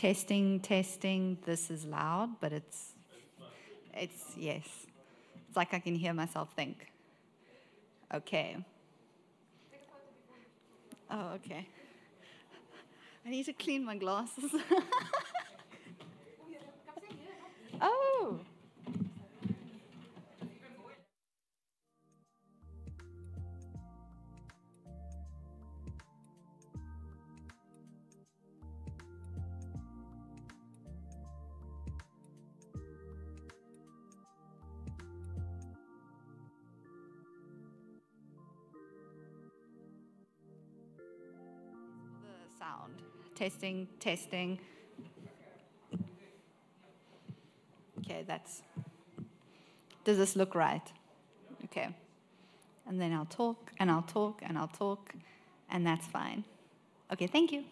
Testing, testing. This is loud, but it's yes. It's like I can hear myself think. Okay. Oh, okay. I need to clean my glasses. Oh. The sound. Testing, testing. Okay, that's. Does this look right? Okay. And then I'll talk, and I'll talk, and I'll talk, and that's fine. Okay, thank you.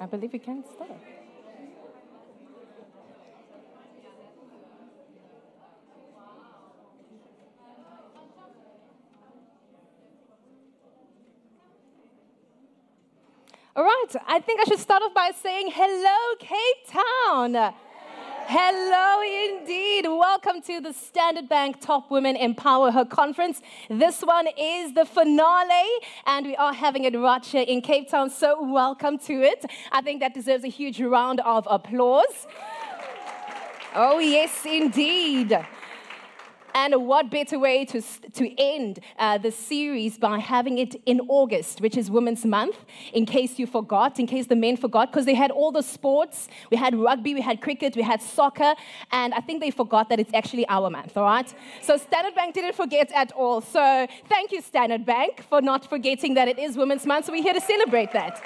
I believe we can start. All right, I think I should start off by saying hello, Cape Town. Hello, indeed. Welcome to the Standard Bank Top Women Empower Her Conference. This one is the finale, and we are having it right here in Cape Town, so welcome to it. I think that deserves a huge round of applause. Oh, yes, indeed. And what better way to end the series by having it in August, which is Women's Month, in case you forgot, in case the men forgot, because they had all the sports. We had rugby, we had cricket, we had soccer, and I think they forgot that it's actually our month, all right? So Standard Bank didn't forget at all. So thank you, Standard Bank, for not forgetting that it is Women's Month, so we're here to celebrate that.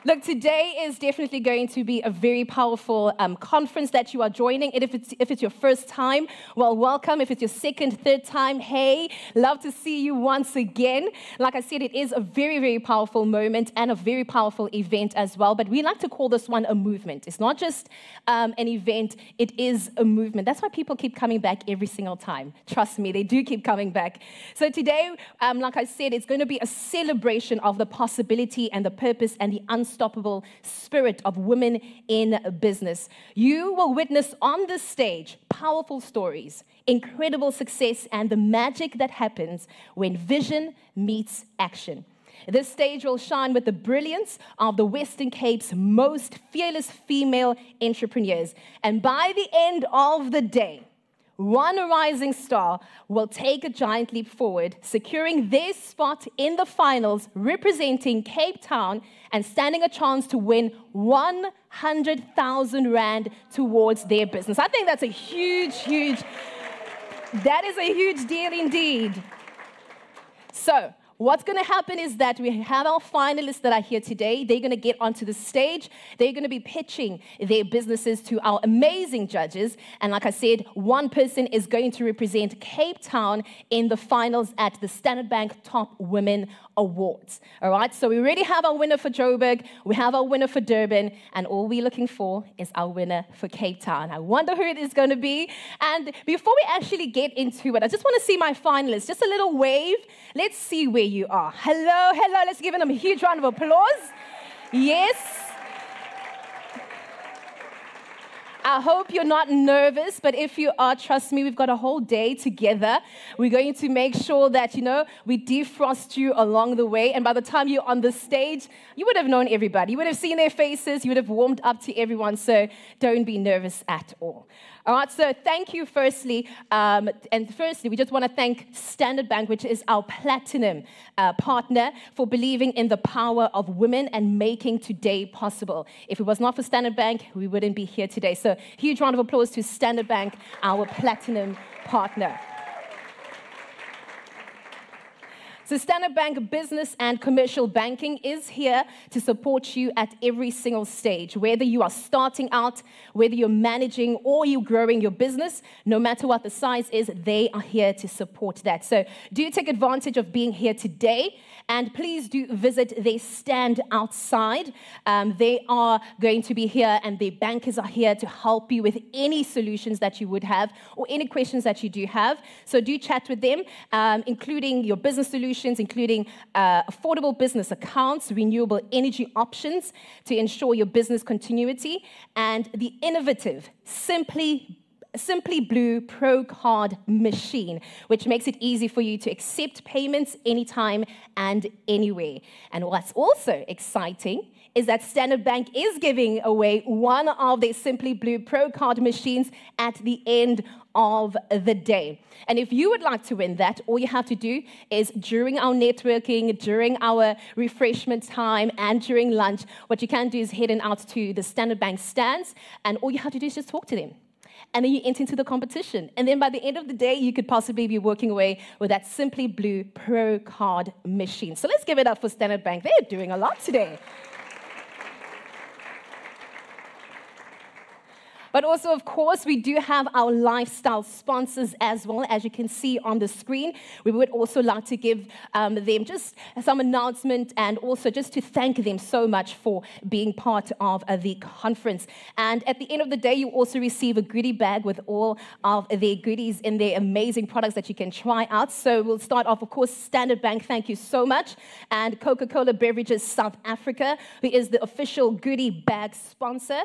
Look, today is definitely going to be a very powerful conference that you are joining. And if it's your first time, well, welcome. If it's your second, third time, hey, love to see you once again. Like I said, it is a very, very powerful moment and a very powerful event as well. But we like to call this one a movement. It's not just an event, it is a movement. That's why people keep coming back every single time. Trust me, they do keep coming back. So today, like I said, it's going to be a celebration of the possibility and the purpose and the unstoppable spirit of women in business. You will witness on this stage powerful stories, incredible success, and the magic that happens when vision meets action. This stage will shine with the brilliance of the Western Cape's most fearless female entrepreneurs. And by the end of the day, one rising star will take a giant leap forward, securing their spot in the finals, representing Cape Town and standing a chance to win 100,000 Rand towards their business. I think that's a huge, that is a huge deal indeed. So, what's going to happen is that we have our finalists that are here today. They're going to get onto the stage. They're going to be pitching their businesses to our amazing judges. And like I said, one person is going to represent Cape Town in the finals at the Standard Bank Top Women Awards. All right, so we already have our winner for Joburg. We have our winner for Durban. And all we're looking for is our winner for Cape Town. I wonder who it is going to be. And before we actually get into it, I just want to see my finalists. Just a little wave. Let's see where you are. Hello. Let's give them a huge round of applause. Yes. I hope you're not nervous, but if you are, trust me, we've got a whole day together. We're going to make sure that, we defrost you along the way. And by the time you're on the stage, you would have known everybody. You would have seen their faces. You would have warmed up to everyone. So don't be nervous at all. All right, so thank you firstly. We just want to thank Standard Bank, which is our platinum partner, for believing in the power of women and making today possible. If it was not for Standard Bank, we wouldn't be here today. So huge round of applause to Standard Bank, our platinum partner. So Standard Bank Business and Commercial Banking is here to support you at every single stage, whether you are starting out, whether you're managing or you're growing your business, no matter what the size is, they are here to support that. So do take advantage of being here today, and please do visit their stand outside. They are going to be here, and their bankers are here to help you with any solutions that you would have or any questions that you do have. So do chat with them, including your business solutions, including affordable business accounts, renewable energy options to ensure your business continuity, and the innovative Simply Blue Pro Card machine, which makes it easy for you to accept payments anytime and anywhere. And what's also exciting is that Standard Bank is giving away one of their Simply Blue Pro Card machines at the end of the day. And if you would like to win that, all you have to do is during our networking, during our refreshment time, and during lunch, what you can do is head out to the Standard Bank stands, and all you have to do is just talk to them. And then you enter into the competition. And then by the end of the day, you could possibly be working away with that Simply Blue Pro Card machine. So let's give it up for Standard Bank. They're doing a lot today. But also, of course, we do have our lifestyle sponsors as well, as you can see on the screen. We would also like to give them just some announcement and also just to thank them so much for being part of the conference. And at the end of the day, you also receive a goodie bag with all of their goodies in their amazing products that you can try out. So we'll start off, of course, Standard Bank, thank you so much, and Coca-Cola Beverages South Africa, who is the official goodie bag sponsor.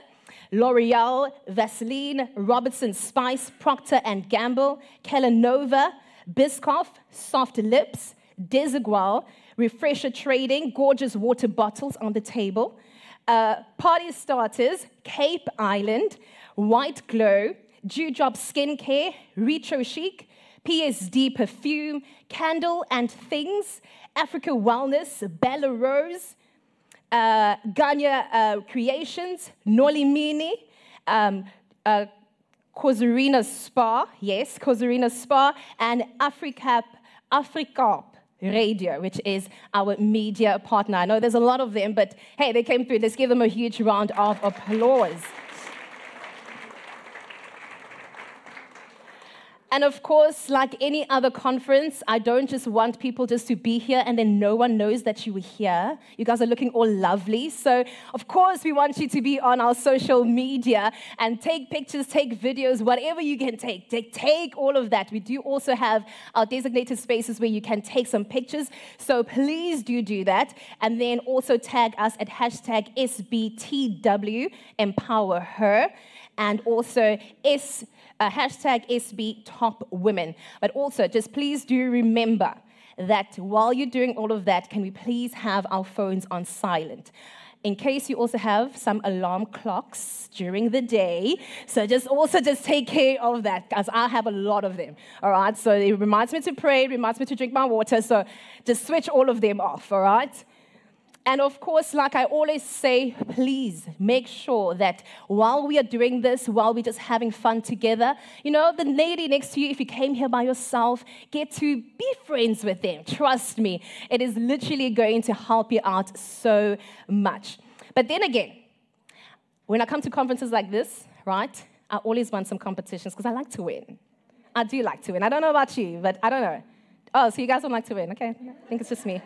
L'Oreal, Vaseline, Robertson Spice, Procter & Gamble, Kellanova, Biscoff, Soft Lips, Desigual, Refresher Trading, gorgeous water bottles on the table, Party Starters, Cape Island, White Glow, Dewdrop Skincare, Retro Chic, PSD Perfume, Candle and Things, Africa Wellness, Bella Rose, Ganya Creations, Nolimini, Kozarina Spa, yes, Kozarina Spa, and Africarp Radio, which is our media partner. I know there's a lot of them, but hey, they came through. Let's give them a huge round of applause. And of course, like any other conference, I don't just want people just to be here and then no one knows that you were here. You guys are looking all lovely. So, of course, we want you to be on our social media and take pictures, take videos, whatever you can take. Take all of that. We do also have our designated spaces where you can take some pictures. So please do that. And then also tag us at hashtag SBTW, EmpowHer, and also hashtag SB Top Women. But also, just please do remember that while you're doing all of that, can we please have our phones on silent? In case you also have some alarm clocks during the day. So just take care of that, because I have a lot of them, all right? So it reminds me to pray, it reminds me to drink my water, so just switch all of them off, all right? And of course, like I always say, please make sure that while we are doing this, while we're just having fun together, you know, the lady next to you, if you came here by yourself, get to be friends with them. Trust me, it is literally going to help you out so much. But then again, when I come to conferences like this, right, I always want some competitions because I like to win. I do like to win. I don't know about you, but I don't know. Oh, so you guys don't like to win. Okay, I think it's just me.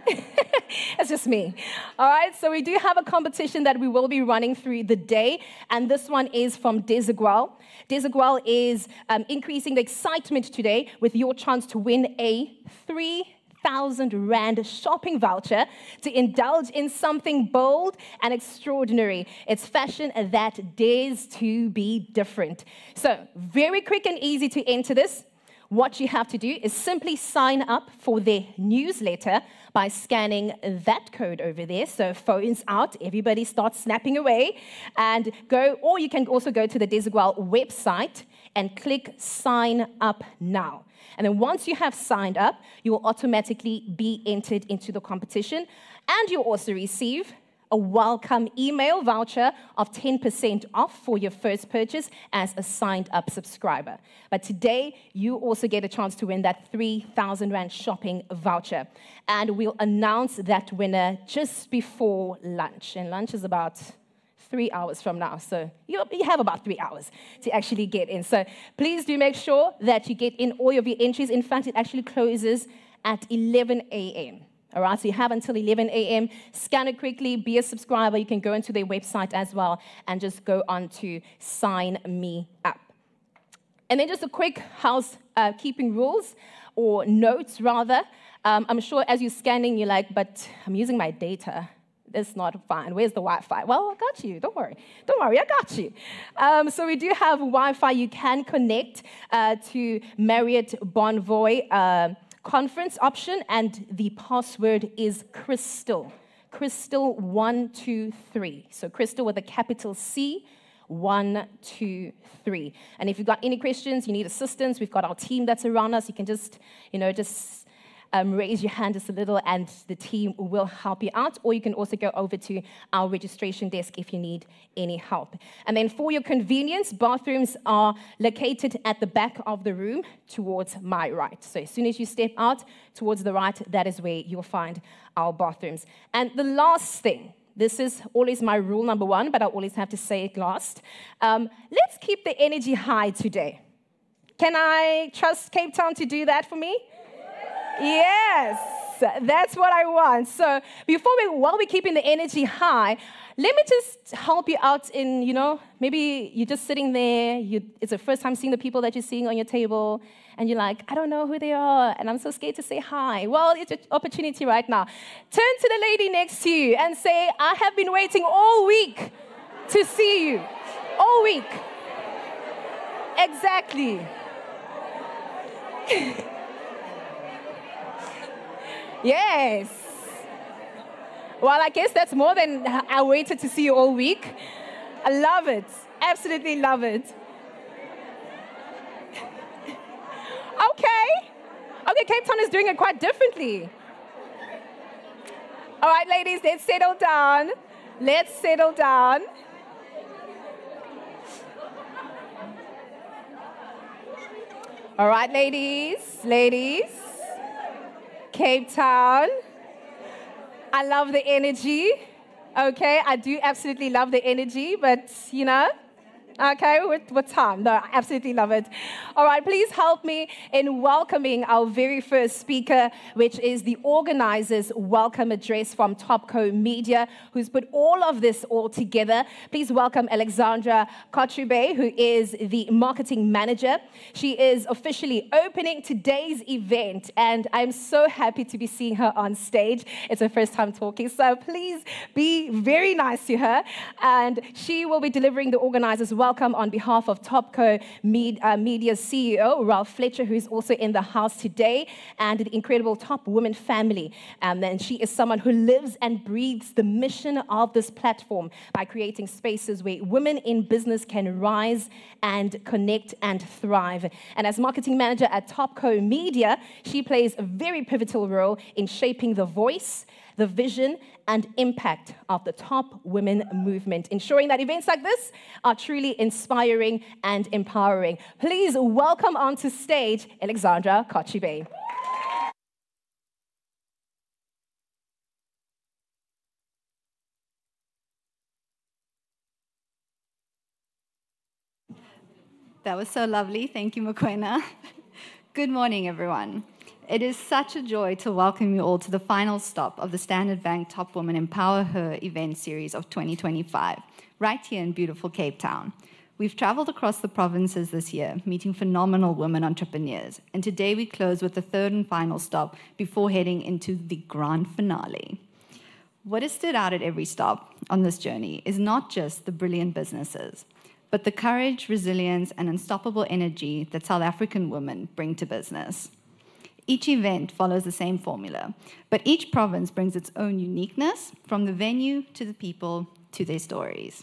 It's just me. All right, so we do have a competition that we will be running through the day, and this one is from Desigual. Desigual is increasing the excitement today with your chance to win a 3,000 Rand shopping voucher to indulge in something bold and extraordinary. It's fashion that dares to be different. So, very quick and easy to enter this. What you have to do is simply sign up for their newsletter by scanning that code over there. So phones out, everybody starts snapping away, and go, or you can also go to the Desigual website and click sign up now. And then once you have signed up, you will automatically be entered into the competition, and you'll also receive a welcome email voucher of 10% off for your first purchase as a signed-up subscriber. But today, you also get a chance to win that 3,000 Rand shopping voucher. And we'll announce that winner just before lunch. And lunch is about 3 hours from now. So you have about 3 hours to actually get in. So please do make sure that you get in all of your entries. In fact, it actually closes at 11 a.m. All right, so you have until 11 a.m. Scan it quickly, be a subscriber. You can go into their website as well and just go on to sign me up. And then just a quick housekeeping rules, or notes rather. I'm sure as you're scanning, you're like, but I'm using my data. That's not fine. Where's the Wi-Fi? Well, I got you. Don't worry. Don't worry, I got you. So we do have Wi-Fi. You can connect to Marriott Bonvoy conference option, and the password is Crystal. Crystal 123. So Crystal with a capital C, 123. And if you've got any questions, you need assistance, we've got our team that's around us. You can just, raise your hand just a little and the team will help you out. Or you can also go over to our registration desk if you need any help. And then for your convenience, bathrooms are located at the back of the room towards my right. So as soon as you step out towards the right, that is where you'll find our bathrooms. And the last thing This is always my rule number one, but I always have to say it last. Let's keep the energy high today. Can I trust Cape Town to do that for me? Yes, that's what I want. So while we're keeping the energy high, let me just help you out in, maybe you're just sitting there, it's the first time seeing the people that you're seeing on your table, and you're like, I don't know who they are, and I'm so scared to say hi. Well, it's an opportunity right now. Turn to the lady next to you and say, I have been waiting all week to see you. All week. Exactly. Yes. Well, I guess that's more than I waited to see you all week. I love it. Absolutely love it. Okay, Cape Town is doing it quite differently. All right, ladies, let's settle down. Let's settle down. All right, ladies. Cape Town. I love the energy. Okay, I do absolutely love the energy, but okay, with time. No, I absolutely love it. All right, please help me in welcoming our very first speaker, which is the organizer's welcome address from Topco Media, who's put all of this all together. Please welcome Alexandra Kochube, who is the marketing manager. She is officially opening today's event, and I'm so happy to be seeing her on stage. It's her first time talking, so please be very nice to her. And she will be delivering the organizer's welcome on behalf of Topco Media's CEO, Ralph Fletcher, who is also in the house today, and the incredible Top Women family. And she is someone who lives and breathes the mission of this platform by creating spaces where women in business can rise and connect and thrive. And as marketing manager at Topco Media, she plays a very pivotal role in shaping the voice, the vision, and impact of the Top Women movement, ensuring that events like this are truly inspiring and empowering. Please welcome onto stage Alexandra Kochube. That was so lovely. Thank you, Mokoena. Good morning, everyone. It is such a joy to welcome you all to the final stop of the Standard Bank Top Women EmpowHer event series of 2025, right here in beautiful Cape Town. We've traveled across the provinces this year, meeting phenomenal women entrepreneurs, and today we close with the third and final stop before heading into the grand finale. What has stood out at every stop on this journey is not just the brilliant businesses, but the courage, resilience, and unstoppable energy that South African women bring to business. Each event follows the same formula, but each province brings its own uniqueness, from the venue to the people to their stories.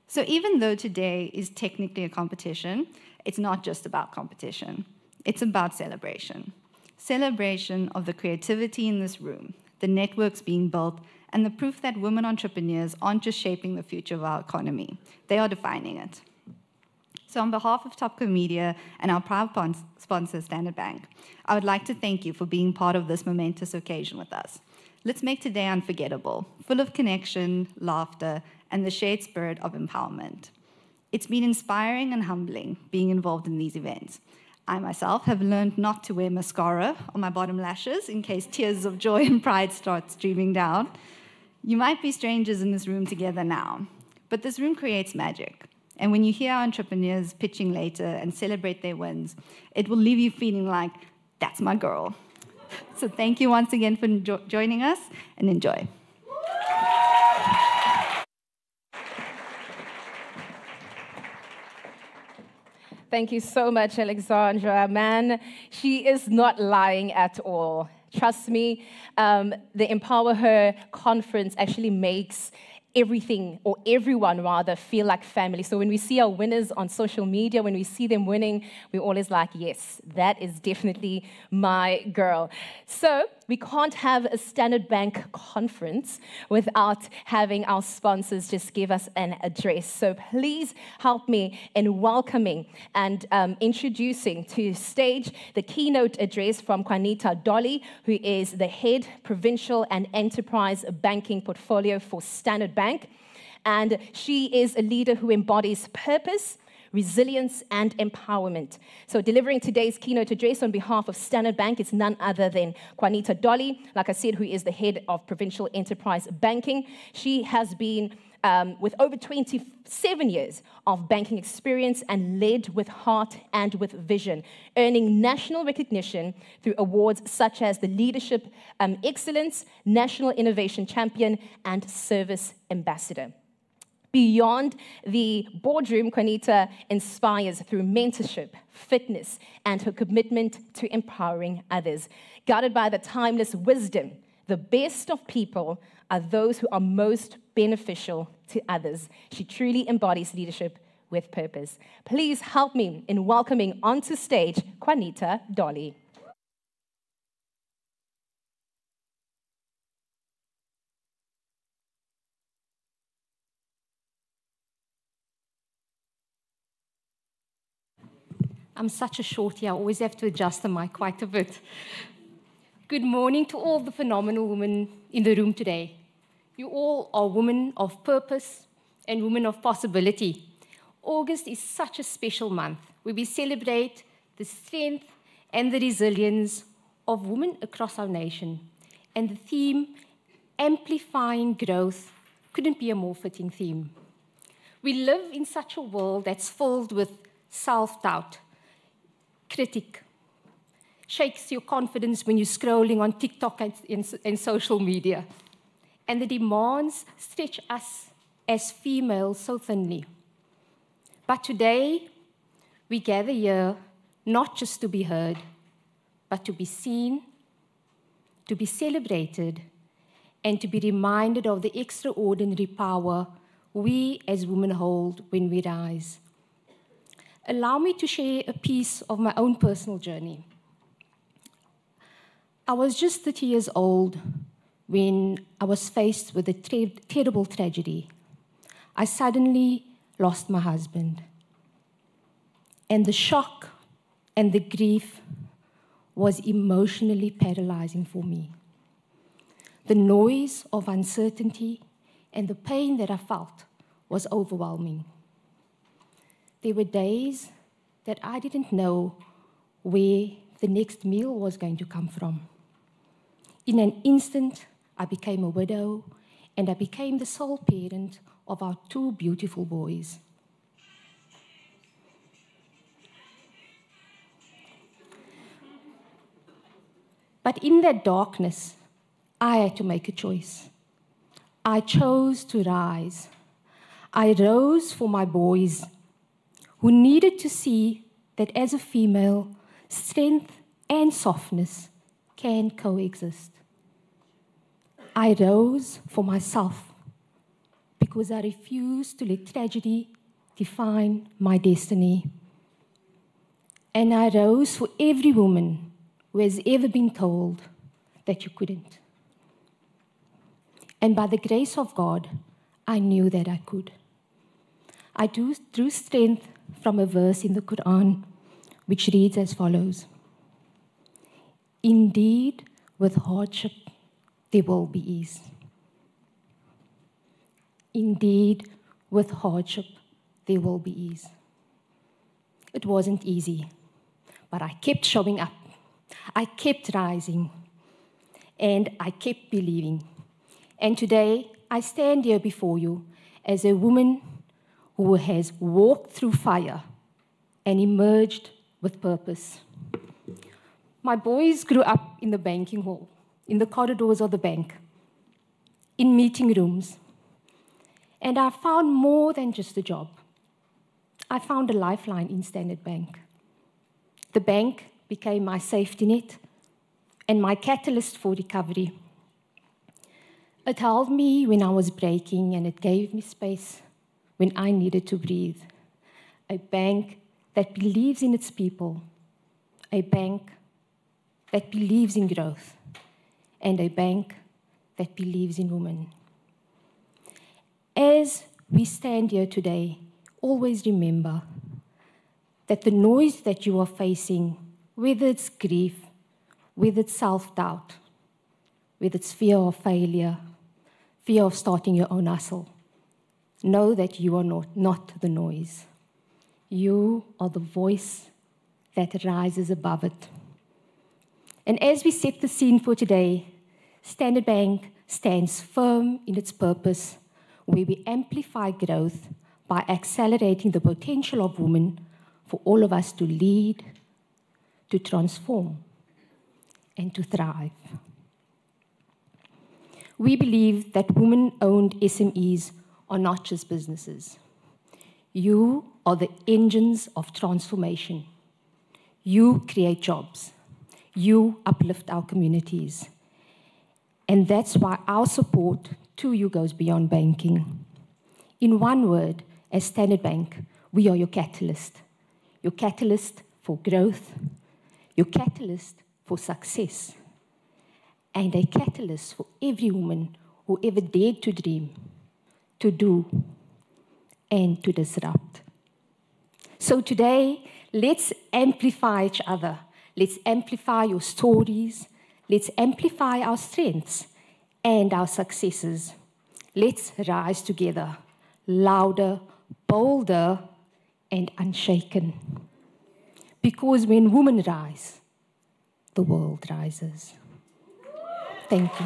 So even though today is technically a competition, it's not just about competition. It's about celebration. Celebration of the creativity in this room, the networks being built, and the proof that women entrepreneurs aren't just shaping the future of our economy, they are defining it. So on behalf of Topco Media and our proud sponsor, Standard Bank, I would like to thank you for being part of this momentous occasion with us. Let's make today unforgettable, full of connection, laughter, and the shared spirit of empowerment. It's been inspiring and humbling being involved in these events. I myself have learned not to wear mascara on my bottom lashes in case tears of joy and pride start streaming down. You might be strangers in this room together now, but this room creates magic. And when you hear our entrepreneurs pitching later and celebrate their wins, it will leave you feeling like, that's my girl. So thank you once again for joining us, and enjoy. Thank you so much, Alexandra. Man, she is not lying at all. Trust me, the EmpowHer conference actually makes everything, or everyone rather, feel like family. So when we see our winners on social media, when we see them winning, we're always like, yes, that is definitely my girl. So we can't have a Standard Bank conference without having our sponsors just give us an address. So please help me in welcoming and introducing to stage the keynote address from Juanita Dolly, who is the head provincial and enterprise banking portfolio for Standard Bank. And she is a leader who embodies purpose, resilience, and empowerment. So delivering today's keynote address on behalf of Standard Bank is none other than Juanita Dolly, like I said, who is the head of Provincial Enterprise Banking. She has been with over 27 years of banking experience and led with heart and with vision, earning national recognition through awards such as the Leadership Excellence, National Innovation Champion, and Service Ambassador. Beyond the boardroom, Juanita inspires through mentorship, fitness, and her commitment to empowering others. Guided by the timeless wisdom, the best of people are those who are most beneficial to others. She truly embodies leadership with purpose. Please help me in welcoming onto stage Juanita Dolly. I'm such a shorty, I always have to adjust the mic quite a bit. Good morning to all the phenomenal women in the room today. You all are women of purpose and women of possibility. August is such a special month where we celebrate the strength and the resilience of women across our nation. And the theme, amplifying growth, couldn't be a more fitting theme. We live in such a world that's filled with self-doubt, critic, shakes your confidence when you're scrolling on TikTok and social media. And the demands stretch us as females so thinly. But today, we gather here not just to be heard, but to be seen, to be celebrated, and to be reminded of the extraordinary power we as women hold when we rise. Allow me to share a piece of my own personal journey. I was just 30 years old when I was faced with a terrible tragedy. I suddenly lost my husband. And the shock and the grief was emotionally paralyzing for me. The noise of uncertainty and the pain that I felt was overwhelming. There were days that I didn't know where the next meal was going to come from. In an instant, I became a widow, and I became the sole parent of our two beautiful boys. But in that darkness, I had to make a choice. I chose to rise. I rose for my boys, who needed to see that as a female, strength and softness can coexist. I rose for myself because I refused to let tragedy define my destiny. And I rose for every woman who has ever been told that you couldn't. And by the grace of God, I knew that I could. I drew strength from a verse in the Quran, which reads as follows: "Indeed, with hardship, there will be ease." Indeed, with hardship, there will be ease. It wasn't easy, but I kept showing up. I kept rising, and I kept believing. And today, I stand here before you as a woman who has walked through fire and emerged with purpose. My boys grew up in the banking hall, in the corridors of the bank, in meeting rooms. And I found more than just a job. I found a lifeline in Standard Bank. The bank became my safety net and my catalyst for recovery. It held me when I was breaking, and it gave me space when I needed to breathe. A bank that believes in its people. A bank that believes in growth. and a bank that believes in women. As we stand here today, always remember that the noise that you are facing, whether it's grief, whether it's self-doubt, whether it's fear of failure, fear of starting your own hustle, know that you are not the noise. You are the voice that rises above it. And as we set the scene for today, Standard Bank stands firm in its purpose, where we amplify growth by accelerating the potential of women for all of us to lead, to transform, and to thrive. We believe that women-owned SMEs are not just businesses. You are the engines of transformation. You create jobs. You uplift our communities. And that's why our support to you goes beyond banking. In one word, as Standard Bank, we are your catalyst. Your catalyst for growth, your catalyst for success, and a catalyst for every woman who ever dared to dream, to do, and to disrupt. So today, let's amplify each other. Let's amplify your stories. Let's amplify our strengths and our successes. Let's rise together, louder, bolder, and unshaken. Because when women rise, the world rises. Thank you.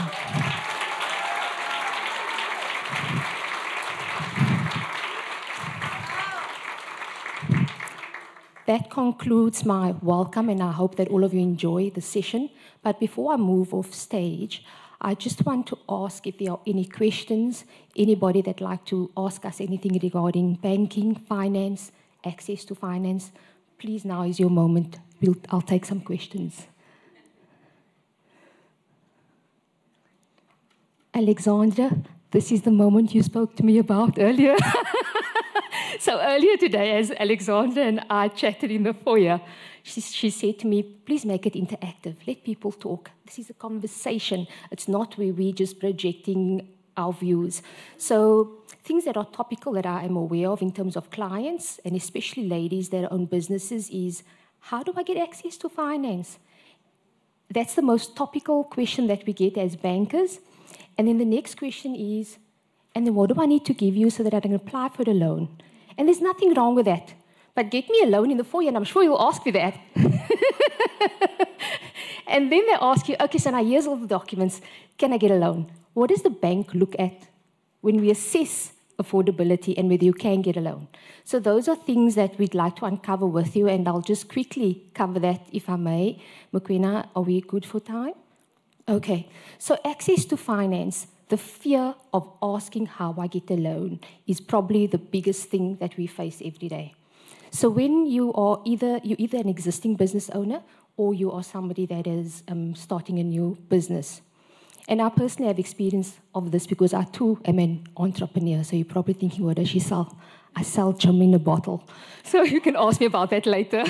That concludes my welcome, and I hope that all of you enjoy the session. But before I move off stage, I just want to ask if there are any questions, anybody that'd like to ask us anything regarding banking, finance, access to finance. Please, now is your moment. I'll take some questions. Alexandra, this is the moment you spoke to me about earlier. So earlier today, as Alexandra and I chatted in the foyer, she said to me, please make it interactive. Let people talk. This is a conversation. It's not where we're just projecting our views. So things that are topical that I am aware of in terms of clients, and especially ladies that own businesses, is how do I get access to finance? That's the most topical question that we get as bankers. And then the next question is, and then what do I need to give you so that I can apply for the loan? And there's nothing wrong with that. But get me a loan in the foyer, and I'm sure you'll ask for that. And then they ask you, okay, so now here's all the documents. Can I get a loan? What does the bank look at when we assess affordability and whether you can get a loan? So those are things that we'd like to uncover with you, and I'll just quickly cover that, if I may. Mokoena, are we good for time? Okay. So access to finance. The fear of asking how I get a loan is probably the biggest thing that we face every day. So when you're either an existing business owner or you are somebody that is starting a new business. And I personally have experience of this because I too am an entrepreneur. So you're probably thinking, what does she sell? I sell gem in a bottle. So you can ask me about that later.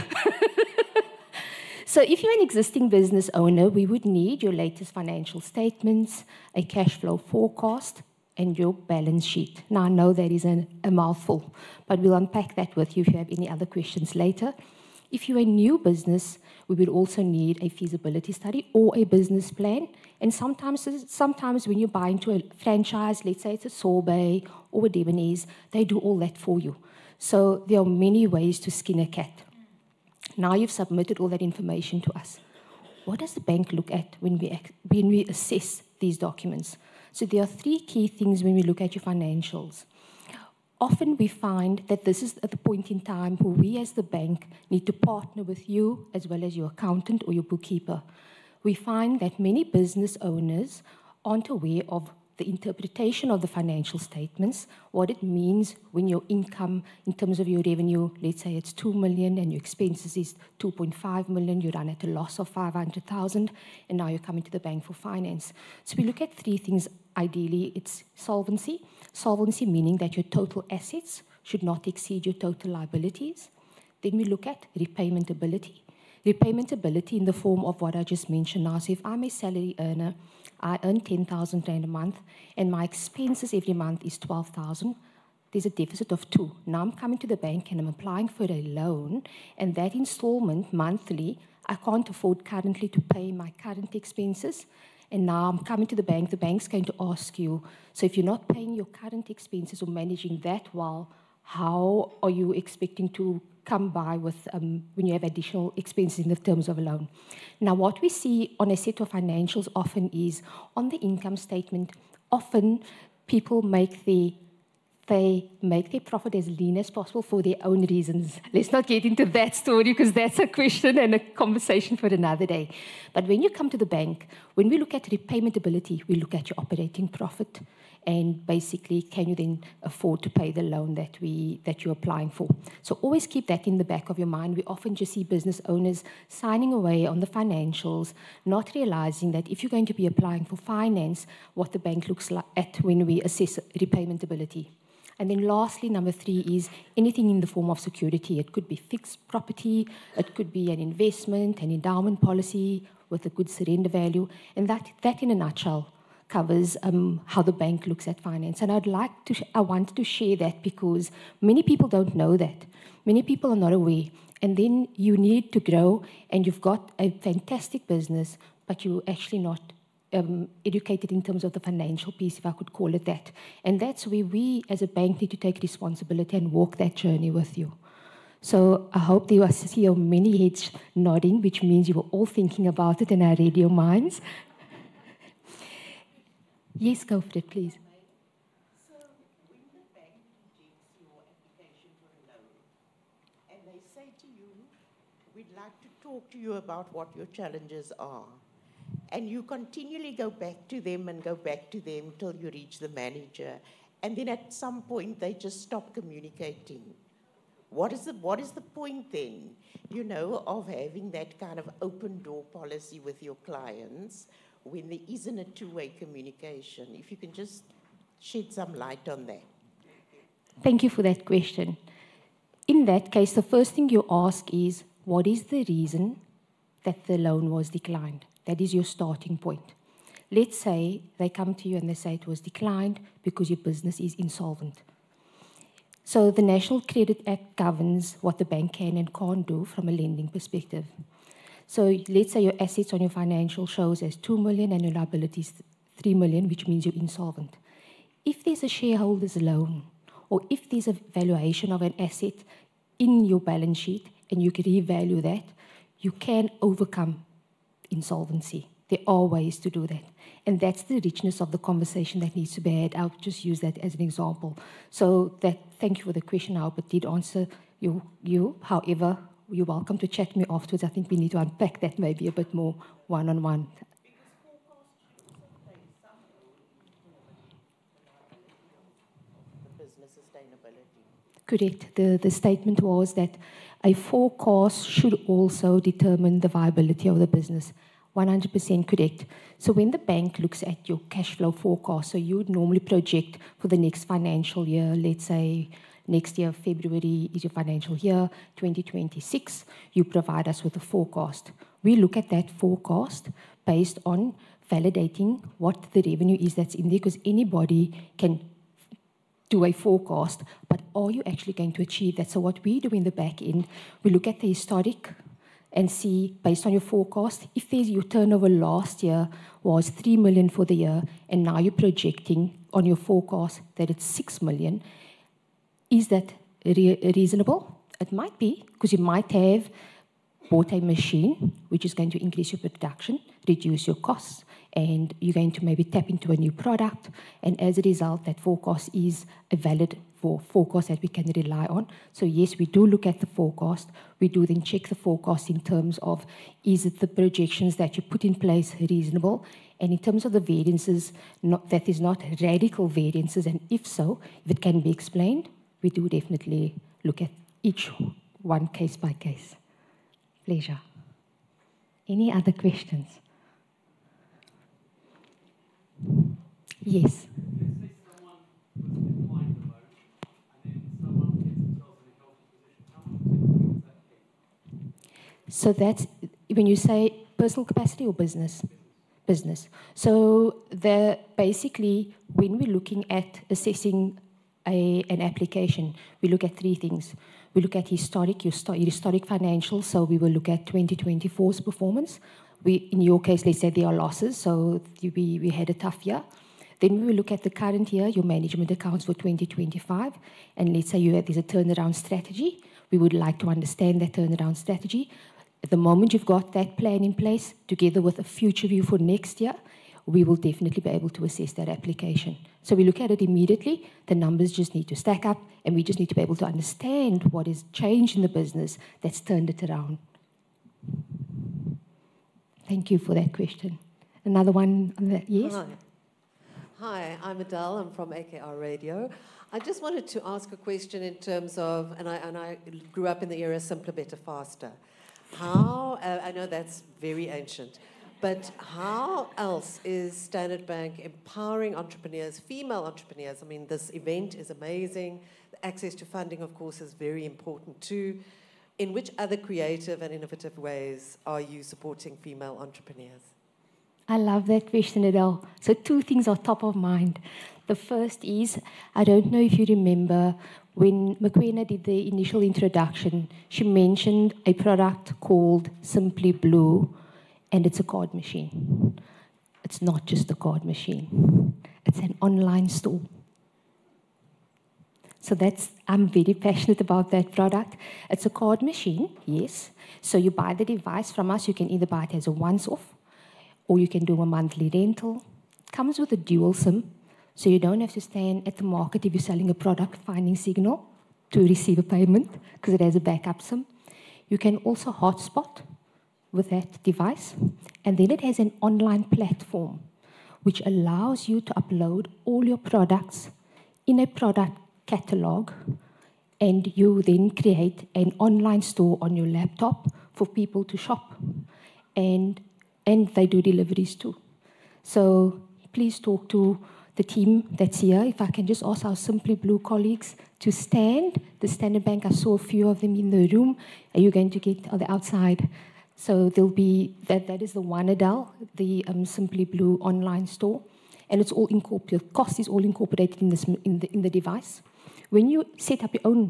So if you're an existing business owner, we would need your latest financial statements, a cash flow forecast, and your balance sheet. Now, I know that is a mouthful, but we'll unpack that with you if you have any other questions later. If you're a new business, we would also need a feasibility study or a business plan. And sometimes when you buy into a franchise, let's say it's a Sorbet or a Debonairs, they do all that for you. So there are many ways to skin a cat. Now you've submitted all that information to us. What does the bank look at when we assess these documents? So there are three key things when we look at your financials. Often we find that this is at the point in time where we as the bank need to partner with you as well as your accountant or your bookkeeper. We find that many business owners aren't aware of the interpretation of the financial statements, what it means when your income in terms of your revenue, let's say it's 2 million and your expenses is 2.5 million, you run at a loss of 500,000, and now you're coming to the bank for finance. So we look at three things ideally. It's solvency. Solvency meaning that your total assets should not exceed your total liabilities. Then we look at repayment ability. Repayment ability in the form of what I just mentioned now. So if I'm a salary earner, I earn 10,000 Rand a month, and my expenses every month is 12,000. There's a deficit of 2. Now I'm coming to the bank and I'm applying for a loan, and that installment monthly, I can't afford currently to pay my current expenses. And now I'm coming to the bank's going to ask you, so if you're not paying your current expenses or managing that well, how are you expecting to come by with when you have additional expenses in the terms of a loan? Now, what we see on a set of financials often is on the income statement, often people make their profit as lean as possible for their own reasons. Let's not get into that story because that's a question and a conversation for another day. But when you come to the bank, when we look at repayment ability, we look at your operating profit, and basically, can you then afford to pay the loan that you're applying for? So always keep that in the back of your mind. We often just see business owners signing away on the financials, not realizing that if you're going to be applying for finance, what the bank looks like at when we assess repayment ability. And then lastly, number 3 is anything in the form of security. It could be fixed property, it could be an investment, an endowment policy with a good surrender value. And that in a nutshell covers how the bank looks at finance. And I wanted to share that because many people don't know that. Many people are not aware. And then you need to grow, and you've got a fantastic business, but you're actually not educated in terms of the financial piece, if I could call it that. And that's where we as a bank need to take responsibility and walk that journey with you. So I hope you see your many heads nodding, which means you were all thinking about it and I read your minds. Yes, go for it, please. So when the bank rejects your application for a loan and they say to you, we'd like to talk to you about what your challenges are, and you continually go back to them and go back to them till you reach the manager, and then at some point they just stop communicating. What is the point then, of having that kind of open door policy with your clients when there isn't a two-way communication? If you can just shed some light on that. Thank you for that question. In that case, the first thing you ask is, what is the reason that the loan was declined? That is your starting point. Let's say they come to you and they say it was declined because your business is insolvent. So the National Credit Act governs what the bank can and can't do from a lending perspective. So let's say your assets on your financial shows as 2 million and your liabilities 3 million, which means you're insolvent. If there's a shareholder's loan, or if there's a valuation of an asset in your balance sheet and you can revalue that, you can overcome insolvency. There are ways to do that. And that's the richness of the conversation that needs to be had. I'll just use that as an example. So thank you for the question. I hope it did answer you. However, you're welcome to chat me afterwards. I think we need to unpack that maybe a bit more one-on-one. The business sustainability. Correct. The statement was that a forecast should also determine the viability of the business. 100% correct. So when the bank looks at your cash flow forecast, so you would normally project for the next financial year, let's say next year, February is your financial year, 2026, you provide us with a forecast. We look at that forecast based on validating what the revenue is that's in there, because anybody can do a forecast, but are you actually going to achieve that? So what we do in the back end, we look at the historic and see, based on your forecast, if there's your turnover last year was 3 million for the year, and now you're projecting on your forecast that it's 6 million, is that reasonable? It might be, because you might have bought a machine, which is going to increase your production, reduce your costs, and you're going to maybe tap into a new product, and as a result, that forecast is a valid forecast that we can rely on. So yes, we do look at the forecast. We do then check the forecast in terms of, is it the projections that you put in place reasonable? And in terms of the variances, that is not radical variances, and if so, if it can be explained, we do definitely look at each one case by case. Pleasure. Any other questions? Yes. So that's when you say personal capacity or business? Business. So basically, when we're looking at assessing an application, we look at three things. We look at historic financials, so we will look at 2024's performance. In your case, let's say there are losses, so we had a tough year. Then we will look at the current year, your management accounts for 2025, and let's say there's a turnaround strategy. We would like to understand that turnaround strategy. At the moment you've got that plan in place, together with a future view for next year, we will definitely be able to assess that application. So we look at it immediately. The numbers just need to stack up, and we just need to be able to understand what has changed in the business that's turned it around. Thank you for that question. Another one on that, yes? Hi, I'm Adele. I'm from AKR Radio. I just wanted to ask a question in terms of, and I grew up in the era simpler, better, faster. How, I know that's very ancient, but how else is Standard Bank empowering entrepreneurs, female entrepreneurs? I mean, this event is amazing. The access to funding, of course, is very important too. In which other creative and innovative ways are you supporting female entrepreneurs? I love that question, Adele. So two things are top of mind. The first is, I don't know if you remember, when Mokoena did the initial introduction, she mentioned a product called Simply Blue, and it's a card machine. It's not just a card machine. It's an online store. So I'm very passionate about that product. It's a card machine, yes. So you buy the device from us. You can either buy it as a once-off, or you can do a monthly rental. It comes with a dual SIM, so you don't have to stand at the market if you're selling a product, finding signal to receive a payment, because it has a backup SIM. You can also hotspot with that device, and then it has an online platform which allows you to upload all your products in a product catalog, and you then create an online store on your laptop for people to shop, and they do deliveries too. So please talk to the team that's here. If I can just ask our Simply Blue colleagues to stand. The Standard Bank, I saw a few of them in the room. Are you going to get on the outside? So there'll be, that is the one, Adele, the Simply Blue online store. And it's all incorporated, cost is all incorporated in the device. When you set up your own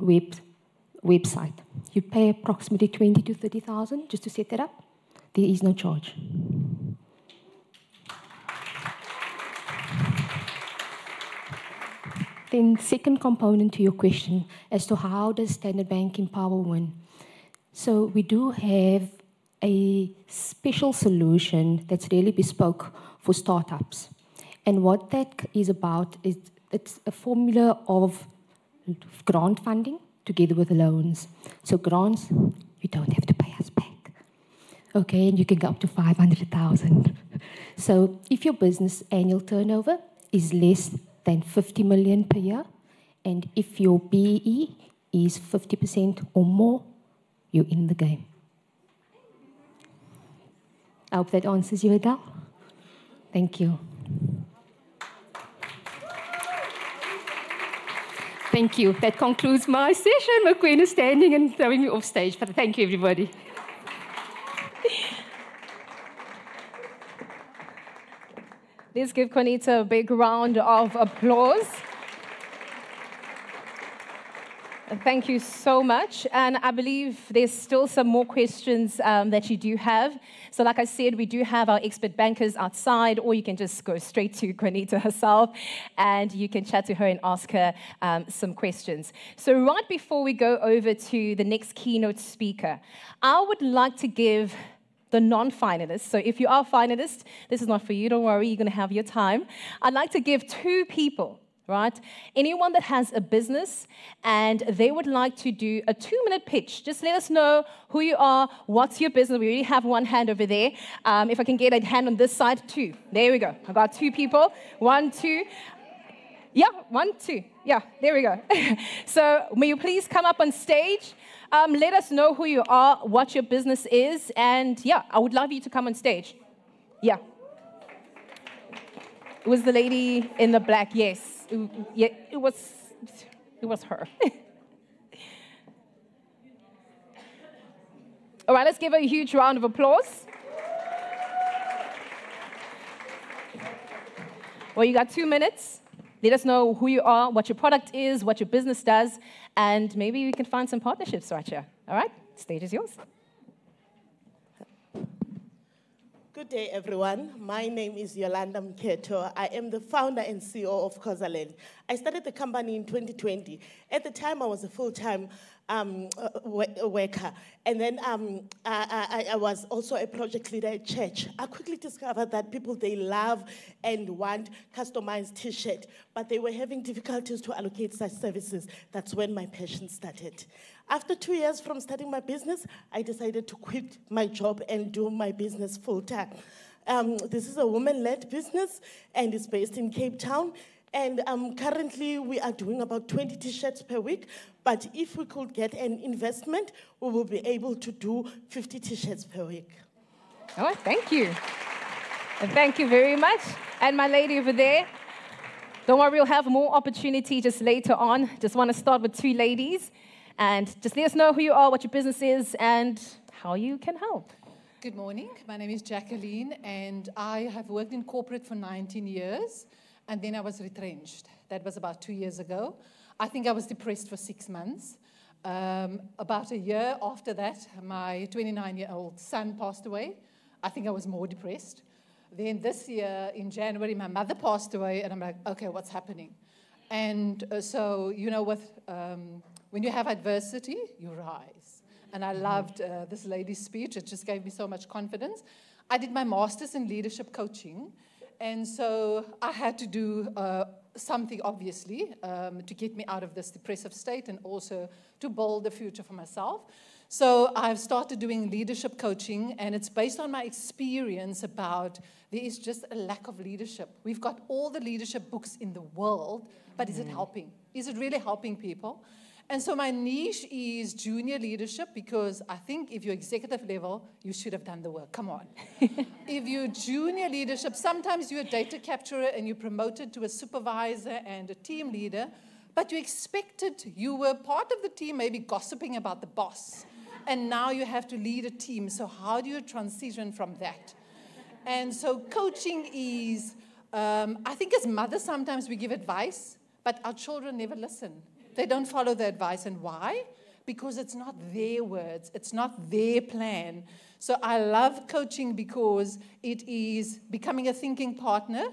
website, you pay approximately 20 to 30,000 just to set that up. There is no charge. Then second component to your question as to how does Standard Bank empower women. So we do have a special solution that's really bespoke for startups. And what that is about is it's a formula of grant funding together with loans. So grants, you don't have to pay us back. Okay, and you can go up to 500,000. So if your business annual turnover is less than 50 million per year, and if your BE is 50% or more, you're in the game. I hope that answers you, Adele. Thank you. Thank you. That concludes my session. Mokoena is standing and throwing me off stage, but thank you, everybody. Let's give Conita a big round of applause. Thank you so much. And I believe there's still some more questions that you do have. So like I said, we do have our expert bankers outside, or you can just go straight to Conita herself and you can chat to her and ask her some questions. So right before we go over to the next keynote speaker, I would like to give the non-finalists. So if you are a finalist, this is not for you, don't worry, you're going to have your time. I'd like to give two people, right? Anyone that has a business and they would like to do a 2-minute pitch. Just let us know who you are, what's your business. We already have one hand over there. If I can get a hand on this side, 2. There we go. I got 2 people. 1, 2. Yeah, 1, 2. Yeah, there we go. So may you please come up on stage. Let us know who you are, what your business is, and yeah, I would love you to come on stage. Yeah. It was the lady in the black, yes. Yeah, it was her. All right, let's give her a huge round of applause. Well, you got 2 minutes. Let us know who you are, what your product is, what your business does, and maybe we can find some partnerships right here. All right, stage is yours. Good day, everyone. My name is Yolanda Mketo. I am the founder and CEO of Kozaland. I started the company in 2020. At the time, I was a full-time worker. And then I was also a project leader at church. I quickly discovered that people, they love and want customized T-shirt, but they were having difficulties to allocate such services. That's when my passion started. After 2 years from starting my business, I decided to quit my job and do my business full-time. This is a woman-led business, and it's based in Cape Town. And currently, we are doing about 20 T-shirts per week. But if we could get an investment, we will be able to do 50 T-shirts per week. All right, thank you. And thank you very much. And my lady over there, don't worry, we'll have more opportunity just later on. Just want to start with 2 ladies. And just let us know who you are, what your business is, and how you can help. Good morning. My name is Jacqueline, and I have worked in corporate for 19 years, and then I was retrenched. That was about 2 years ago. I think I was depressed for 6 months. About a year after that, my 29-year-old son passed away. I think I was more depressed. Then this year, in January, my mother passed away, and I'm like, okay, what's happening? And so, you know, when you have adversity, you rise. And I loved this lady's speech. It just gave me so much confidence. I did my master's in leadership coaching. And so I had to do something, obviously, to get me out of this depressive state and also to build a future for myself. So I've started doing leadership coaching, and it's based on my experience about there is just a lack of leadership. We've got all the leadership books in the world, but is it helping? Is it really helping people? And so my niche is junior leadership, because I think if you're executive level, you should have done the work. Come on. If you're junior leadership, sometimes you're a data capturer and you're promoted to a supervisor and a team leader, but you were part of the team, maybe gossiping about the boss, and now you have to lead a team. So how do you transition from that? And so coaching is, I think as mothers, sometimes we give advice, but our children never listen. They don't follow the advice. And why? Because it's not their words. It's not their plan. So I love coaching because it is becoming a thinking partner,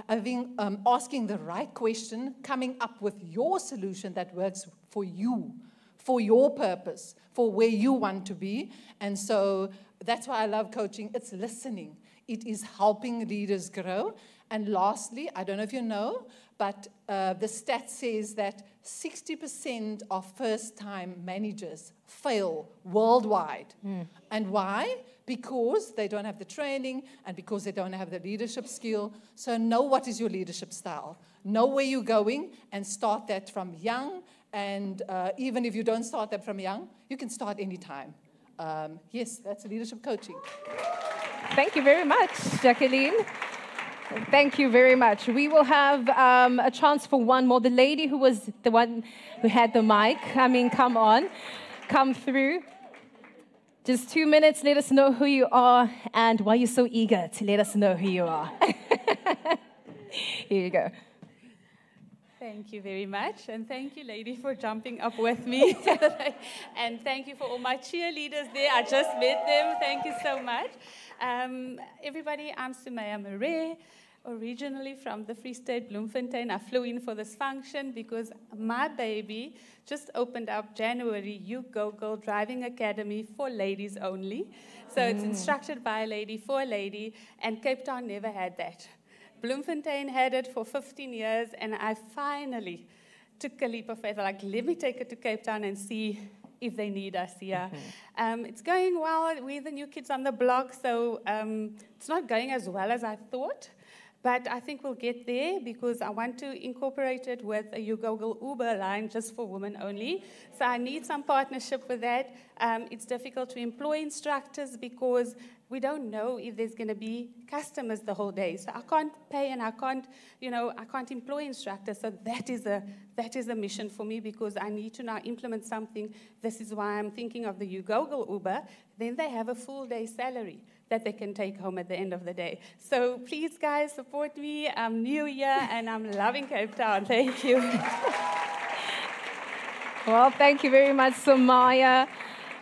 asking the right question, coming up with your solution that works for you, for your purpose, for where you want to be. And so that's why I love coaching. It's listening. It is helping leaders grow. And lastly, I don't know if you know, but the stat says that 60% of first-time managers fail worldwide. And why? Because they don't have the training and because they don't have the leadership skill. So know what is your leadership style. Know where you're going and start that from young. And even if you don't start that from young, you can start anytime. Yes, that's leadership coaching. Thank you very much, Jacqueline. Thank you very much. We will have a chance for one more. The lady who was the one who had the mic, come on, come through. Just 2 minutes, let us know who you are and why you're so eager to let us know who you are. Here you go. Thank you very much, and thank you, lady, for jumping up with me. And thank you for all my cheerleaders there. I just met them. Thank you so much. Everybody, I'm Sumaya Marais, originally from the Free State, Bloemfontein. I flew in for this function because my baby just opened up January, You Go Girl Driving Academy for ladies only. So it's instructed by a lady for a lady, and Cape Town never had that. Bloemfontein had it for 15 years, and I finally took a leap of faith. Like, let me take it to Cape Town and see if they need us here. It's going well. We're the new kids on the block, so it's not going as well as I thought. But I think we'll get there because I want to incorporate it with a You Google Uber line just for women only. So I need some partnership with that. It's difficult to employ instructors because we don't know if there's going to be customers the whole day. So I can't pay and I can't employ instructors. So that is a mission for me because I need to now implement something. This is why I'm thinking of the You Google Uber. Then they have a full day salary that they can take home at the end of the day. So please, guys, support me. I'm new here, and I'm loving Cape Town. Thank you. Well, thank you very much, Samaya.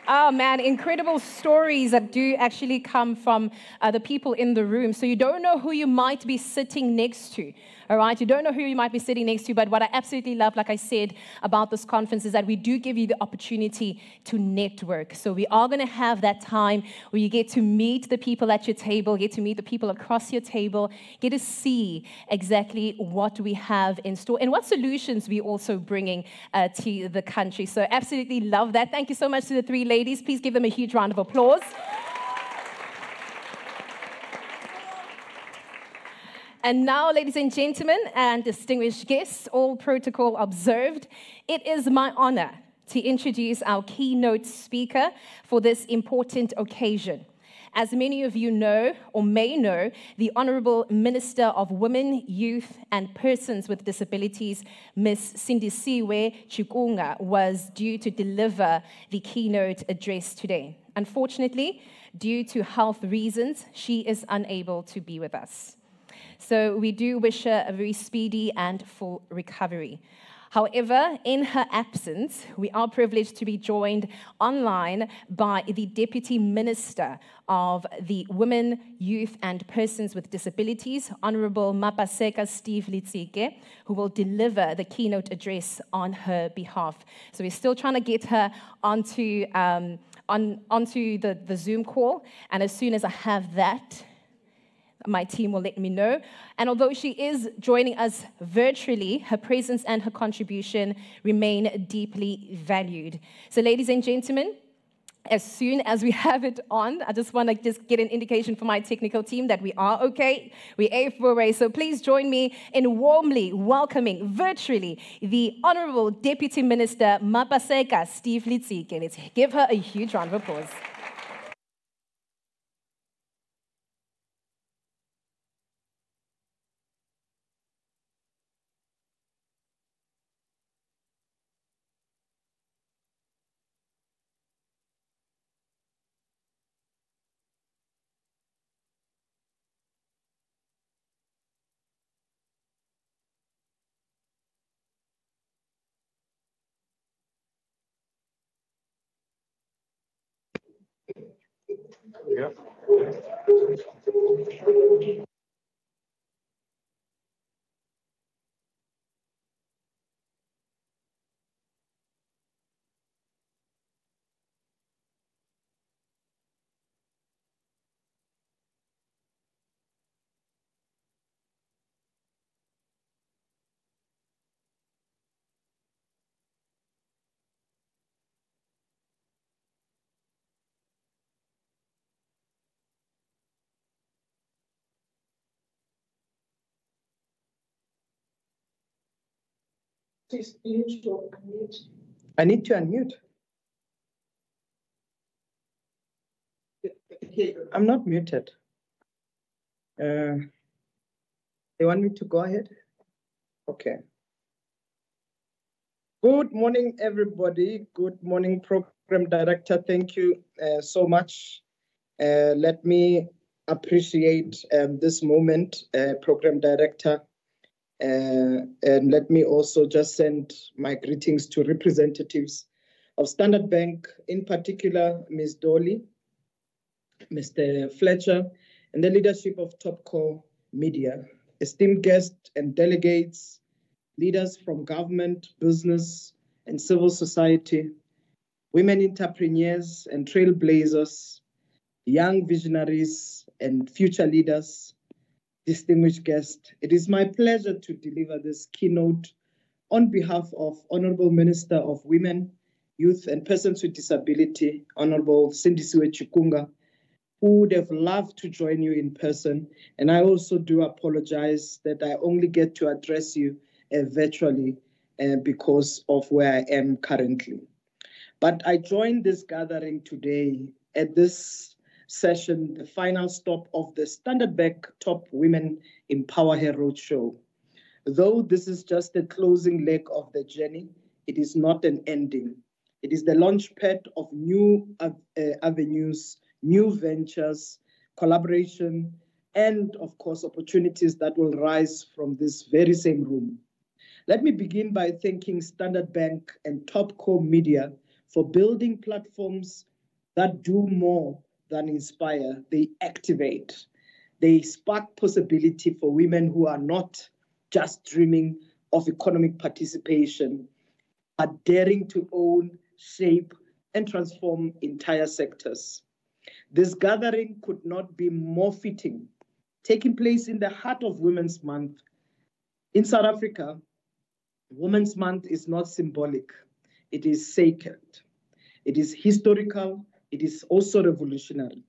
Oh, man, incredible stories that do actually come from the people in the room. So you don't know who you might be sitting next to, all right? You don't know who you might be sitting next to, but what I absolutely love, like I said, about this conference is that we do give you the opportunity to network. So we are going to have that time where you get to meet the people at your table, get to meet the people across your table, get to see exactly what we have in store and what solutions we're also bringing to the country. So absolutely love that. Thank you so much to the three ladies. Please give them a huge round of applause. And now, ladies and gentlemen, and distinguished guests, all protocol observed, it is my honor to introduce our keynote speaker for this important occasion. As many of you know or may know, the Honorable Minister of Women, Youth and Persons with Disabilities, Ms. Sindisiwe Chikunga, was due to deliver the keynote address today. Unfortunately, due to health reasons, she is unable to be with us. So we do wish her a very speedy and full recovery. However, in her absence, we are privileged to be joined online by the Deputy Minister of the Women, Youth and Persons with Disabilities, Honorable Mapaseka Steve Litsike, who will deliver the keynote address on her behalf. So we're still trying to get her onto the Zoom call, and as soon as I have that, my team will let me know. And although she is joining us virtually, her presence and her contribution remain deeply valued. So ladies and gentlemen, as soon as we have it on, I just want to get an indication from my technical team that we are okay, we are for away. So please join me in warmly welcoming virtually the Honorable Deputy Minister Mapaseka Steve Litsike. Let's give her a huge round of applause. Yeah. I need to unmute. I'm not muted. They want me to go ahead? Okay. Good morning, everybody. Good morning, Program Director. Thank you so much. Let me appreciate this moment, Program Director. And let me also just send my greetings to representatives of Standard Bank, in particular, Ms. Dolly, Mr. Fletcher, and the leadership of Topco Media, esteemed guests and delegates, leaders from government, business, and civil society, women entrepreneurs and trailblazers, young visionaries and future leaders, distinguished guests. It is my pleasure to deliver this keynote on behalf of Honorable Minister of Women, Youth and Persons with Disability, Honorable Sindisiwe Chikunga, who would have loved to join you in person. And I also do apologize that I only get to address you virtually because of where I am currently. But I joined this gathering today at this session, the final stop of the Standard Bank Top Women EmpowHer Roadshow. Though this is just the closing leg of the journey, it is not an ending. It is the launchpad of new avenues, new ventures, collaboration, and of course, opportunities that will rise from this very same room. Let me begin by thanking Standard Bank and Topco Media for building platforms that do more than inspire. They activate. They spark possibility for women who are not just dreaming of economic participation, but daring to own, shape, and transform entire sectors. This gathering could not be more fitting, taking place in the heart of Women's Month. In South Africa, Women's Month is not symbolic, it is sacred. It is historical, it is also revolutionary.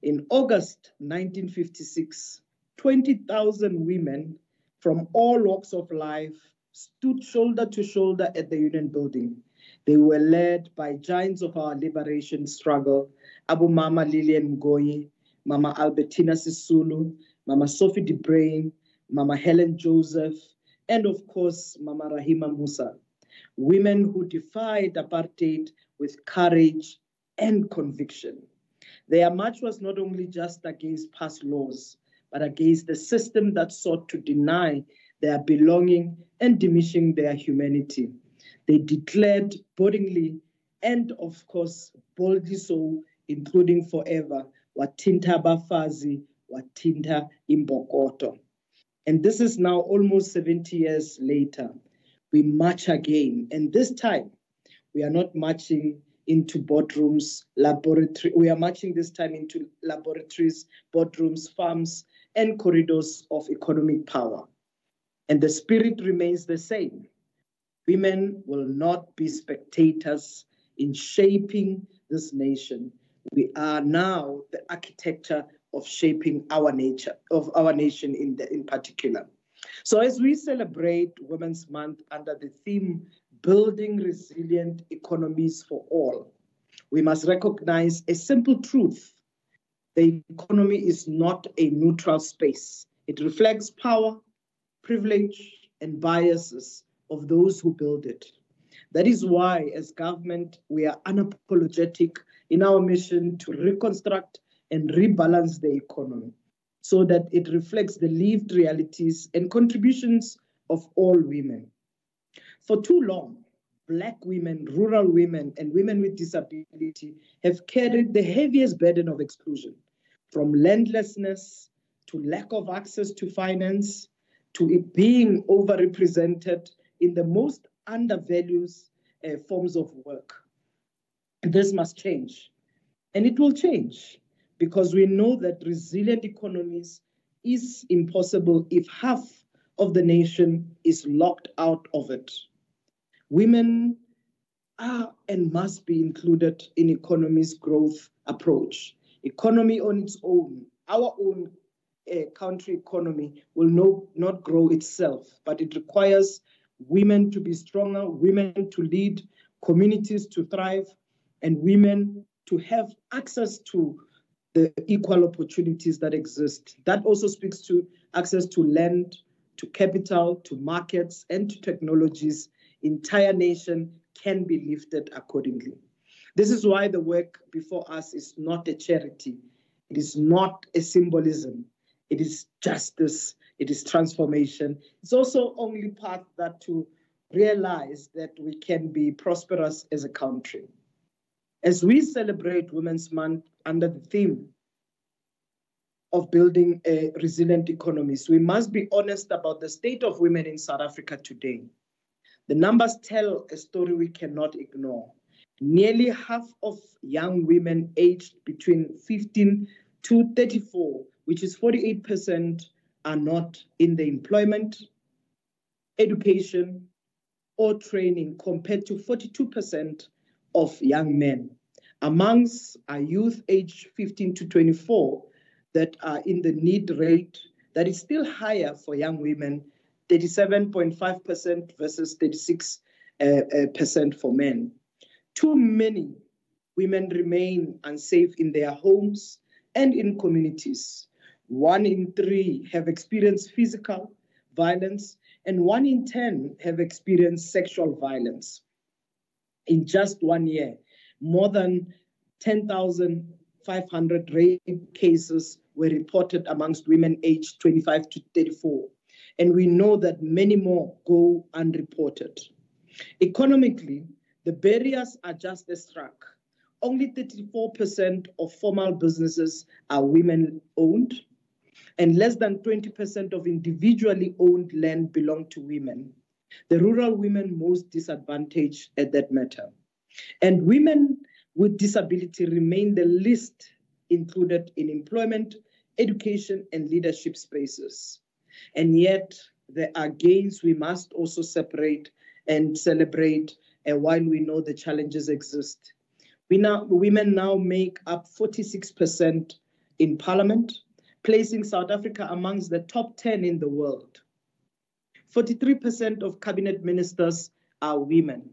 In August 1956, 20,000 women from all walks of life stood shoulder to shoulder at the Union Building. They were led by giants of our liberation struggle, Abu Mama Lillian Ngoyi, Mama Albertina Sisulu, Mama Sophie de Bruyn, Mama Helen Joseph, and of course, Mama Rahima Musa. Women who defied apartheid with courage and conviction. Their march was not only just against past laws, but against the system that sought to deny their belonging and diminishing their humanity. They declared boldly and, of course, boldly so, including forever, Watinta Bafazi, Watinta Imbokoto. And this is now almost 70 years later. We march again, and this time we are not marching into boardrooms, laboratory. We are marching this time into laboratories, boardrooms, farms, and corridors of economic power. And the spirit remains the same. Women will not be spectators in shaping this nation. We are now the architecture of shaping our nature, of our nation in particular. So as we celebrate Women's Month under the theme, Building Resilient Economies for All, we must recognize a simple truth. The economy is not a neutral space. It reflects power, privilege, and biases of those who build it. That is why, as government, we are unapologetic in our mission to reconstruct and rebalance the economy so that it reflects the lived realities and contributions of all women. For too long, Black women, rural women, and women with disability have carried the heaviest burden of exclusion, from landlessness to lack of access to finance, to it being overrepresented in the most undervalued forms of work. This must change, and it will change, because we know that resilient economies is impossible if half of the nation is locked out of it. Women are and must be included in economy's growth approach. Economy on its own, our own country economy will not grow itself, but it requires women to be stronger, women to lead, communities to thrive, and women to have access to the equal opportunities that exist. That also speaks to access to land, to capital, to markets, and to technologies. Entire nation can be lifted accordingly. This is why the work before us is not a charity. It is not a symbolism. It is justice. It is transformation. It's also only path that to realize that we can be prosperous as a country. As we celebrate Women's Month under the theme of building a resilient economies, we must be honest about the state of women in South Africa today. The numbers tell a story we cannot ignore. Nearly half of young women aged between 15 to 34, which is 48%, are not in the employment, education, or training, compared to 42% of young men. Amongst our youth aged 15 to 24 that are in the need rate, that is still higher for young women, 37.5% versus 36% for men. Too many women remain unsafe in their homes and in communities. 1 in 3 have experienced physical violence, and 1 in 10 have experienced sexual violence. In just 1 year, more than 10,500 rape cases were reported amongst women aged 25 to 34. And we know that many more go unreported. Economically, the barriers are just as stark. Only 34% of formal businesses are women-owned, and less than 20% of individually owned land belong to women. The rural women most disadvantaged at that matter. And women with disability remain the least included in employment, education, and leadership spaces. And yet, there are gains we must also separate and celebrate, while we know the challenges exist. Women now make up 46% in parliament, placing South Africa amongst the top 10 in the world. 43% of cabinet ministers are women.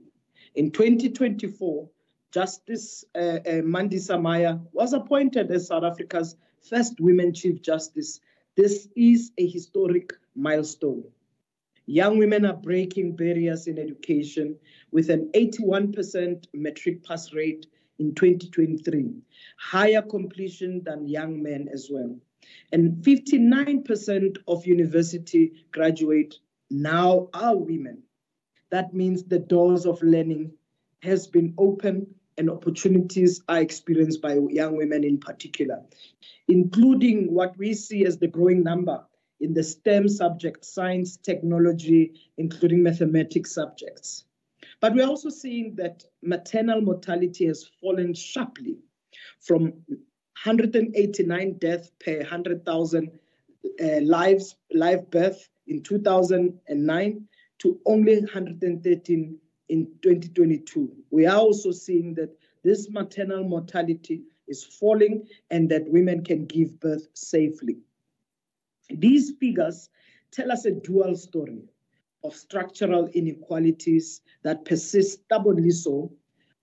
In 2024, Justice Mandisa Maya was appointed as South Africa's first women Chief Justice. This is a historic milestone. Young women are breaking barriers in education with an 81% matric pass rate in 2023, higher completion than young men as well. And 59% of university graduates now are women. That means the doors of learning has been open and opportunities are experienced by young women in particular, including what we see as the growing number in the STEM subjects, science, technology, including mathematics subjects. But we're also seeing that maternal mortality has fallen sharply from 189 deaths per 100,000 live birth in 2009 to only 113 in 2022. We are also seeing that this maternal mortality is falling and that women can give birth safely. These figures tell us a dual story of structural inequalities that persist stubbornly so,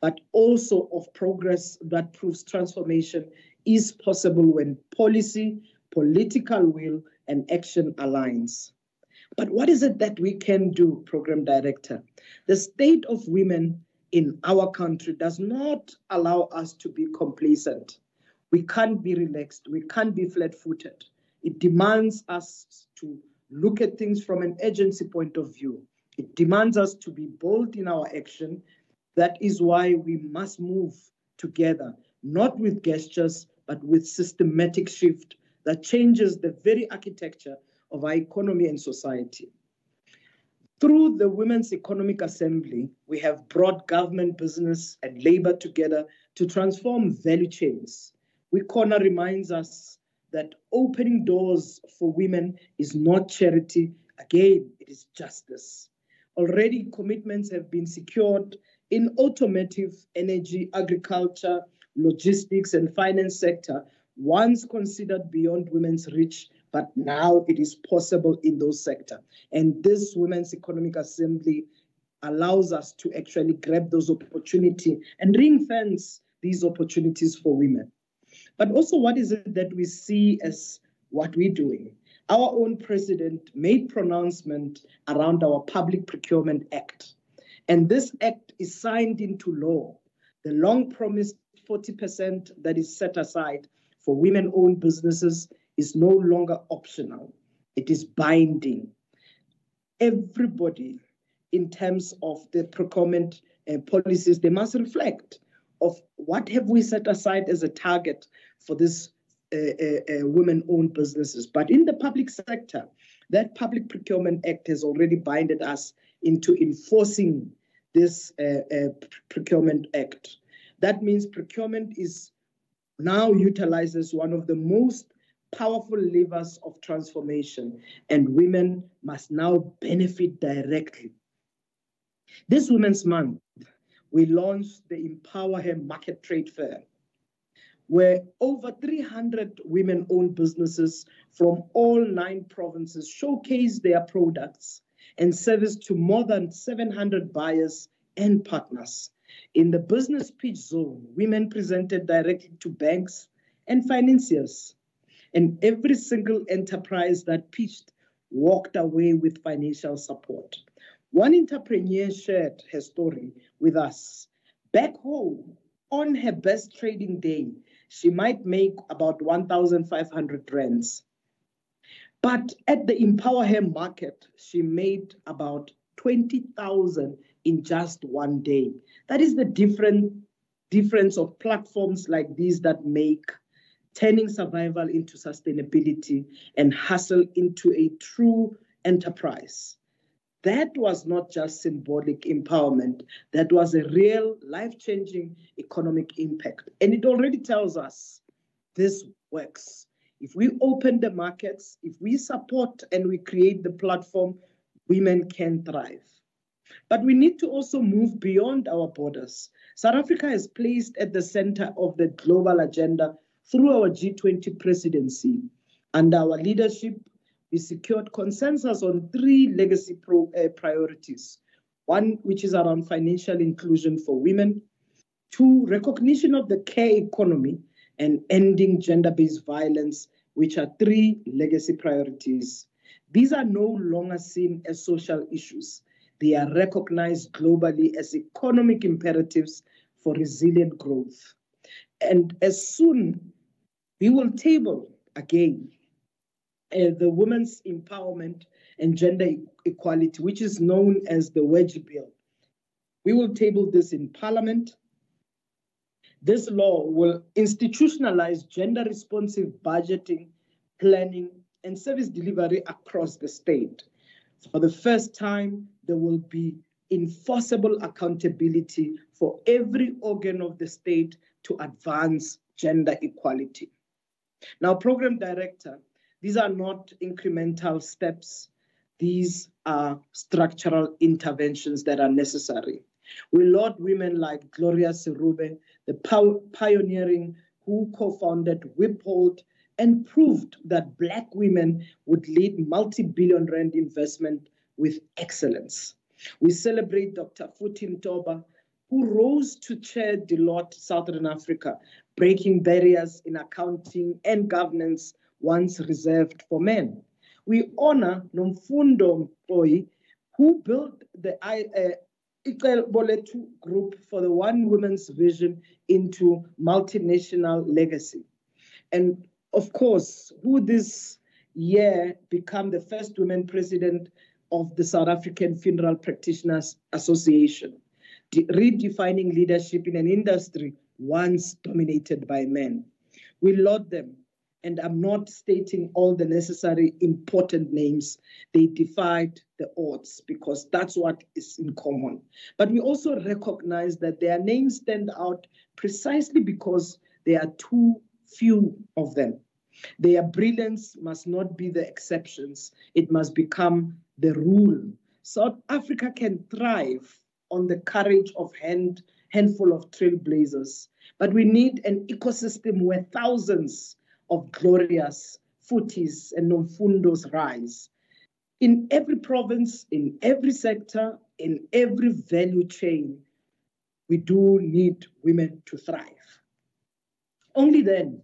but also of progress that proves transformation is possible when policy, political will, and action aligns. But what is it that we can do, Program Director? The state of women in our country does not allow us to be complacent. We can't be relaxed. We can't be flat-footed. It demands us to look at things from an agency point of view. It demands us to be bold in our action. That is why we must move together, not with gestures, but with systematic shift that changes the very architecture of our economy and society. Through the Women's Economic Assembly, we have brought government, business, and labor together to transform value chains. WeCorner reminds us that opening doors for women is not charity. Again, it is justice. Already commitments have been secured in automotive, energy, agriculture, logistics, and finance sector, once considered beyond women's reach, but now it is possible in those sectors. And this Women's Economic Assembly allows us to actually grab those opportunities and ring-fence these opportunities for women. But also, what is it that we see as what we're doing? Our own president made pronouncement around our Public Procurement Act. And this act is signed into law. The long-promised 40% that is set aside for women-owned businesses is no longer optional. It is binding. Everybody, in terms of the procurement policies, they must reflect of what have we set aside as a target for this women-owned businesses. But in the public sector, that Public Procurement Act has already binded us into enforcing this Procurement Act. That means procurement is now utilized as one of the most powerful levers of transformation, and women must now benefit directly. This Women's Month, we launched the EmpowHer Market Trade Fair, where over 300 women-owned businesses from all 9 provinces showcased their products and service to more than 700 buyers and partners. In the business pitch zone, women presented directly to banks and financiers, and every single enterprise that pitched walked away with financial support. One entrepreneur shared her story with us. Back home, on her best trading day, she might make about 1,500 rands. But at the EmpowHer market, she made about 20,000 in just one day. That is the difference of platforms like these that make turning survival into sustainability and hustle into a true enterprise. That was not just symbolic empowerment, that was a real life-changing economic impact. And it already tells us this works. If we open the markets, if we support and we create the platform, women can thrive. But we need to also move beyond our borders. South Africa is placed at the center of the global agenda through our G20 presidency. Under our leadership, we secured consensus on 3 legacy priorities. 1, which is around financial inclusion for women. 2, recognition of the care economy and ending gender-based violence, which are 3 legacy priorities. These are no longer seen as social issues. They are recognized globally as economic imperatives for resilient growth. And as soon, we will table again the Women's Empowerment and Gender Equality, which is known as the Wedge Bill. We will table this in Parliament. This law will institutionalize gender-responsive budgeting, planning, and service delivery across the state. For the first time, there will be enforceable accountability for every organ of the state to advance gender equality. Now, Program Director, these are not incremental steps. These are structural interventions that are necessary. We laud women like Gloria Serube, the pioneering who co-founded Wiphold and proved that Black women would lead multi-billion rand investment with excellence. We celebrate Dr. Futhi Mtoba, who rose to chair Deloitte Southern Africa, breaking barriers in accounting and governance once reserved for men. We honor Nomfundo Mpoyi, who built the Iqel Boletu group for the One Women's Vision into multinational legacy. And of course, who this year became the first woman president of the South African Funeral Practitioners Association, redefining leadership in an industry once dominated by men. We laud them, and I'm not stating all the necessary important names. They defied the odds because that's what is in common. But we also recognize that their names stand out precisely because there are too few of them. Their brilliance must not be the exceptions. It must become the rule. South Africa can thrive on the courage of handful of trailblazers. But we need an ecosystem where thousands of Glorias, Futhis, and Nomfundos rise. In every province, in every sector, in every value chain, we do need women to thrive. Only then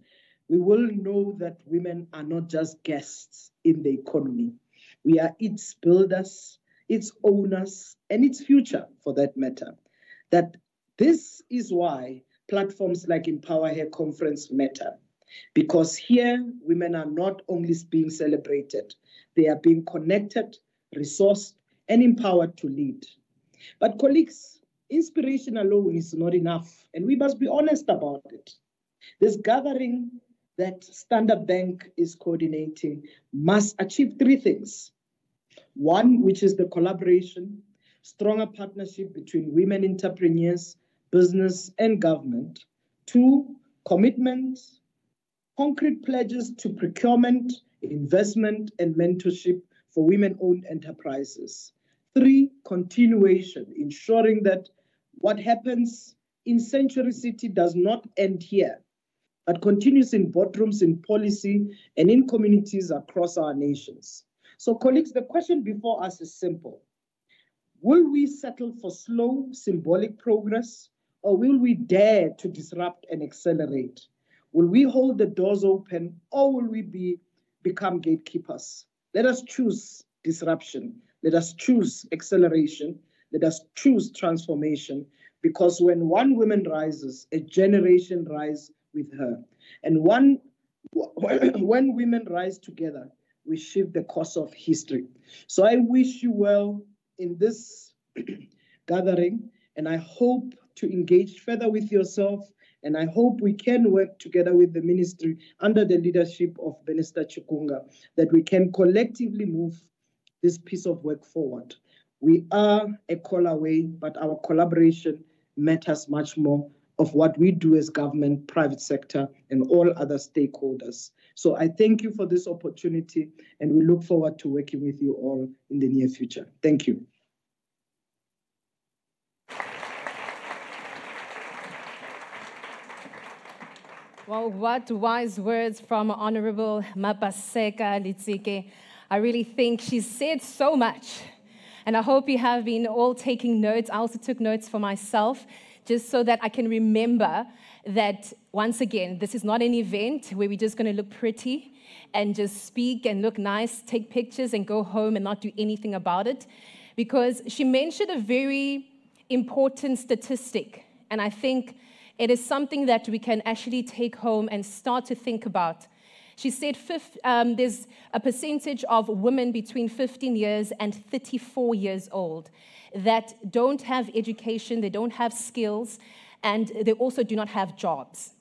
we will know that women are not just guests in the economy. We are its builders, its owners, and its future, for that matter. That this is why platforms like EmpowHer Conference matter. Because here, women are not only being celebrated, they are being connected, resourced, and empowered to lead. But colleagues, inspiration alone is not enough, and we must be honest about it. This gathering that Standard Bank is coordinating must achieve 3 things. 1, which is the collaboration, stronger partnership between women entrepreneurs, business, and government. 2, commitment, concrete pledges to procurement, investment, and mentorship for women-owned enterprises. 3, continuation, ensuring that What happens in Century City does not end here, but continues in boardrooms, in policy, and in communities across our nations. So, colleagues, the question before us is simple. Will we settle for slow, symbolic progress, or will we dare to disrupt and accelerate? Will we hold the doors open, or will we become gatekeepers? Let us choose disruption. Let us choose acceleration. Let us choose transformation, because when one woman rises, a generation rises with her. And when women rise together, we shift the course of history. So I wish you well in this gathering, and I hope to engage further with yourself, and I hope we can work together with the ministry under the leadership of Minister Chikunga, that we can collectively move this piece of work forward. We are a call away, but our collaboration matters much more of what we do as government, private sector, and all other stakeholders. So I thank you for this opportunity, and we look forward to working with you all in the near future. Thank you. Well, what wise words from Honorable Mapaseka Litsike. I really think she said so much. And I hope you have been all taking notes. I also took notes for myself, just so that I can remember that, once again, this is not an event where we're just going to look pretty and just speak and look nice, take pictures and go home and not do anything about it. Because she mentioned a very important statistic. And I think it is something that we can actually take home and start to think about. She said there's a percentage of women between 15 years and 34 years old that don't have education, they don't have skills, and they also do not have jobs.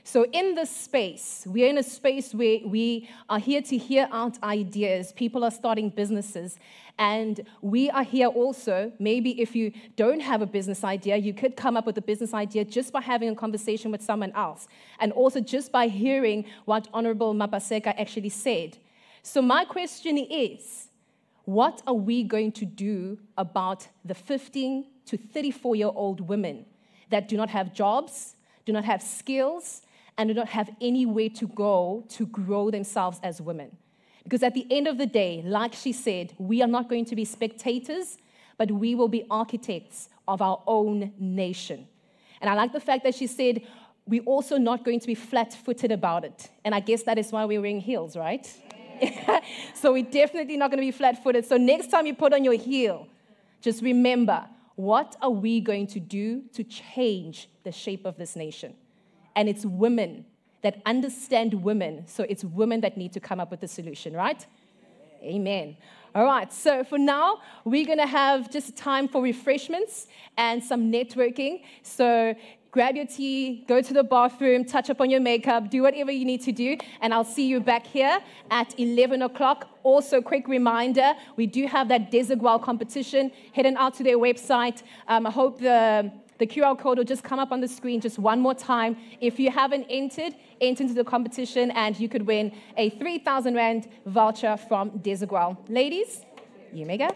So in this space, we are in a space where we are here to hear out ideas. People are starting businesses. And we are here also, maybe if you don't have a business idea, you could come up with a business idea just by having a conversation with someone else. And also just by hearing what Honorable Mapaseka actually said. So my question is, what are we going to do about the 15 to 34-year-old women that do not have jobs, do not have skills, and do not have anywhere to go to grow themselves as women? Because at the end of the day, like she said, we are not going to be spectators, but we will be architects of our own nation. And I like the fact that she said, we're also not going to be flat-footed about it. And I guess that is why we're wearing heels, right? So we're definitely not going to be flat-footed. So next time you put on your heel, just remember, what are we going to do to change the shape of this nation? And it's women that understand women, so it's women that need to come up with the solution, right? Amen. All right, so for now, we're going to have just time for refreshments and some networking. So grab your tea, go to the bathroom, touch up on your makeup, do whatever you need to do, and I'll see you back here at 11 o'clock. Also, quick reminder, we do have that Desigual competition. Heading out to their website. I hope the QR code will just come up on the screen just one more time. If you haven't entered, enter into the competition and you could win a 3,000 Rand voucher from Desigual. Ladies, you may go.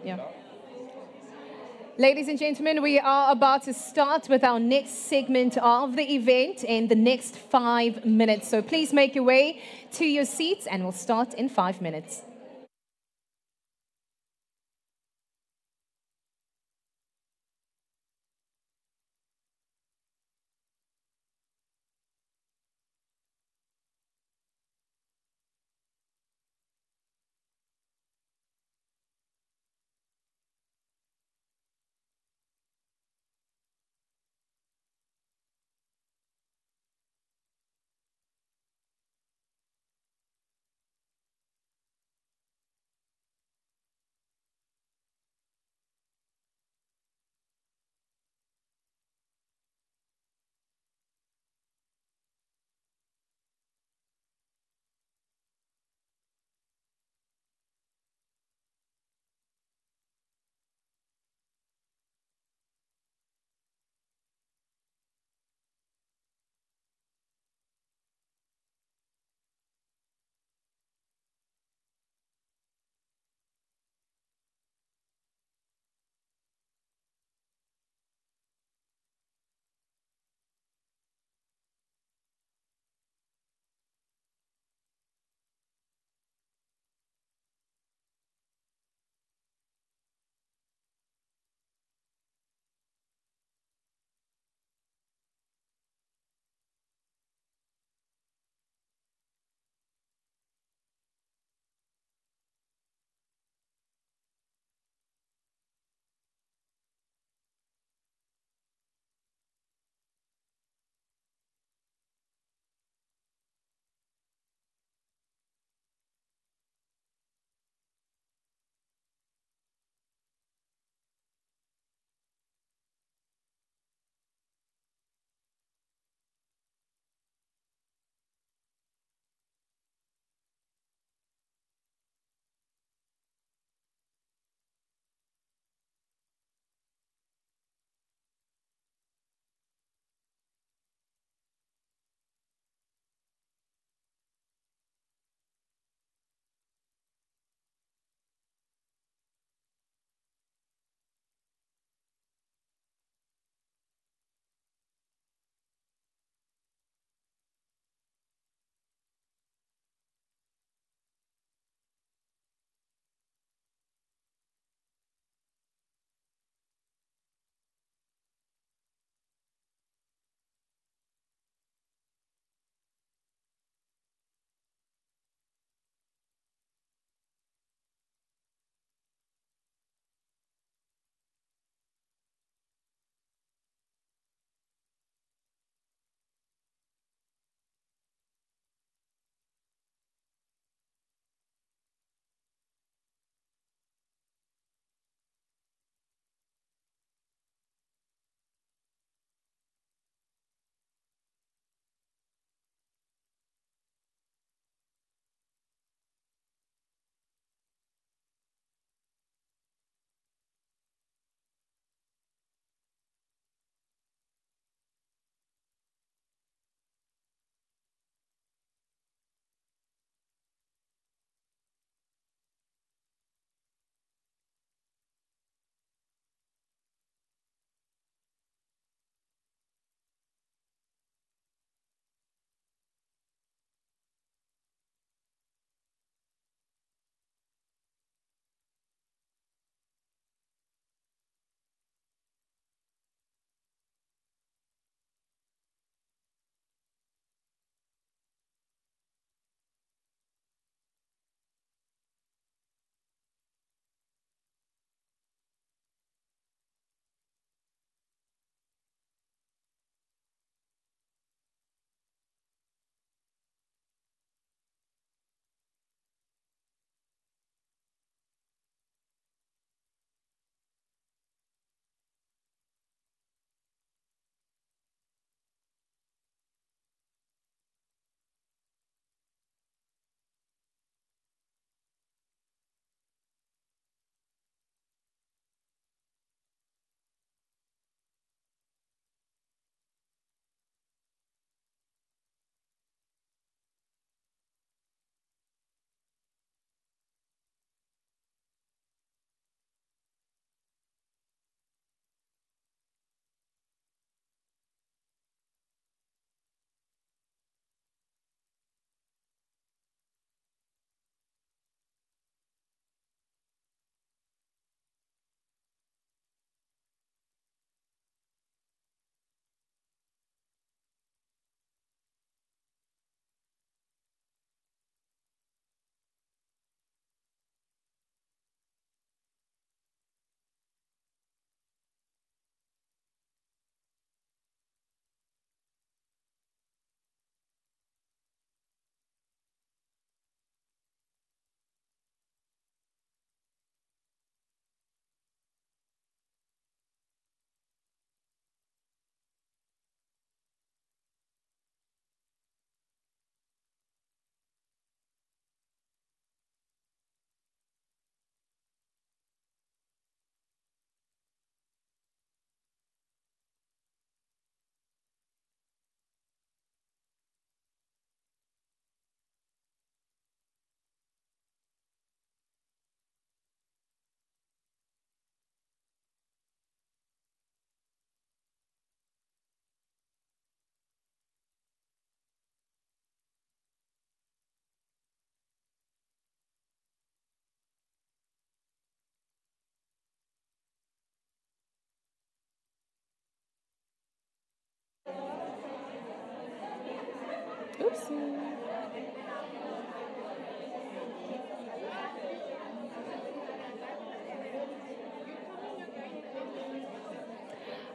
Yeah. Ladies and gentlemen, we are about to start with our next segment of the event in the next 5 minutes. So please make your way to your seats and we'll start in 5 minutes.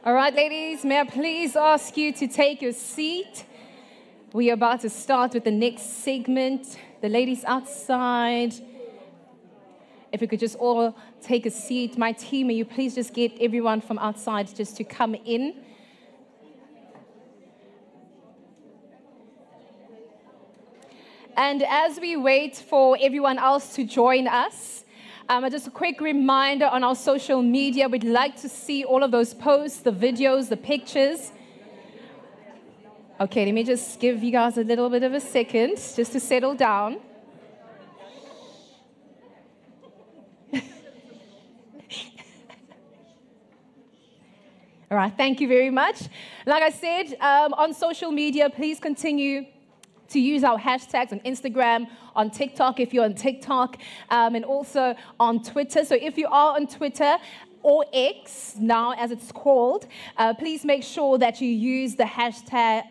All right, ladies, may I please ask you to take your seat? We are about to start with the next segment. The ladies outside, if we could just all take a seat. My team, may you please just get everyone from outside just to come in. And as we wait for everyone else to join us, just a quick reminder on our social media, we'd like to see all of those posts, the videos, the pictures. Okay, let me just give you guys a little bit of a second just to settle down. All right, thank you very much. Like I said, on social media, please continue to use our hashtags on Instagram, on TikTok if you're on TikTok, and also on Twitter. So if you are on Twitter, or X now as it's called, please make sure that you use the hashtag,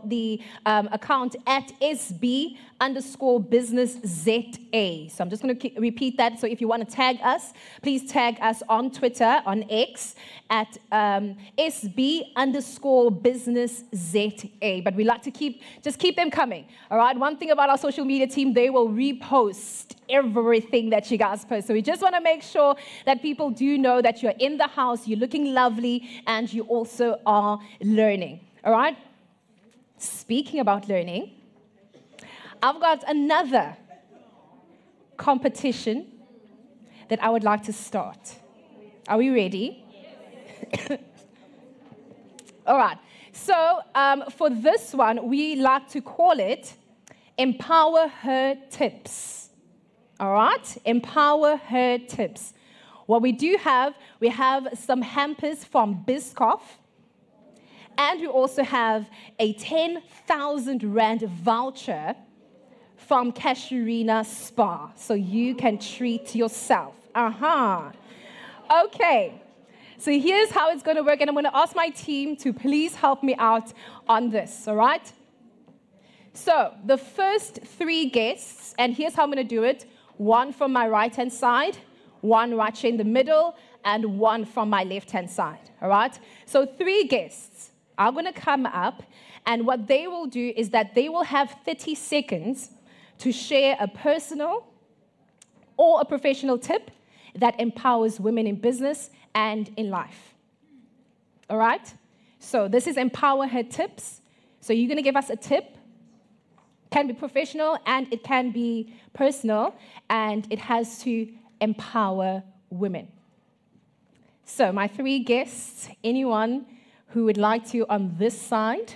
the account at SB_businessZA. So I'm just going to repeat that. So if you want to tag us, please tag us on Twitter, on X, at SB_businessZA. But we like to keep them coming. All right. One thing about our social media team, they will repost everything that you guys post. So we just want to make sure that people do know that you're in the house, you're looking lovely, and you also are learning. All right? Speaking about learning, I've got another competition that I would like to start. Are we ready? All right. So for this one, we like to call it EmpowHer Tips. All right? EmpowHer Tips. What we do have, we have some hampers from Biscoff, and we also have a 10,000 Rand voucher from Casuarina Spa, so you can treat yourself. Okay. So here's how it's going to work, and I'm going to ask my team to please help me out on this, all right? So the first 3 guests, and here's how I'm going to do it. 1 from my right-hand side, 1 right here in the middle, and 1 from my left-hand side, all right? So 3 guests are going to come up, and what they will do is that they will have 30 seconds to share a personal or a professional tip that empowers women in business and in life. All right? So this is EmpowHer Tips. So you're going to give us a tip. Can be professional and it can be personal, and it has to empower women. So my 3 guests, anyone who would like to on this side?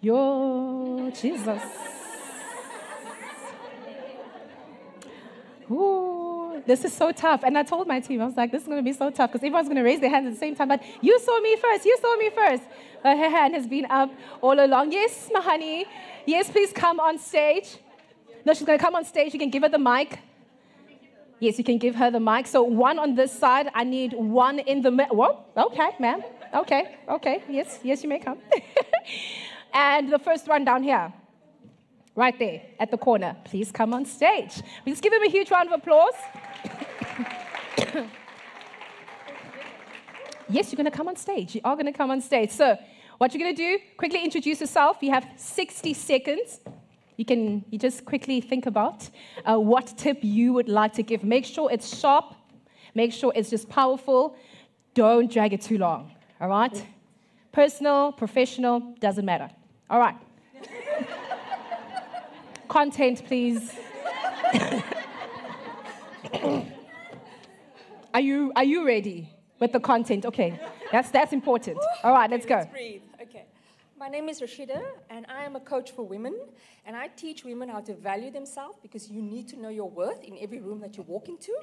Yo, Jesus. Ooh, this is so tough. And I told my team, I was like, this is going to be so tough because everyone's going to raise their hands at the same time. But you saw me first. You saw me first. But her hand has been up all along. Yes, my honey. Yes, please come on stage. No, she's going to come on stage. You can give her the mic. Yes, you can give her the mic. So 1 on this side. I need 1 in the middle. Whoa, okay, ma'am. Okay. Yes, you may come. And the first one down here. Right there at the corner. Please come on stage. Please give him a huge round of applause. Yes, you're going to come on stage. You are going to come on stage. So what you're going to do, quickly introduce yourself. You have 60 seconds. You just quickly think about what tip you would like to give. Make sure it's sharp. Make sure it's just powerful. Don't drag it too long. All right? Personal, professional, doesn't matter. All right. Content, please. Are you ready with the content? Okay, that's important. All right, let's go. Let's breathe. Okay. My name is Rashida, and I am a coach for women, and I teach women how to value themselves because you need to know your worth in every room that you walk into.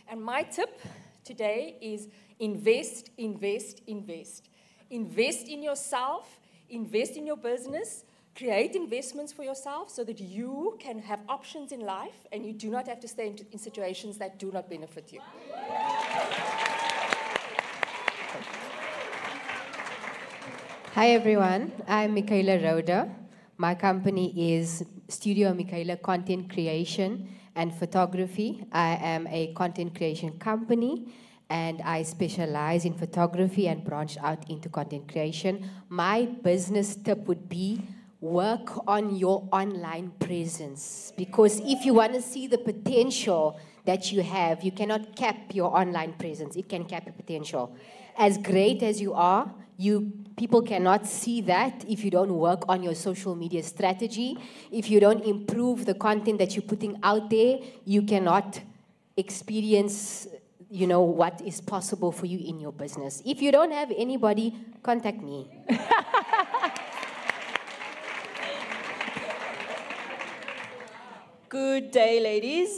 And my tip today is invest, invest, invest. Invest in yourself, invest in your business. Create investments for yourself so that you can have options in life and you do not have to stay in situations that do not benefit you. Hi everyone, I'm Michaela Roda. My company is Studio Michaela Content Creation and Photography. I am a content creation company, and I specialize in photography and branch out into content creation. My business tip would be work on your online presence, because if you want to see the potential that you have, you cannot cap your online presence. It can cap your potential. As great as you are, people cannot see that if you don't work on your social media strategy. If you don't improve the content that you're putting out there, you cannot experience, what is possible for you in your business. If you don't have anybody, contact me. Good day, ladies.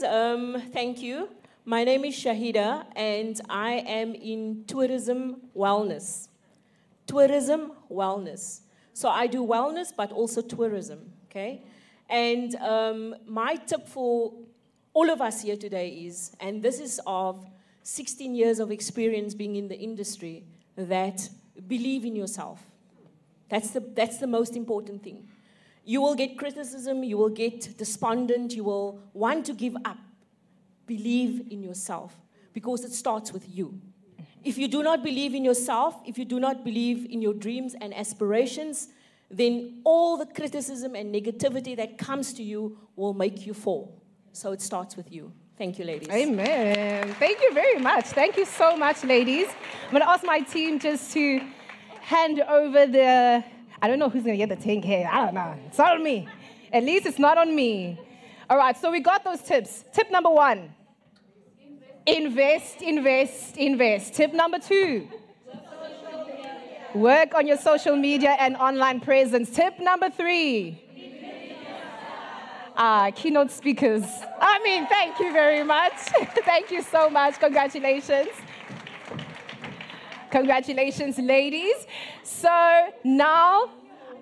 Thank you. My name is Shahida, and I am in tourism wellness. Tourism wellness. So I do wellness, but also tourism, okay? And my tip for all of us here today is, and this is of 16 years of experience being in the industry, that believe in yourself. That's the most important thing. You will get criticism, you will get despondent, you will want to give up. Believe in yourself, because it starts with you. If you do not believe in yourself, if you do not believe in your dreams and aspirations, then all the criticism and negativity that comes to you will make you fall. So it starts with you. Thank you, ladies. Amen. Thank you very much. Thank you so much, ladies. I'm going to ask my team just to hand over the... I don't know who's going to get the 10K. I don't know. It's not on me. At least it's not on me. All right, so we got those tips. Tip number 1. Invest, invest, invest. Tip number 2. Work on your social media and online presence. Tip number 3. Keynote speakers. Thank you very much. Thank you so much. Congratulations. Congratulations, ladies. So now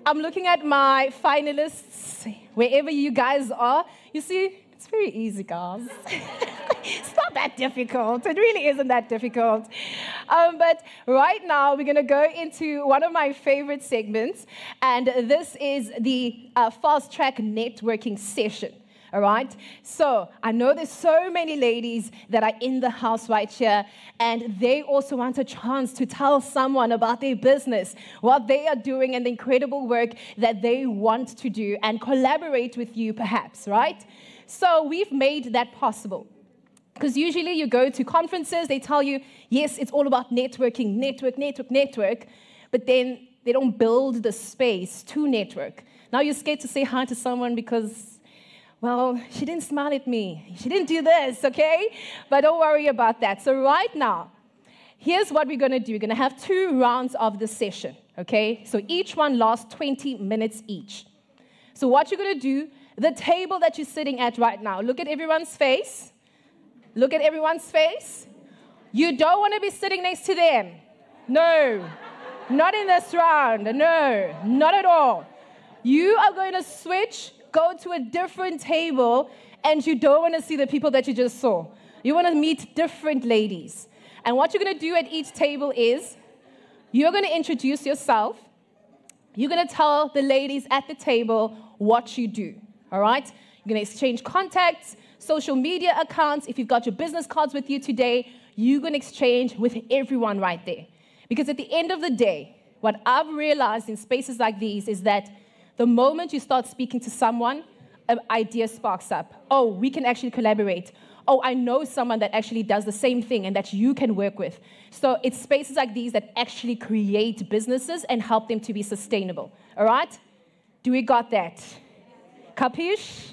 I'm looking at my finalists, wherever you guys are. You see, it's very easy, guys. It's not that difficult. It really isn't that difficult. But right now, we're going to go into one of my favorite segments, and this is the fast track networking session. All right? So I know there's so many ladies that are in the house right here, and they also want a chance to tell someone about their business, what they are doing, and the incredible work that they want to do, and collaborate with you perhaps, right? So we've made that possible. Because usually you go to conferences, they tell you, yes, it's all about networking, network, but then they don't build the space to network. Now you're scared to say hi to someone because, well, she didn't smile at me. She didn't do this, okay? But don't worry about that. So right now, here's what we're going to do. We're going to have 2 rounds of the session, okay? So each one lasts 20 minutes each. So what you're going to do, the table that you're sitting at right now, look at everyone's face. Look at everyone's face. You don't want to be sitting next to them. No, not in this round. No, not at all. You are going to switch, go to a different table, and you don't want to see the people that you just saw. You want to meet different ladies. And what you're going to do at each table is you're going to introduce yourself. You're going to tell the ladies at the table what you do. All right? You're going to exchange contacts, social media accounts. If you've got your business cards with you today, you're going to exchange with everyone right there. Because at the end of the day, what I've realized in spaces like these is that the moment you start speaking to someone, an idea sparks up. Oh, we can actually collaborate. Oh, I know someone that actually does the same thing and that you can work with. So it's spaces like these that actually create businesses and help them to be sustainable. All right? Do we got that? Capiche?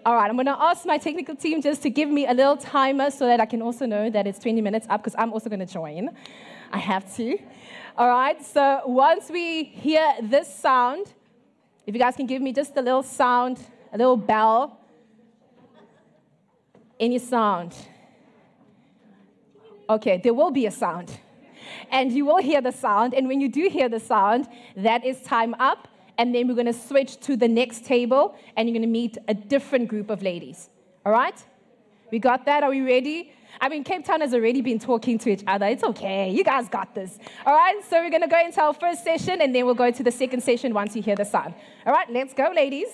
All right, I'm going to ask my technical team just to give me a little timer so that I can also know that it's 20 minutes up, because I'm also going to join. I have to. All right, so once we hear this sound, if you guys can give me just a little sound, a little bell, any sound. Okay, there will be a sound. And you will hear the sound, and when you do hear the sound, that is time up. And then we're going to switch to the next table, and you're going to meet a different group of ladies. All right? We got that? Are we ready? I mean, Cape Town has already been talking to each other. It's okay. You guys got this. All right, so we're going to go into our first session, and then we'll go to the second session once you hear the sound. All right, let's go, ladies.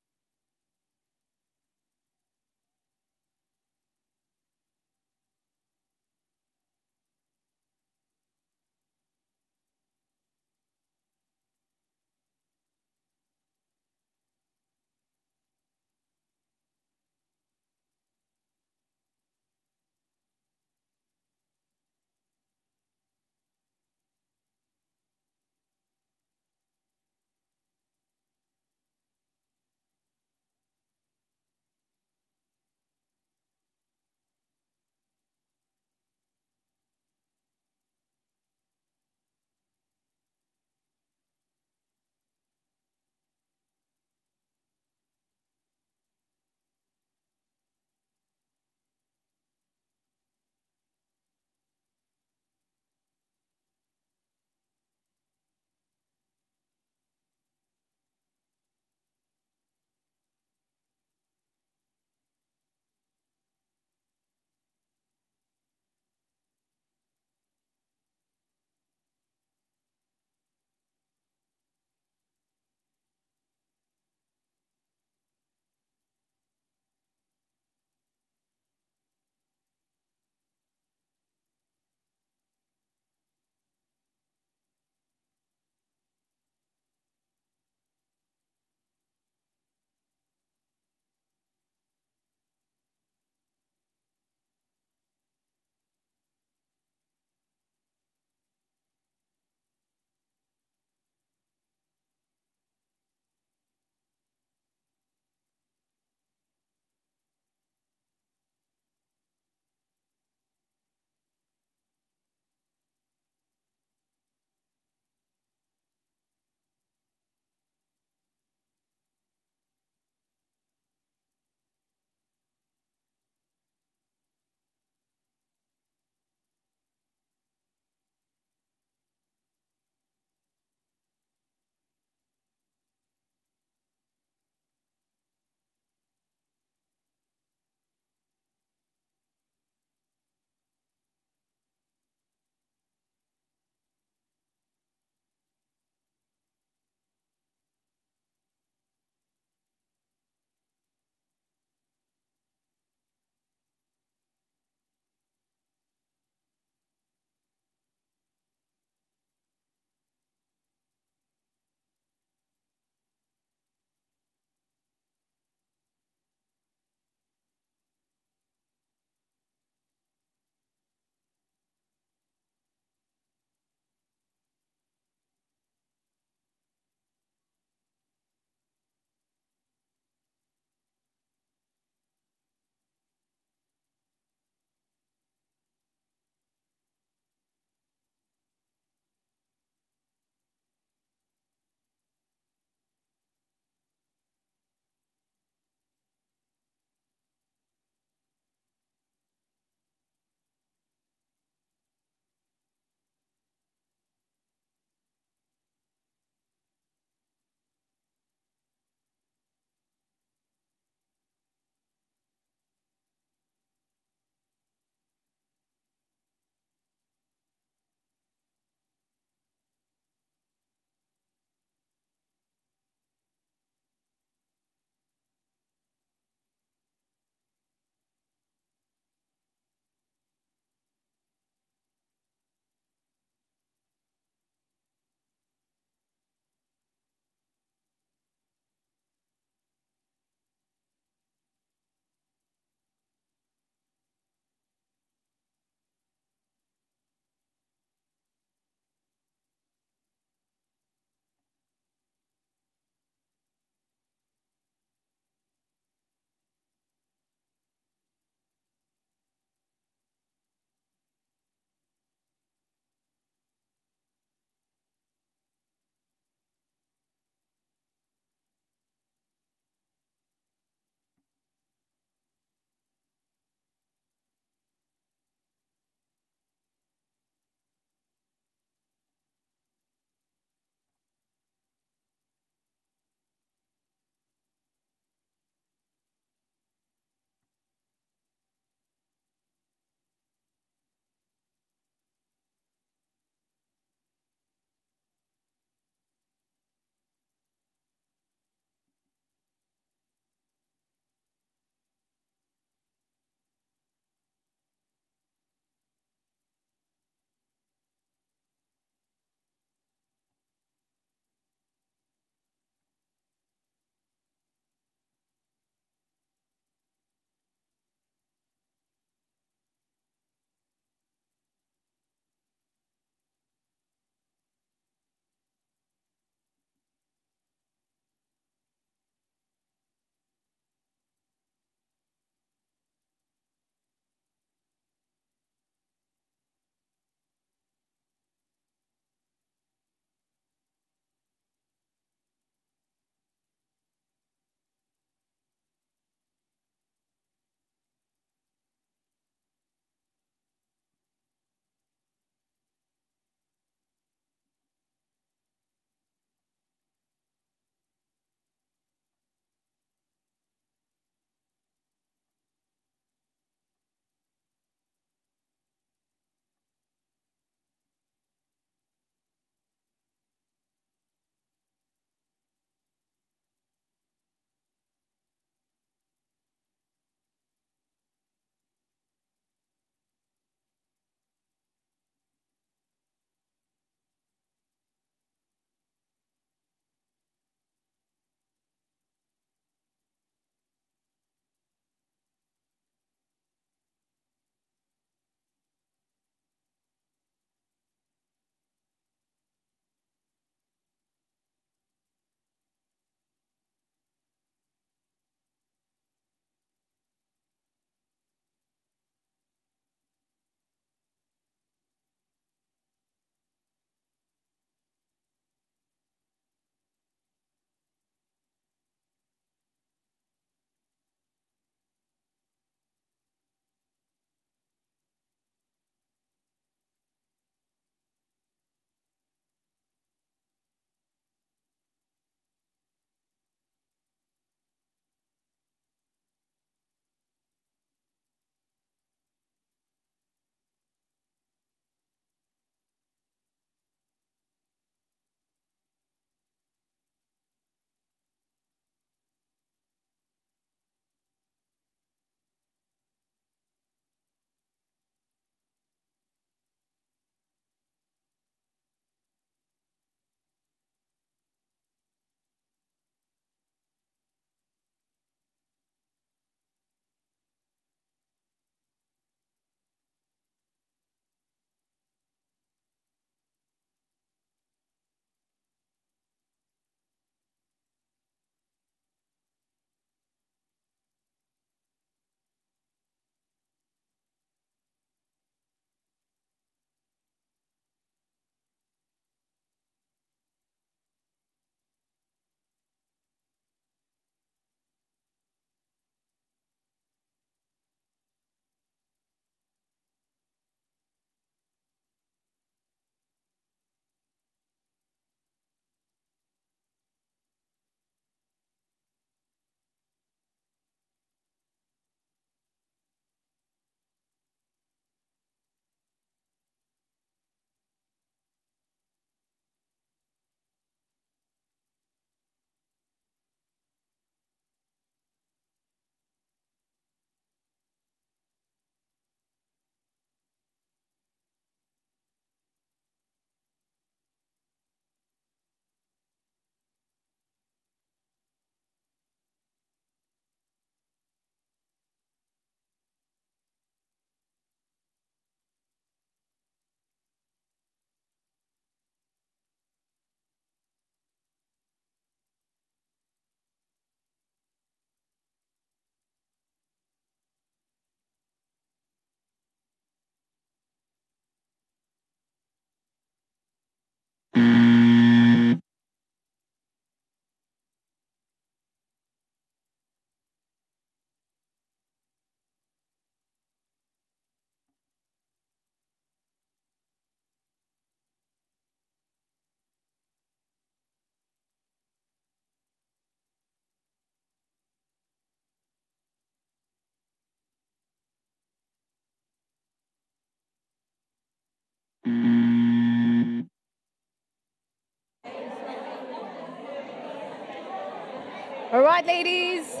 All right, ladies.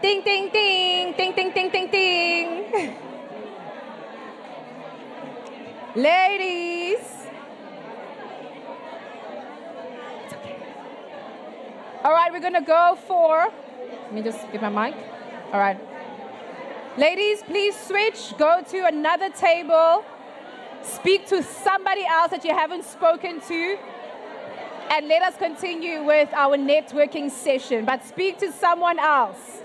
Ding, ding, ding, ding, ding, ding, ding, ding. Ladies. All right, we're going to go for, let me just get my mic. All right. Ladies, please switch, go to another table, speak to somebody else that you haven't spoken to, and let us continue with our networking session. But speak to someone else.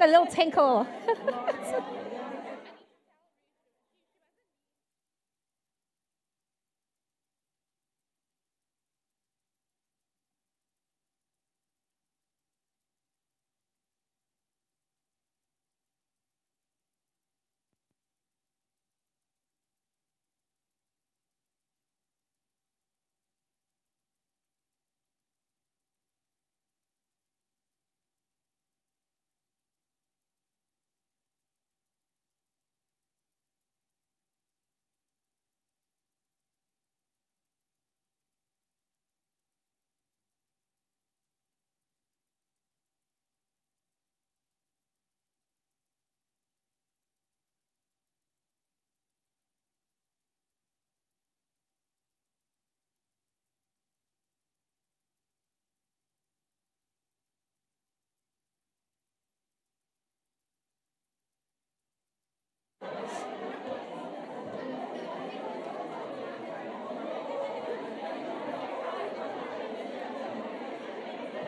a little tinkle.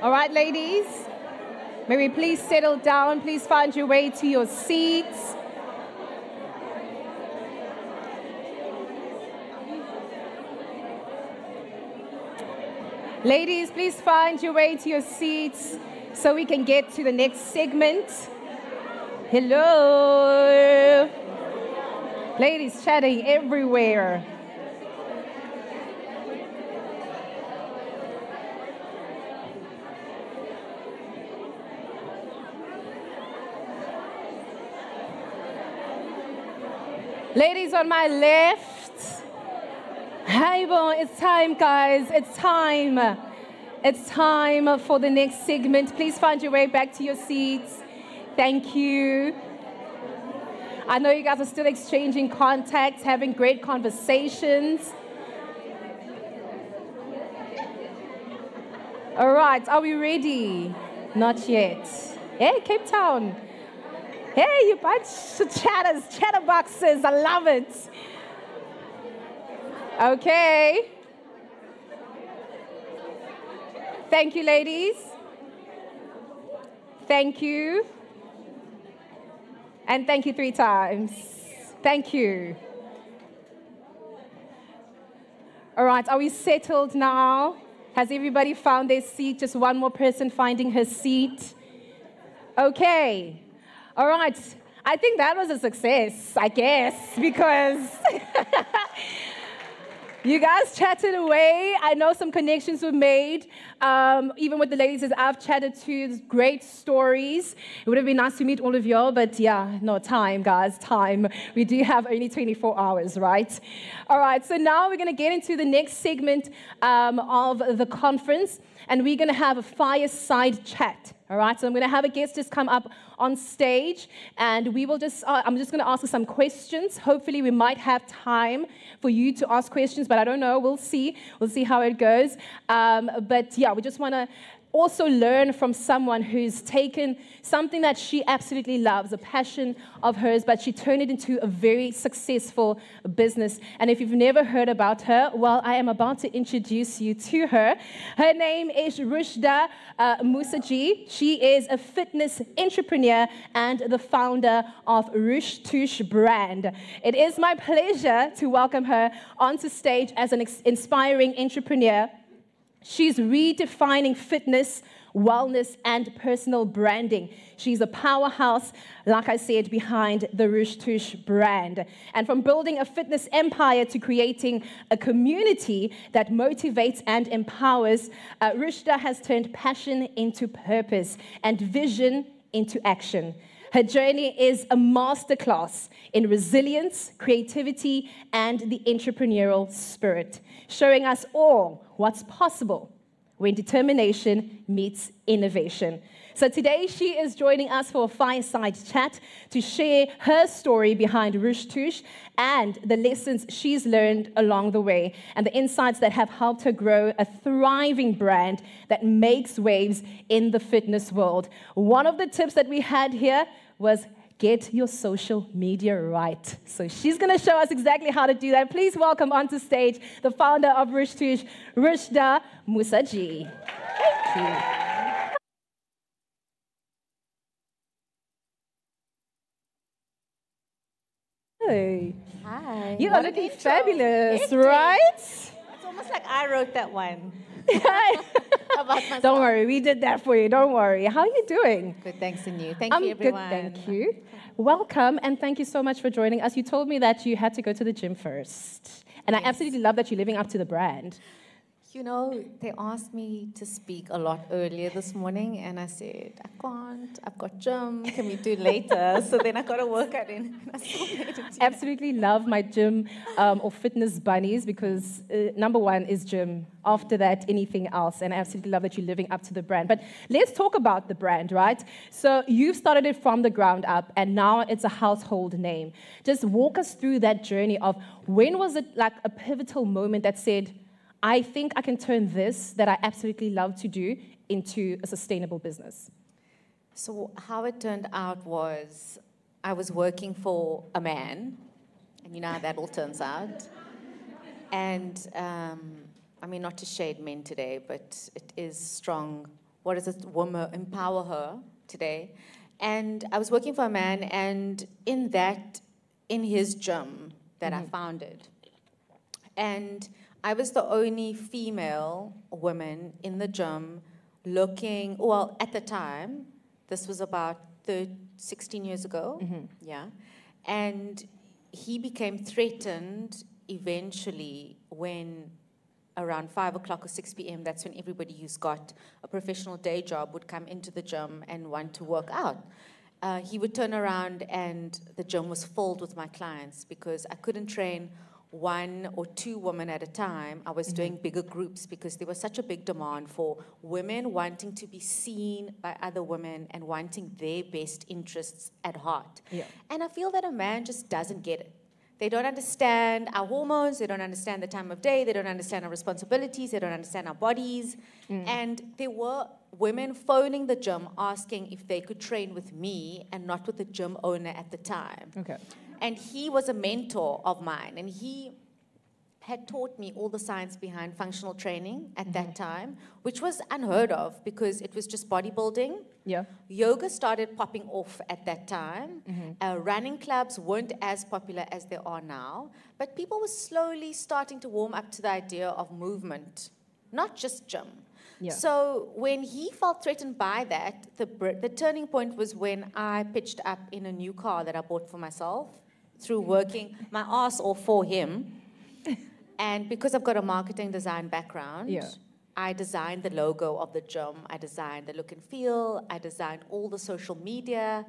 All right, ladies, may we please settle down. Please find your way to your seats. Ladies, please find your way to your seats so we can get to the next segment. Hello. Ladies chatting everywhere. Ladies on my left. Hi, bon, it's time, guys. It's time. It's time for the next segment. Please find your way back to your seats. Thank you. I know you guys are still exchanging contacts, having great conversations. All right, are we ready? Not yet. Hey, Cape Town. Hey, you bunch of chatterboxes. I love it. Okay. Thank you, ladies. Thank you. And thank you 3 times. Thank you. All right, are we settled now? Has everybody found their seat? Just one more person finding her seat. Okay. All right. I think that was a success, I guess, because you guys chatted away. I know some connections were made, even with the ladies as I've chatted to. Great stories. It would have been nice to meet all of y'all, but yeah, no, time, guys, time. We do have only 24 hours, right? All right, so now we're going to get into the next segment of the conference, and we're going to have a fireside chat. All right, so I'm going to have a guest just come up on stage, and we will just, I'm just going to ask her some questions. Hopefully, we might have time for you to ask questions, but I don't know. We'll see. We'll see how it goes. But yeah, we just want to also learn from someone who's taken something that she absolutely loves, a passion of hers, but she turned it into a very successful business. And if you've never heard about her, well, I am about to introduce you to her. Her name is Rushda Musaji. She is a fitness entrepreneur and the founder of Rush Tush brand. It is my pleasure to welcome her onto stage as an inspiring entrepreneur. She's redefining fitness, wellness, and personal branding. She's a powerhouse, like I said, behind the Rush Tush brand. And from building a fitness empire to creating a community that motivates and empowers, Rushda has turned passion into purpose and vision into action. Her journey is a masterclass in resilience, creativity, and the entrepreneurial spirit, showing us all what's possible when determination meets innovation. So today she is joining us for a fireside chat to share her story behind Rush Tush and the lessons she's learned along the way and the insights that have helped her grow a thriving brand that makes waves in the fitness world. One of the tips that we had here was get your social media right. So she's going to show us exactly how to do that. Please welcome onto stage the founder of Rush Tush, Rushda Musaji. Thank you. Hey. Hi. You What are an looking intro. fabulous, Hectic. right? It's almost like I wrote that one. About myself. Don't worry, we did that for you. Don't worry. How are you doing? Good, thanks and you. Thank I'm you, everyone. good, thank you. Welcome, and thank you so much for joining us. You told me that you had to go to the gym first. And I absolutely love that you're living up to the brand. You know, they asked me to speak a lot earlier this morning, and I said, I can't. I've got gym. Can we do later? So then I got to work out in. I still made it to Absolutely love my gym or fitness bunnies because number one is gym. After that, anything else. And I absolutely love that you're living up to the brand. But let's talk about the brand, right? So you've started it from the ground up, and now it's a household name. Just walk us through that journey of when was it like a pivotal moment that said, I think I can turn this that I absolutely love to do into a sustainable business? So how it turned out was I was working for a man, and you know how that all turns out. And I mean, not to shade men today, but it is strong. What is it? Woman, empower her today. And I was working for a man, and in his gym that I founded. And I was the only female woman in the gym looking, well, at the time, this was about 16 years ago, yeah. And he became threatened eventually when around 5 o'clock or 6 p.m., that's when everybody who's got a professional day job would come into the gym and want to work out. He would turn around and the gym was filled with my clients because I couldn't train 1 or 2 women at a time. I was doing bigger groups because there was such a big demand for women wanting to be seen by other women and wanting their best interests at heart. Yeah. And I feel that a man just doesn't get it. They don't understand our hormones, they don't understand the time of day, they don't understand our responsibilities, they don't understand our bodies. And there were women phoning the gym asking if they could train with me and not with the gym owner at the time. Okay. And he was a mentor of mine, and he had taught me all the science behind functional training at that time, which was unheard of because it was just bodybuilding. Yeah. Yoga started popping off at that time. Running clubs weren't as popular as they are now, but people were slowly starting to warm up to the idea of movement, not just gym. Yeah. So when he felt threatened by that, the turning point was when I pitched up in a new car that I bought for myself through working my ass off for him. And because I've got a marketing design background, I designed the logo of the gym, I designed the look and feel, I designed all the social media,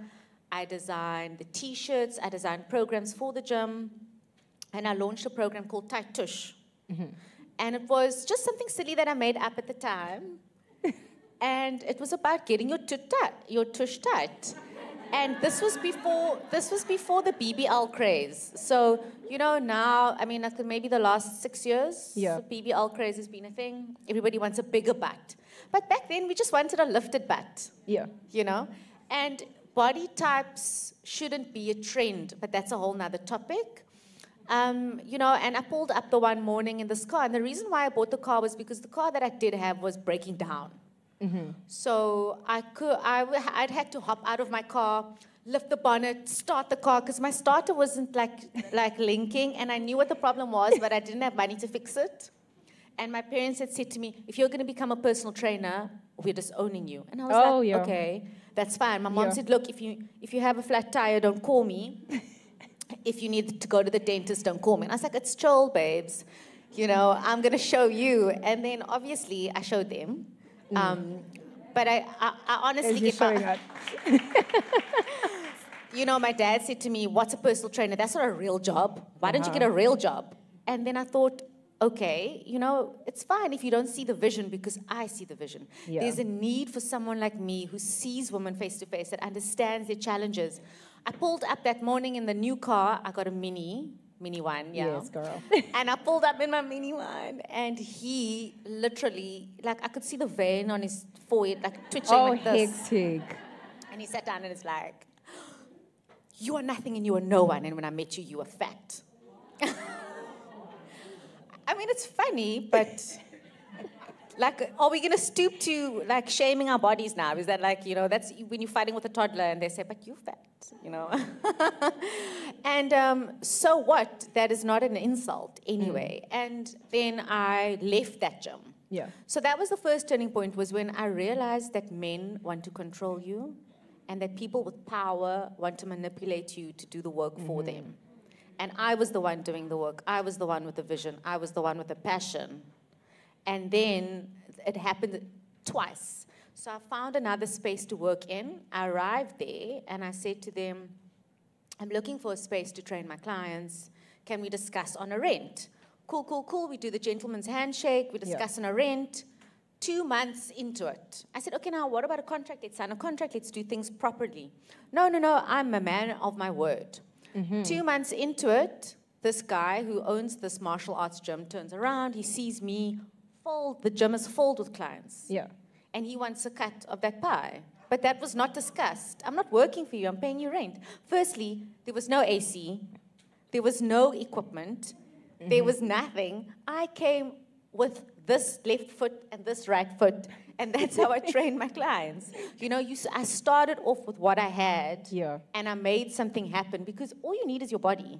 I designed the t-shirts, I designed programs for the gym, and I launched a program called Tight Tush. And it was just something silly that I made up at the time. And it was about getting your tush tight. And this was before the BBL craze. So, you know, now, I mean, like maybe the last 6 years, the BBL craze has been a thing. Everybody wants a bigger butt. But back then, we just wanted a lifted butt. Yeah. You know? And body types shouldn't be a trend, but that's a whole nother topic. You know, and I pulled up the one morning in this car. And the reason why I bought the car was because the car that I did have was breaking down. So I'd had to hop out of my car, lift the bonnet, start the car, because my starter wasn't like linking, and I knew what the problem was, but I didn't have money to fix it. And my parents had said to me, if you're going to become a personal trainer, we're disowning you. And I was okay, that's fine. My mom said, look, if you have a flat tire, don't call me. If you need to go to the dentist, don't call me. And I was like, it's chill, babes. You know, I'm going to show you. And then obviously I showed them. But I honestly get my... You know, my dad said to me, what's a personal trainer? That's not a real job. Why don't you get a real job? And then I thought, okay, you know, it's fine if you don't see the vision because I see the vision. Yeah. There's a need for someone like me who sees women face to face, that understands their challenges. I pulled up that morning in the new car. I got a mini one, Yes, girl. And I pulled up in my mini one, and he literally, like, I could see the vein on his forehead, like, twitching like this. Hectic. And he sat down and is like, you are nothing and you are no one, and when I met you, you were fat. I mean, it's funny, but Like, are we going to stoop to, like, shaming our bodies now? Is that like, you know, that's when you're fighting with a toddler and they say, but you're fat, you know? And so what? That is not an insult anyway. And then I left that gym. Yeah. So that was the first turning point, was when I realized that men want to control you and that people with power want to manipulate you to do the work for them. And I was the one doing the work. I was the one with the vision. I was the one with the passion. And then it happened twice. So I found another space to work in. I arrived there and I said to them, I'm looking for a space to train my clients. Can we discuss on a rent? Cool, cool, cool. We do the gentleman's handshake. We discuss on a rent. 2 months into it, I said, okay, now what about a contract? Let's sign a contract. Let's do things properly. No, no, no. I'm a man of my word. 2 months into it, this guy who owns this martial arts gym turns around. He sees me. The gym is filled with clients. Yeah. And he wants a cut of that pie. But that was not discussed. I'm not working for you. I'm paying you rent. Firstly, there was no AC. There was no equipment. There was nothing. I came with this left foot and this right foot. And that's how I trained my clients. You know, I started off with what I had. Yeah. And I made something happen, because all you need is your body.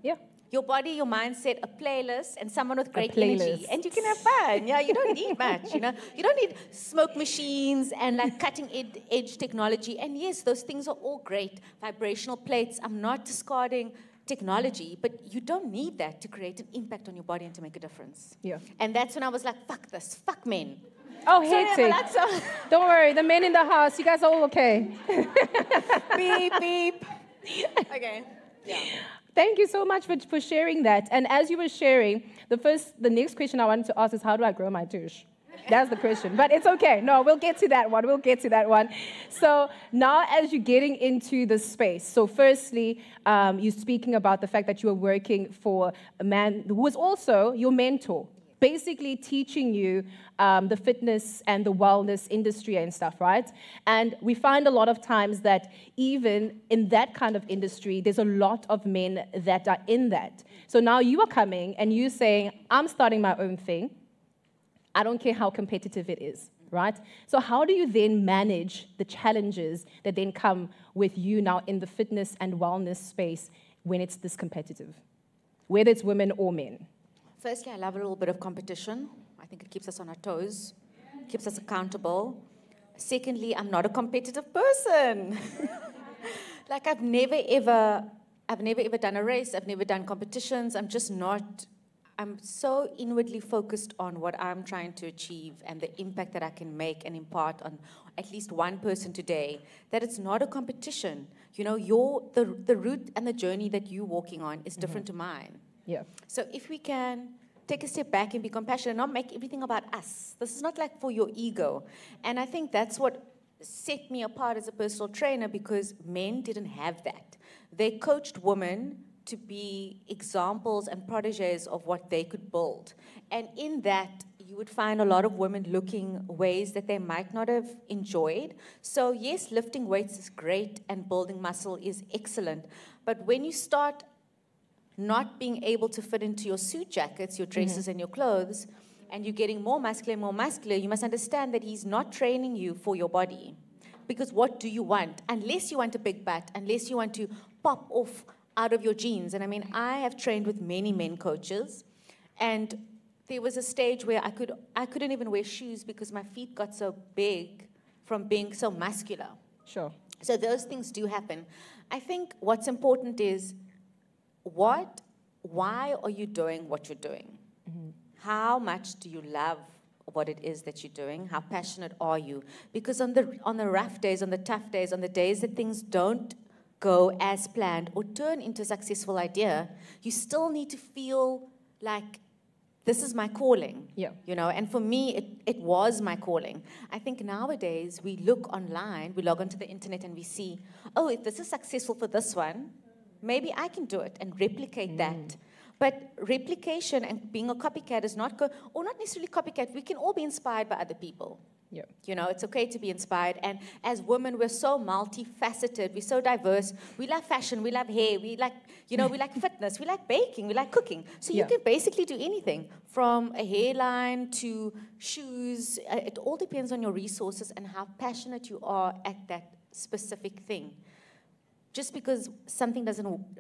Yeah. Your body, your mindset, a playlist, and someone with great energy. And you can have fun. Yeah, you don't need much, you know. You don't need smoke machines and like cutting edge technology. And yes, those things are all great. Vibrational plates. I'm not discarding technology, but you don't need that to create an impact on your body and to make a difference. Yeah. And that's when I was like, fuck this, fuck men. Oh, Sorry, hectic. Don't worry, the men in the house, you guys are all okay. Beep, beep. Okay. Yeah. Thank you so much for sharing that. And as you were sharing, the next question I wanted to ask is, how do I grow my tush? That's the question. But it's okay. No, we'll get to that one. We'll get to that one. So now as you're getting into the space, so firstly, you're speaking about the fact that you are working for a man who was also your mentor, basically teaching you the fitness and the wellness industry and stuff, right? And we find a lot of times that even in that kind of industry, there's a lot of men that are in that. So now you are coming and you're saying, I'm starting my own thing. I don't care how competitive it is, right? So how do you then manage the challenges that then come with you now in the fitness and wellness space when it's this competitive, whether it's women or men? Firstly, I love a little bit of competition. I think it keeps us on our toes, keeps us accountable. Secondly, I'm not a competitive person. Like I've never ever done a race. I've never done competitions. I'm so inwardly focused on what I'm trying to achieve and the impact that I can make and impart on at least one person today, that it's not a competition. You know, the route and the journey that you're walking on is different to mine. Yeah. So if we can take a step back and be compassionate and not make everything about us. This is not like for your ego. And I think that's what set me apart as a personal trainer, because men didn't have that. They coached women to be examples and proteges of what they could build. And in that, you would find a lot of women looking ways that they might not have enjoyed. So yes, lifting weights is great and building muscle is excellent. But when you start not being able to fit into your suit jackets, your dresses, and your clothes, and you're getting more muscular, you must understand that he's not training you for your body. Because what do you want? Unless you want a big butt, unless you want to pop off out of your jeans. And I mean, I have trained with many men coaches, and there was a stage where I couldn't even wear shoes because my feet got so big from being so muscular. Sure. So those things do happen. I think what's important is, why are you doing what you're doing? How much do you love what it is that you're doing? How passionate are you? Because on the rough days, on the tough days, on the days that things don't go as planned or turn into a successful idea, you still need to feel like this is my calling. Yeah. You know, and for me, it was my calling. I think nowadays we look online, we log onto the internet and we see, oh, if this is successful for this one, maybe I can do it and replicate that. But replication and being a copycat is not, or not necessarily copycat. We can all be inspired by other people. Yeah. You know, it's okay to be inspired. And as women, we're so multifaceted. We're so diverse. We love fashion. We love hair. We like, we like fitness. We like baking. We like cooking. So you can basically do anything from a hairline to shoes. It all depends on your resources and how passionate you are at that specific thing. Just because something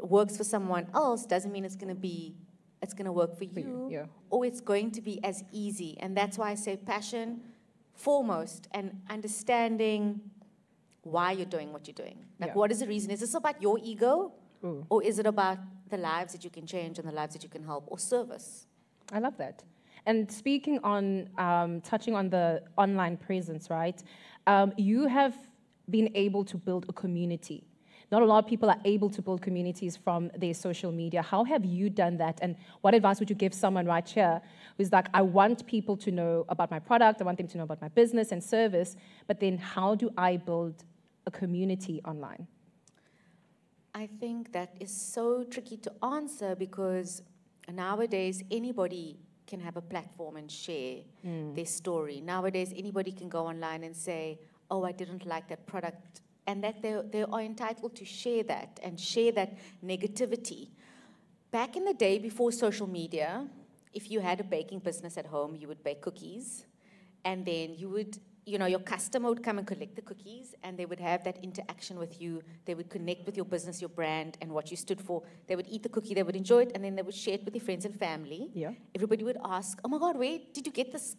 works for someone else doesn't mean it's going to work for you. Or it's going to be as easy. And that's why I say passion foremost, and understanding why you're doing what you're doing. Like, what is the reason? Is this about your ego? Or is it about the lives that you can change and the lives that you can help or service? I love that. And speaking on, touching on the online presence, right? You have been able to build a community. Not a lot of people are able to build communities from their social media. How have you done that? And what advice would you give someone right here who's like, I want people to know about my product, I want them to know about my business and service, but then how do I build a community online? I think that is so tricky to answer because nowadays anybody can have a platform and share their story. Nowadays anybody can go online and say, oh, I didn't like that product, and that they are entitled to share that and share that negativity. Back in the day before social media, if you had a baking business at home, you would bake cookies, and then you would, your customer would come and collect the cookies, and they would have that interaction with you. They would connect with your business, your brand, and what you stood for. They would eat the cookie, they would enjoy it, and then they would share it with their friends and family. Yeah. Everybody would ask, oh my God, where did you get this?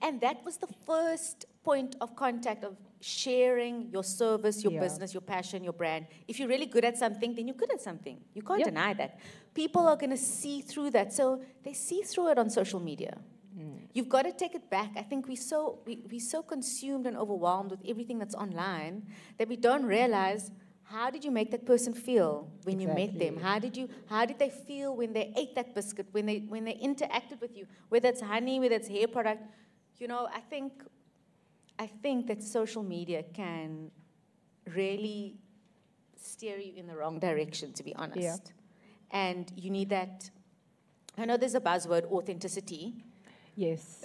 And that was the first point of contact of sharing your service, your business, your passion, your brand. If you're really good at something, then you're good at something. You can't deny that. People are going to see through that. So they see through it on social media. You've got to take it back. I think we're so consumed and overwhelmed with everything that's online that we don't realize, how did you make that person feel when you met them? How did they feel when they ate that biscuit, when they interacted with you, whether it's honey, whether it's hair product? I think that social media can really steer you in the wrong direction, to be honest. Yeah. And you need that. I know there's a buzzword, authenticity. Yes.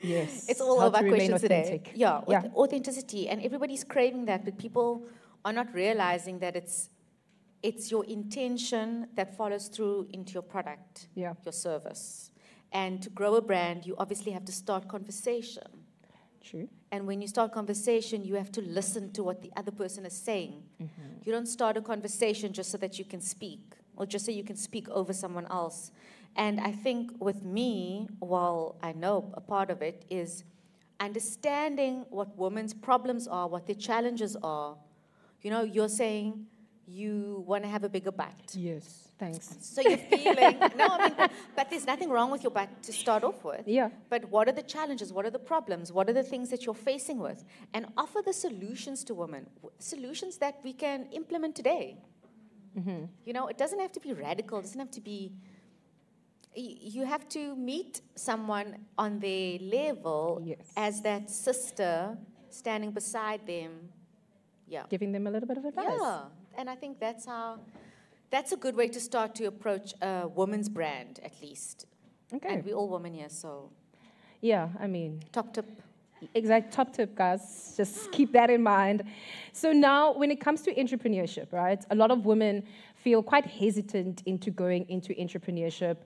Yes. It's all How of our to remain questions authentic. today. Yeah, authenticity. And everybody's craving that, but people are not realizing that it's your intention that follows through into your product, your service. And to grow a brand, you obviously have to start conversation. True. And when you start conversation, you have to listen to what the other person is saying. You don't start a conversation just so that you can speak, or just so you can speak over someone else. And I think with me, while I know a part of it is understanding what women's problems are, what their challenges are. You're saying you want to have a bigger butt. Yes, thanks. So you're feeling, but there's nothing wrong with your butt to start off with. Yeah. But what are the challenges? What are the problems? What are the things that you're facing with? And offer the solutions to women, solutions that we can implement today. It doesn't have to be radical. It doesn't have to be... You have to meet someone on their level as that sister standing beside them. Yeah. Giving them a little bit of advice. Yeah. And I think that's a good way to start to approach a woman's brand, at least. Okay. And we're all women here, so. Yeah, I mean. Top tip. Exact top tip, guys. Just keep that in mind. So now, when it comes to entrepreneurship, right, a lot of women feel quite hesitant into going into entrepreneurship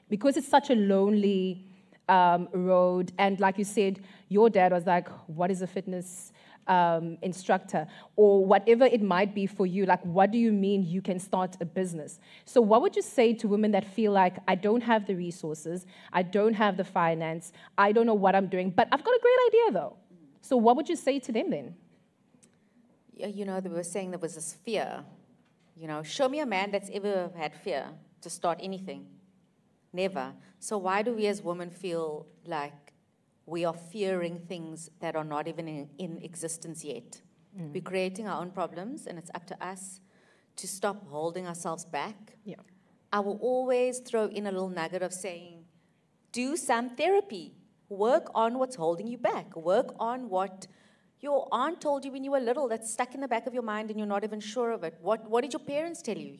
because it's such a lonely road. And like you said, your dad was like, what is a fitness instructor? Or whatever it might be for you, like, what do you mean you can start a business? So what would you say to women that feel like, I don't have the resources, I don't have the finance, I don't know what I'm doing, but I've got a great idea though? So what would you say to them then? Yeah, they were saying there was this fear. Show me a man that's ever had fear to start anything. Never. So why do we as women feel like we are fearing things that are not even in existence yet? We're creating our own problems, and it's up to us to stop holding ourselves back. Yeah. I will always throw in a little nugget of saying, do some therapy. Work on what's holding you back. Work on what your aunt told you when you were little that's stuck in the back of your mind and you're not even sure of it. What did your parents tell you?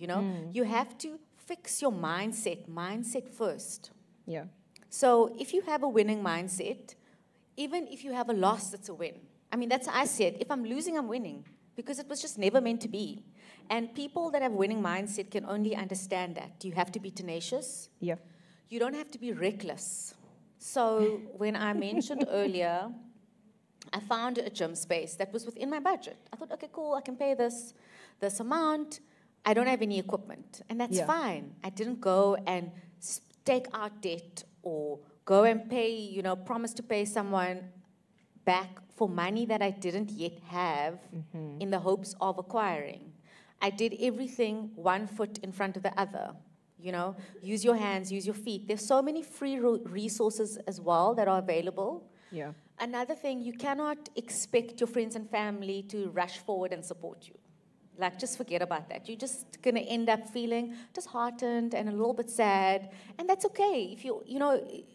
You have to fix your mindset first. Yeah. So if you have a winning mindset, even if you have a loss, it's a win. I mean, that's I said. If I'm losing, I'm winning because it was just never meant to be. And people that have winning mindset can only understand that. You have to be tenacious. Yeah. You don't have to be reckless. So when I mentioned earlier, I found a gym space that was within my budget. I thought, okay, cool, I can pay this amount. I don't have any equipment, and that's fine. I didn't go and take out debt or go and pay, promise to pay someone back for money that I didn't yet have in the hopes of acquiring. I did everything one foot in front of the other. Use your hands, use your feet. There's so many free resources as well that are available. Yeah. Another thing, you cannot expect your friends and family to rush forward and support you. Like, just forget about that. You're just going to end up feeling disheartened and a little bit sad. And that's okay. If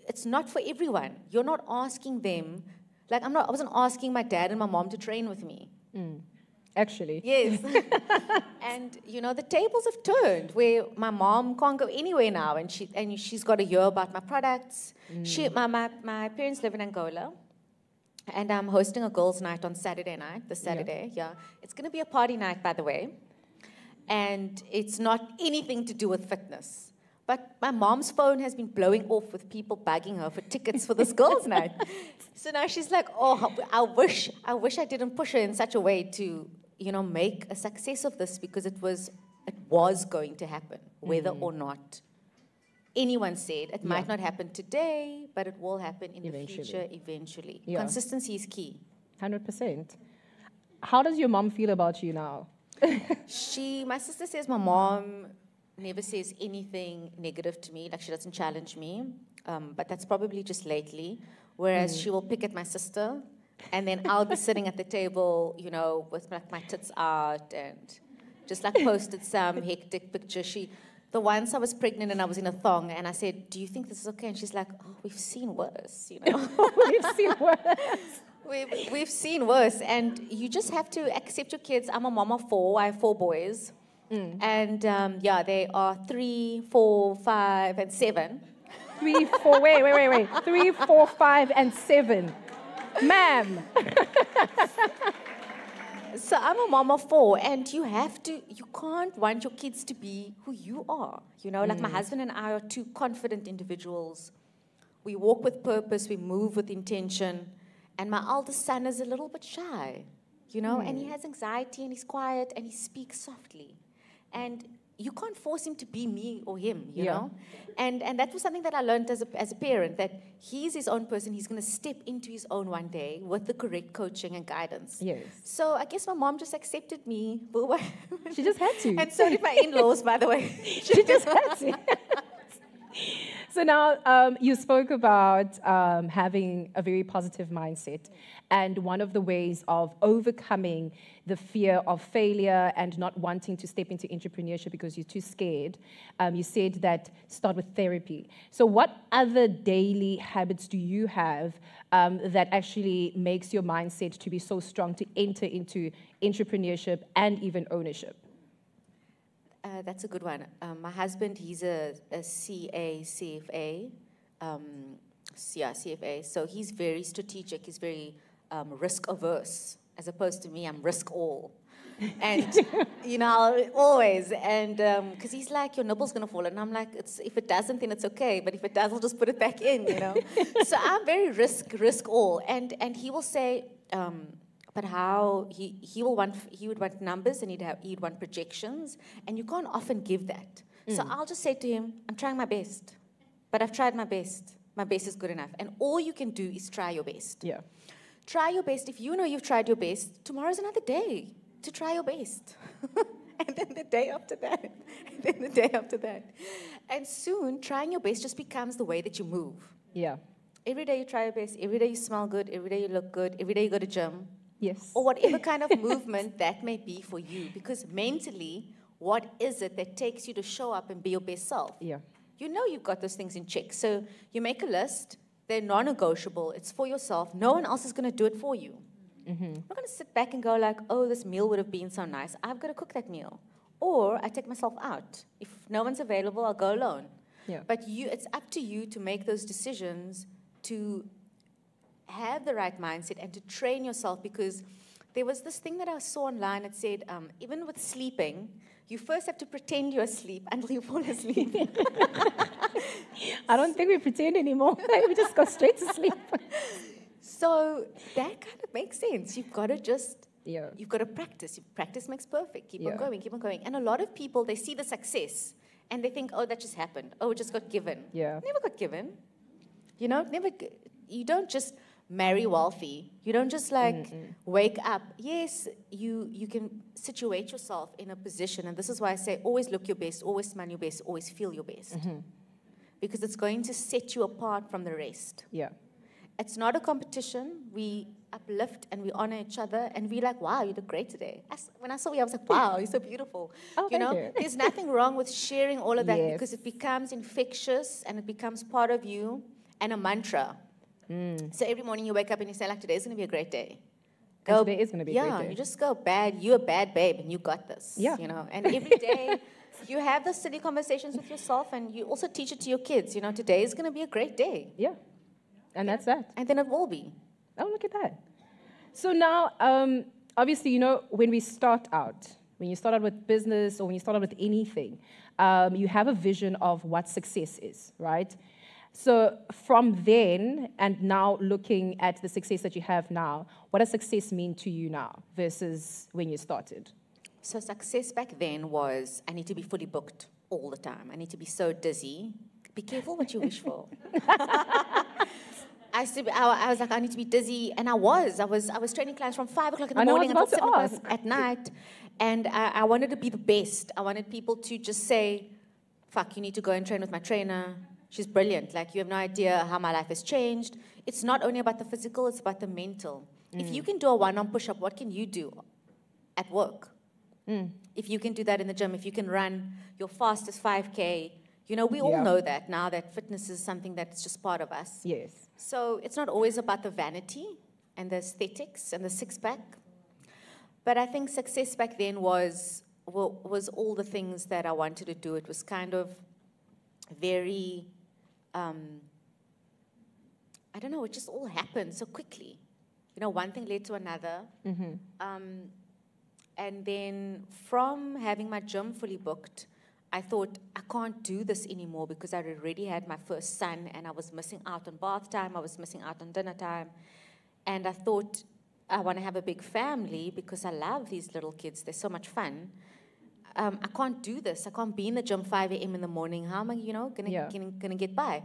it's not for everyone. You're not asking them. Like, I wasn't asking my dad and my mom to train with me. Actually. Yes. And, the tables have turned where my mom can't go anywhere now. And she's got to hear about my products. My parents live in Angola. And I'm hosting a girls' night on Saturday night, this Saturday, yeah. It's going to be a party night, by the way. And it's not anything to do with fitness. But my mom's phone has been blowing off with people bugging her for tickets for this girls' night. So now she's like, oh, I wish I didn't push her in such a way to, make a success of this because it was going to happen, whether or not anyone said. It might not happen today, but it will happen in the future eventually. Yeah. Consistency is key. 100%. How does your mom feel about you now? My sister says my mom never says anything negative to me, like she doesn't challenge me, but that's probably just lately, whereas she will pick at my sister, and then I'll be sitting at the table, with my tits out and just posted some hectic picture. The once I was pregnant and I was in a thong, and I said, do you think this is okay? And she's like, oh, we've seen worse, We've seen worse. We've seen worse, and you just have to accept your kids. I'm a mom of 4. I have 4 boys. And, they are 3, 4, 5, and 7. 3, 4, wait. 3, 4, 5, and 7. Ma'am. So I'm a mom of 4, and you can't want your kids to be who you are. Like my husband and I are 2 confident individuals. We walk with purpose, we move with intention. And my eldest son is a little bit shy, and he has anxiety and he's quiet and he speaks softly. And you can't force him to be me or him, you know? And that was something that I learned as a parent, that he's his own person. He's going to step into his own one day with the correct coaching and guidance. Yes. So I guess my mom just accepted me. She just had to. And so did my in-laws, by the way. She just had to. So now you spoke about having a very positive mindset. And one of the ways of overcoming the fear of failure and not wanting to step into entrepreneurship because you're too scared, you said that start with therapy. So what other daily habits do you have that actually makes your mindset to be so strong to enter into entrepreneurship and even ownership? That's a good one. My husband, he's a CFA. CFA. So he's very strategic. He's very risk averse, as opposed to me, I'm risk all. And, always. And because he's like, your nibble's going to fall. And I'm like, if it doesn't, then it's okay. But if it does, I'll just put it back in, So I'm very risk all. And he will say, but how he would want numbers, and he'd want projections, and you can't often give that. So I'll just say to him, I'm trying my best, but I've tried my best. My best is good enough, and all you can do is try your best. Yeah, try your best. If you know you've tried your best, tomorrow's another day to try your best, and then the day after that, and then the day after that, and soon trying your best just becomes the way that you move. Yeah, every day you try your best. Every day you smell good. Every day you look good. Every day you go to gym. Yes. Or whatever kind of movement that may be for you. Because mentally, what is it that takes you to show up and be your best self? Yeah. You know you've got those things in check. So you make a list. They're non-negotiable. It's for yourself. No one else is going to do it for you. Mm-hmm. I'm not going to sit back and go like, oh, this meal would have been so nice. I've got to cook that meal. Or I take myself out. If no one's available, I'll go alone. Yeah. But it's up to you to make those decisions to have the right mindset and to train yourself, because there was this thing that I saw online that said, even with sleeping, you first have to pretend you're asleep until you fall asleep. I don't think we pretend anymore. We just go straight to sleep. So that kind of makes sense. You've got to just, you've got to practice. Practice makes perfect. Keep on going, keep on going. And a lot of people, they see the success and they think, oh, that just happened. Oh, it just got given. Yeah. Never got given. You know, you don't just marry wealthy. You don't just like wake up. Yes, you can situate yourself in a position. And this is why I say always look your best, always smile your best, always feel your best. Because it's going to set you apart from the rest. Yeah. It's not a competition. We uplift and we honor each other, and we like, wow, you look great today. When I saw you, I was like, wow, you're so beautiful. Oh, you know, thank you. there's nothing wrong with sharing all of that because it becomes infectious and it becomes part of you and a mantra. So every morning you wake up and you say, like, today's going to be a great day. And today is going to be a great day. Yeah, you just go, you're a bad babe and you got this. Yeah. You know, and every day you have those silly conversations with yourself, and you also teach it to your kids. You know, today is going to be a great day. Yeah. And that's that. And then it will be. Oh, look at that. So now, obviously, you know, when you start out with business or when you start out with anything, you have a vision of what success is, right? So from then and now looking at the success that you have now, what does success mean to you now versus when you started? So success back then was, I need to be fully booked all the time. I need to be so dizzy. Be careful what you wish for. I was like, I need to be dizzy, and I was training clients from 5 o'clock in the morning until 7 o'clock at night, and I wanted to be the best. I wanted people to just say, fuck, you need to go and train with my trainer. She's brilliant. Like, you have no idea how my life has changed. It's not only about the physical, it's about the mental. If you can do a one-arm push-up, what can you do at work? If you can do that in the gym, if you can run your fastest 5K, you know, we all know that now, that fitness is something that's just part of us. Yes. So it's not always about the vanity and the aesthetics and the six-pack. But I think success back then was all the things that I wanted to do. It was kind of very, I don't know, it just all happened so quickly. You know, one thing led to another. And then from having my gym fully booked, I thought, I can't do this anymore because I already had my first son and I was missing out on bath time, I was missing out on dinner time. And I thought, I want to have a big family because I love these little kids, they're so much fun. I can't do this, I can't be in the gym 5 a.m. in the morning, how am I, you know, gonna get by?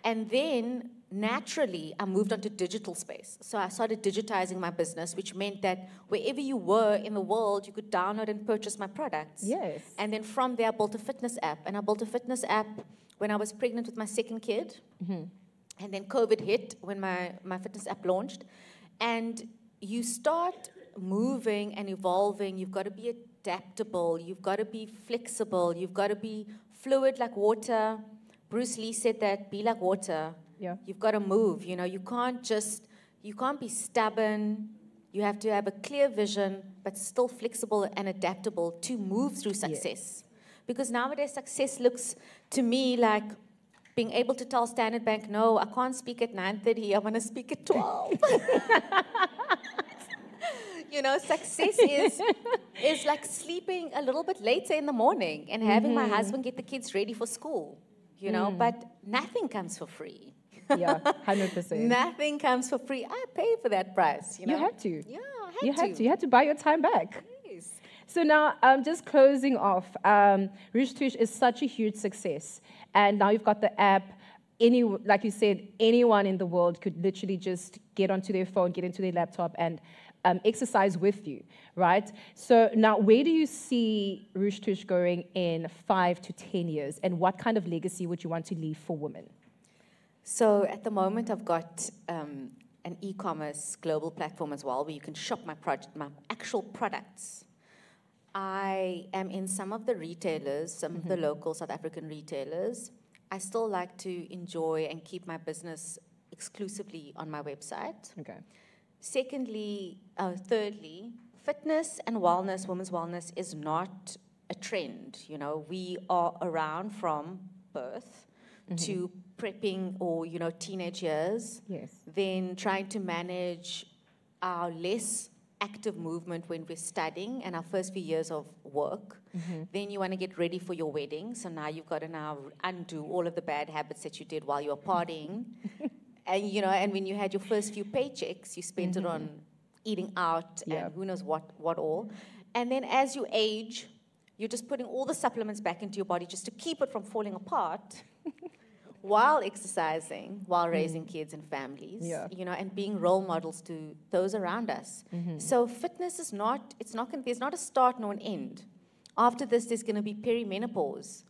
And then, naturally, I moved on to digital space. So I started digitizing my business, which meant that wherever you were in the world, you could download and purchase my products. Yes. And then from there, I built a fitness app. And I built a fitness app when I was pregnant with my second kid. And then COVID hit when my fitness app launched. And you start moving and evolving. You've got to be adaptable. You've got to be flexible. You've got to be fluid like water. Bruce Lee said that, be like water. Yeah. You've got to move, you know. You can't be stubborn. You have to have a clear vision, but still flexible and adaptable to move through success. Because nowadays, success looks to me like being able to tell Standard Bank, no, I can't speak at 9:30, I want to speak at 12. You know, success is like sleeping a little bit later in the morning and having my husband get the kids ready for school. You know, but nothing comes for free. Yeah, 100%. Nothing comes for free. I pay for that price. You know? You had to. Yeah, I You had had to. You had to buy your time back. Yes. So now, just closing off, Rouge Touche is such a huge success. And now you've got the app. Like you said, anyone in the world could literally just get onto their phone, get into their laptop, and exercise with you, right? So now, where do you see Rouge Touche going in 5 to 10 years? And what kind of legacy would you want to leave for women? So at the moment, I've got an e-commerce global platform as well, where you can shop my actual products. I am in some of the retailers, some of the local South African retailers. I still like to enjoy and keep my business exclusively on my website. Okay. Thirdly, fitness and wellness, women's wellness, is not a trend. You know, we are around from birth. to prepping or, teenage years. Yes. Then trying to manage our less active movement when we're studying and our first few years of work. Then you want to get ready for your wedding. So now you've got to now undo all of the bad habits that you did while you were partying. And, and when you had your first few paychecks, you spent it on eating out and who knows what all. And then as you age, you're just putting all the supplements back into your body just to keep it from falling apart while exercising, while raising kids and families, and being role models to those around us. So fitness is there's not a start nor an end. After this, there's going to be perimenopause,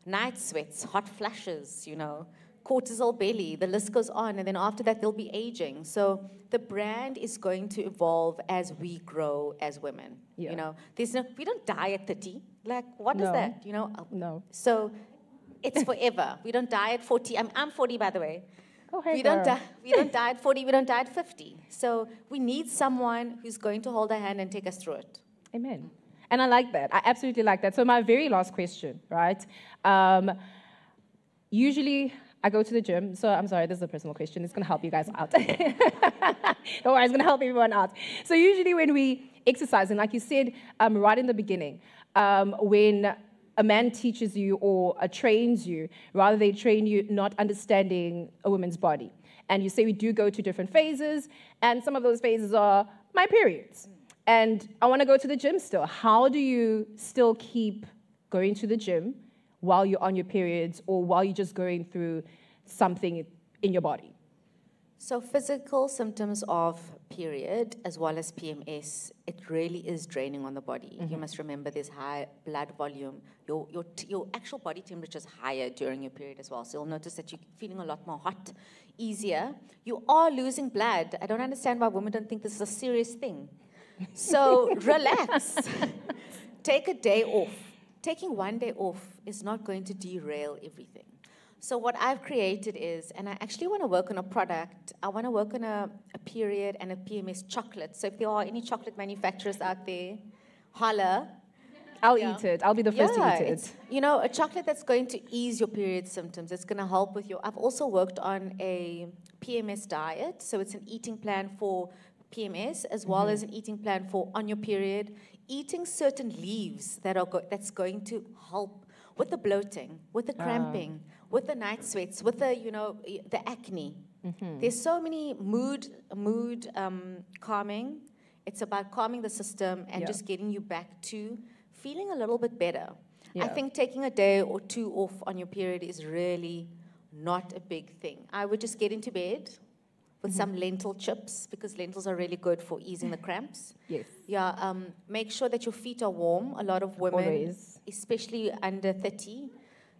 night sweats, hot flashes, cortisol belly, the list goes on, and then after that, there'll be aging. So the brand is going to evolve as we grow as women. We don't die at 30. Like, what is that? No. So it's forever. We don't die at 40. I'm 40, by the way. Oh, hey, we don't die at 40. We don't die at 50. So we need someone who's going to hold our hand and take us through it. Amen. And I like that. I absolutely like that. So my very last question, right? Usually I go to the gym. So I'm sorry, this is a personal question. It's going to help you guys out. Don't worry, it's going to help everyone out. So usually when we exercise, and like you said right in the beginning, when a man teaches you or trains you, rather they train you not understanding a woman's body. And you say we do go to different phases, and some of those phases are my periods. And I want to go to the gym still. How do you still keep going to the gym while you're on your periods or while you're just going through something in your body? So physical symptoms of period as well as PMS, it really is draining on the body. You must remember there's high blood volume. Your actual body temperature is higher during your period as well. So you'll notice that you're feeling a lot more hot, easier. You are losing blood. I don't understand why women don't think this is a serious thing. So relax. Take a day off. Taking one day off is not going to derail everything. So what I've created is, and I actually want to work on a product, I want to work on a period and a PMS chocolate. So if there are any chocolate manufacturers out there, holla. I'll eat it. I'll be the first to eat it. A chocolate that's going to ease your period symptoms. It's going to help with I've also worked on a PMS diet. So it's an eating plan for PMS as well as an eating plan for on your period. Eating certain leaves that's going to help with the bloating, with the cramping, with the night sweats, with the acne. There's so many mood calming. It's about calming the system and just getting you back to feeling a little bit better. I think taking a day or two off on your period is really not a big thing. I would just get into bed with some lentil chips, because lentils are really good for easing the cramps. Yes. Yeah, make sure that your feet are warm. A lot of women, especially under 30,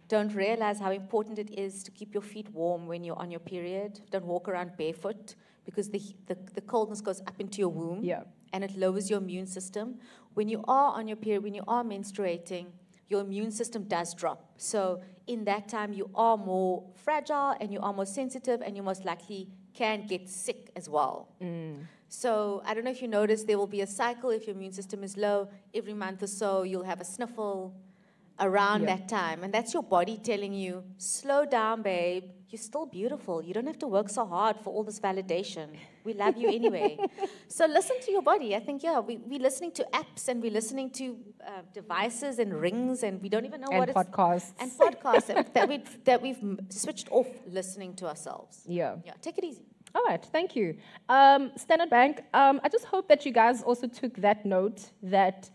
don't realize how important it is to keep your feet warm when you're on your period. Don't walk around barefoot, because the coldness goes up into your womb, and it lowers your immune system. When you are on your period, when you are menstruating, your immune system does drop. So in that time, you are more fragile, and you are more sensitive, and you most likely can get sick as well. So I don't know if you notice, there will be a cycle. If your immune system is low, every month or so, you'll have a sniffle around that time. And that's your body telling you, slow down, babe. You're still beautiful. You don't have to work so hard for all this validation. We love you anyway. So listen to your body. I think, we're listening to apps, and we're listening to devices and rings, and we don't even know what it's... And podcasts that we've switched off listening to ourselves. Yeah, take it easy. All right, thank you. Standard Bank, I just hope that you guys also took that note that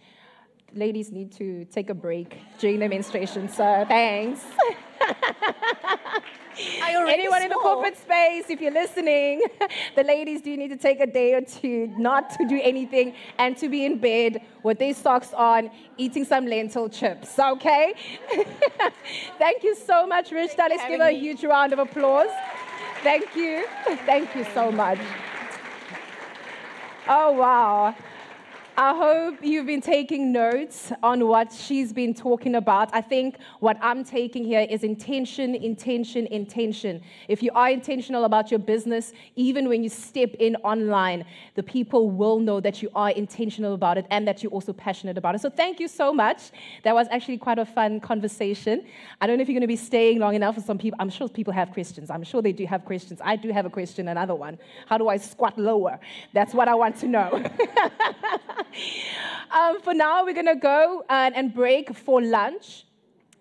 ladies need to take a break during their menstruation, so thanks. Anyone in the corporate space, if you're listening, the ladies do need to take a day or two not to do anything and to be in bed with their socks on, eating some lentil chips, okay? Thank you so much, Rishta. Let's give her a huge round of applause. Thank you. Thank you so much. Oh, wow. I hope you've been taking notes on what she's been talking about. I think what I'm taking here is intention, intention, intention. If you are intentional about your business, even when you step in online, the people will know that you are intentional about it and that you're also passionate about it. So thank you so much. That was actually quite a fun conversation. I don't know if you're going to be staying long enough for some people. I'm sure people have questions. I'm sure they do have questions. I do have a question, another one. How do I squat lower? That's what I want to know. For now, we're going to go and break for lunch.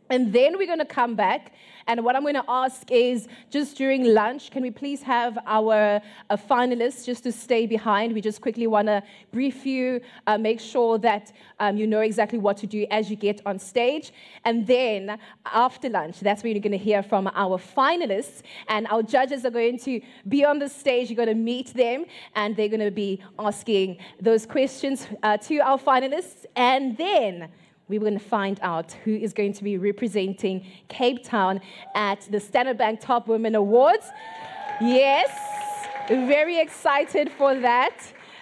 And then we're going to come back. And what I'm going to ask is, just during lunch, can we please have our finalists just to stay behind? We just quickly want to brief you, make sure that you know exactly what to do as you get on stage. And then after lunch, that's when you're going to hear from our finalists. And our judges are going to be on the stage. You're going to meet them. And they're going to be asking those questions to our finalists. And then we're going to find out who is going to be representing Cape Town at the Standard Bank Top Women Awards. Yes, very excited for that.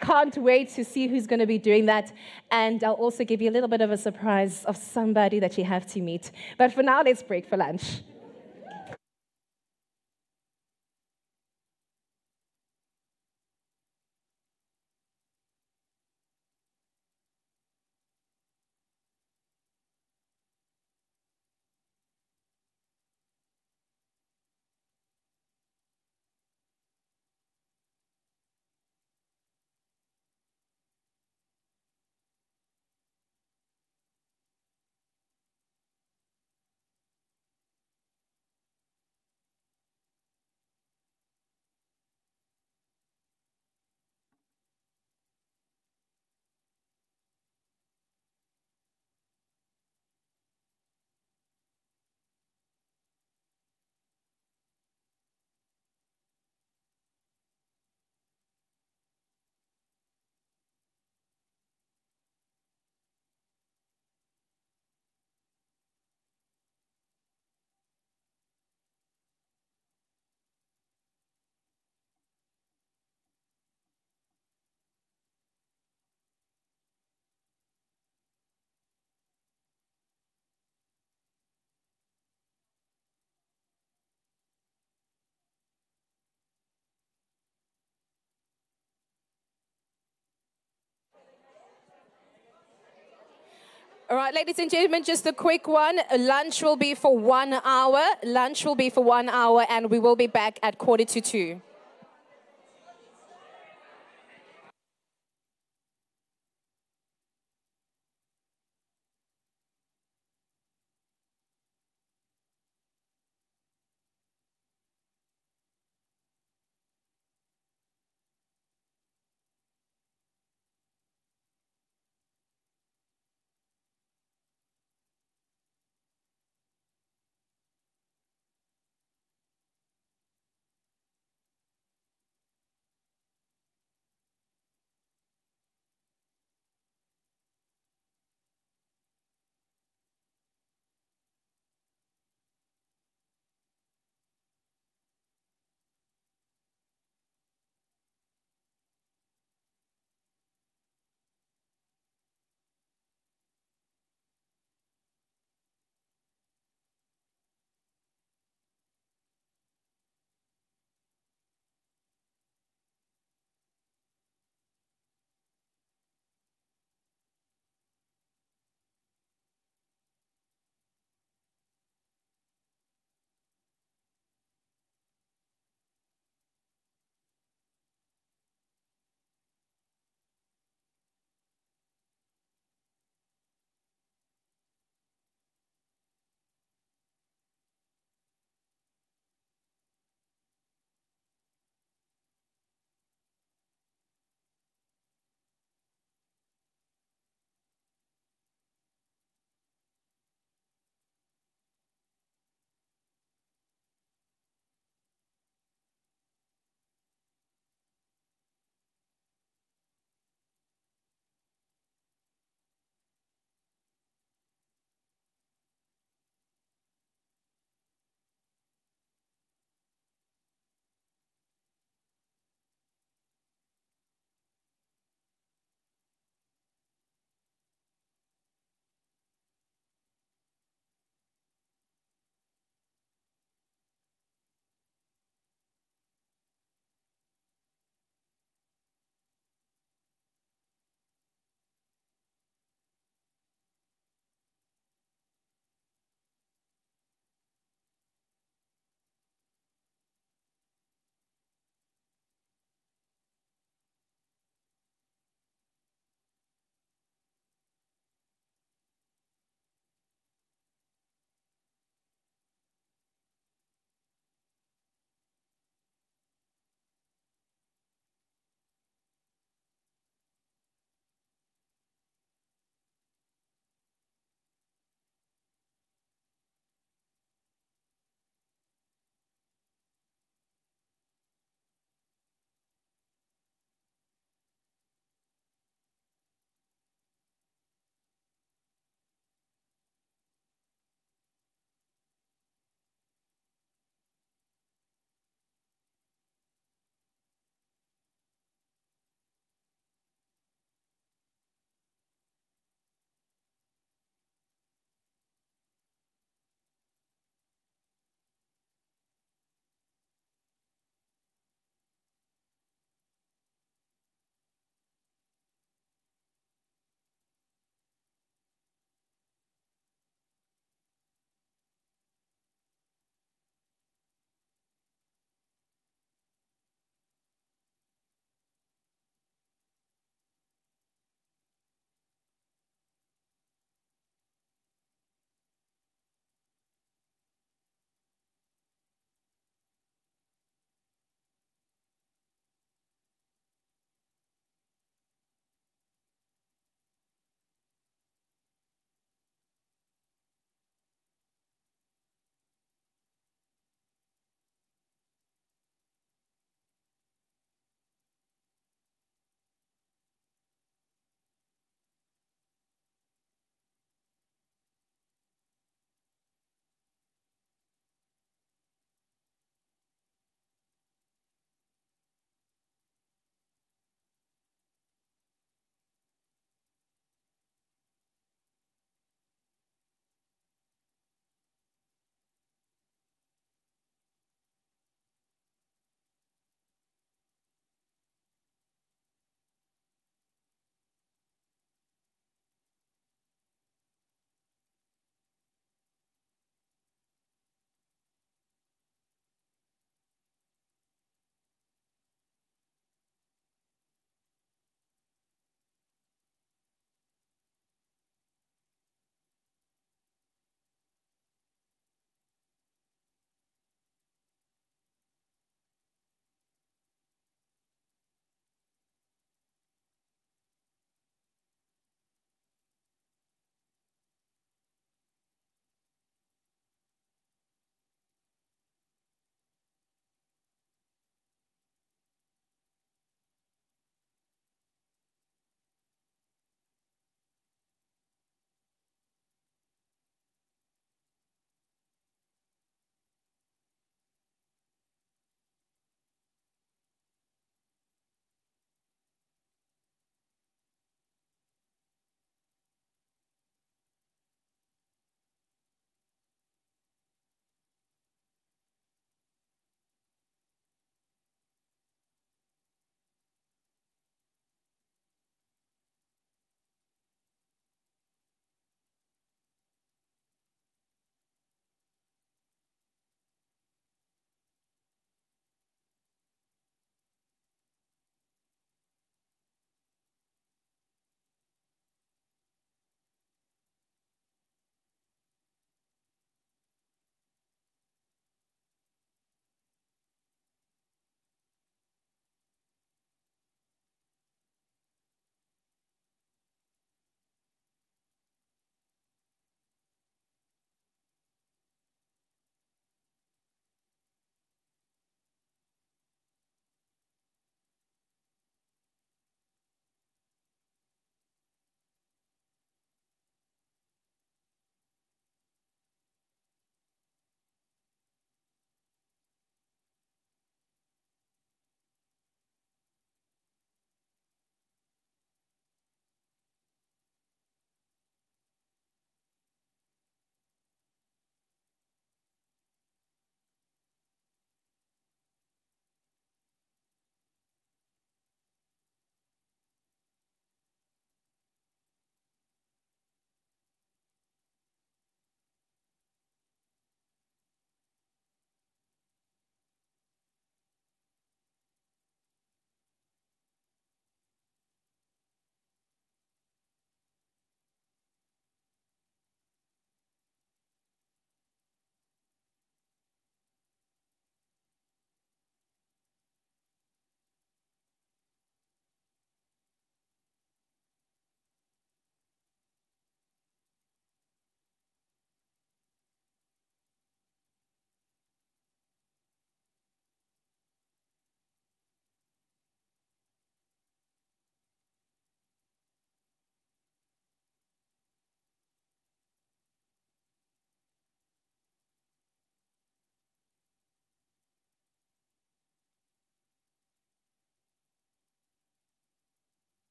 Can't wait to see who's going to be doing that. And I'll also give you a little bit of a surprise of somebody that you have to meet. But for now, let's break for lunch. All right, ladies and gentlemen, just a quick one. Lunch will be for 1 hour. Lunch will be for 1 hour, and we will be back at 1:45.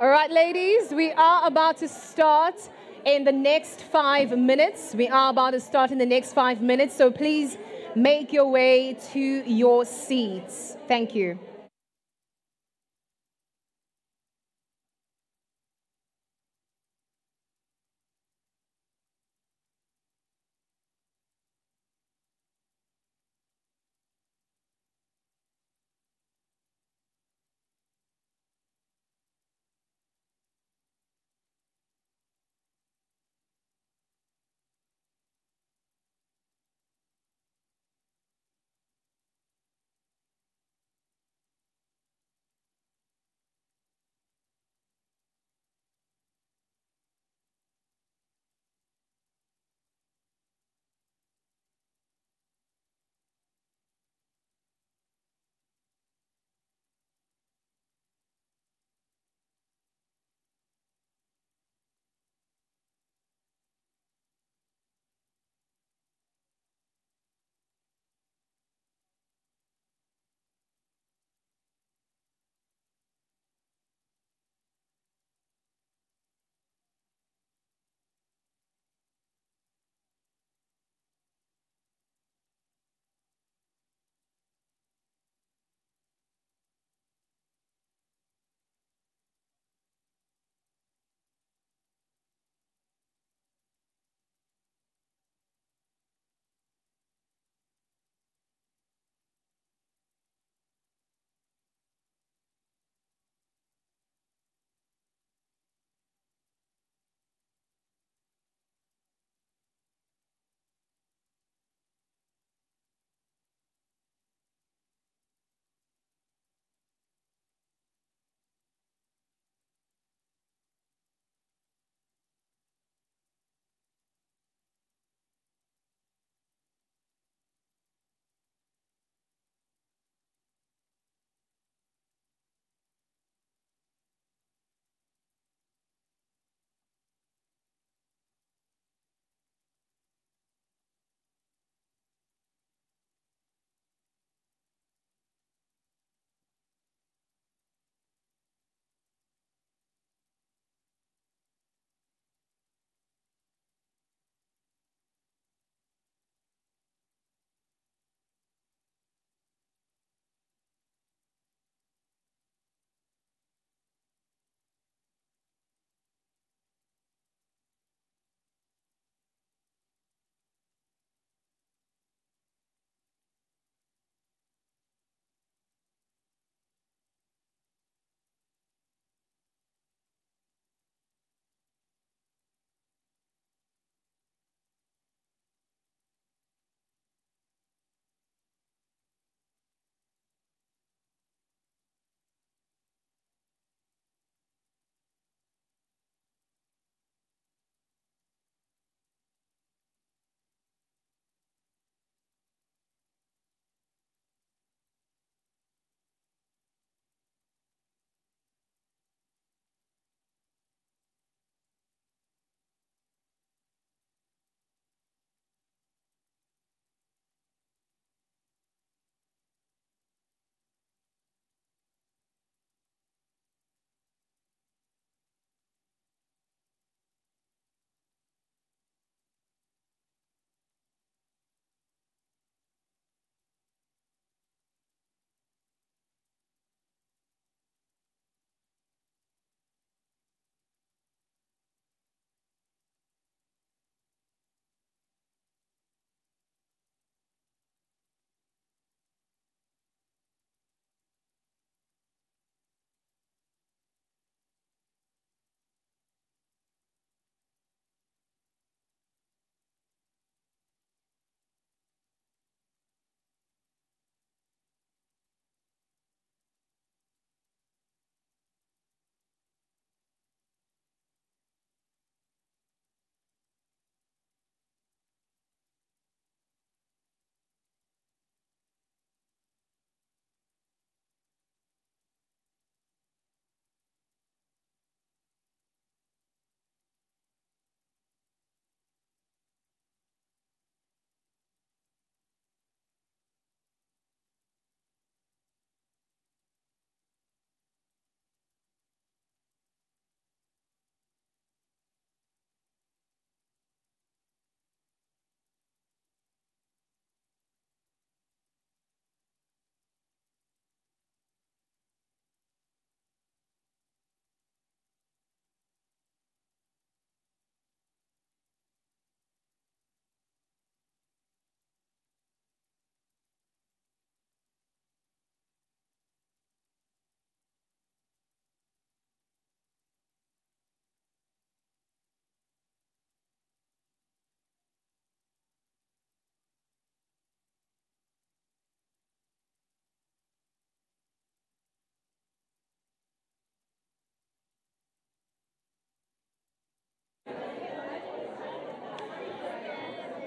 All right, ladies, we are about to start in the next 5 minutes. So please make your way to your seats. Thank you.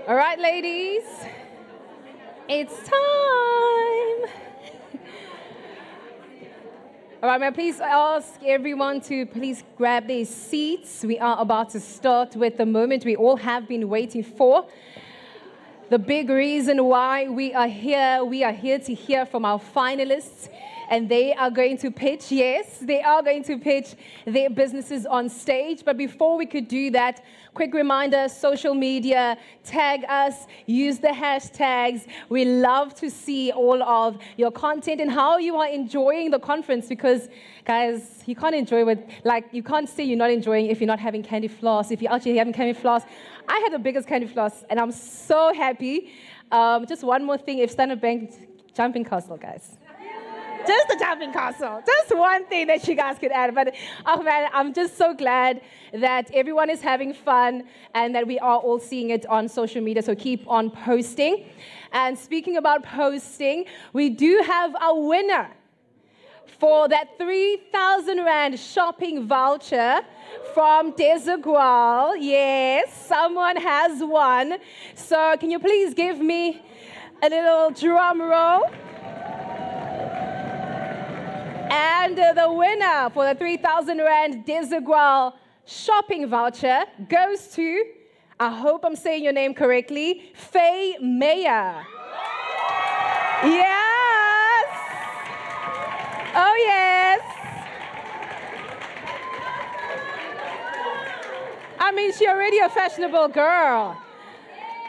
All right, ladies, it's time. All right, may I please ask everyone to please grab their seats. We are about to start with the moment we all have been waiting for. The big reason why we are here to hear from our finalists. And they are going to pitch, yes, they are going to pitch their businesses on stage. But before we could do that, quick reminder, social media, tag us, use the hashtags. We love to see all of your content and how you are enjoying the conference because, guys, you can't enjoy you can't say you're not enjoying if you're not having candy floss. If you're actually having candy floss, I had the biggest candy floss and I'm so happy. Just one more thing, if Standard Bank jumping castle, guys. Just the jumping castle. Just one thing that you guys could add. But, oh man, I'm just so glad that everyone is having fun and that we are all seeing it on social media. So keep on posting. And speaking about posting, we do have a winner for that 3,000 Rand shopping voucher from Desigual. Yes, someone has won. So can you please give me a little drum roll? And the winner for the 3,000 Rand Desigual shopping voucher goes to, I hope I'm saying your name correctly, Faye Mayer. Yes! Oh, yes! I mean, she's already a fashionable girl.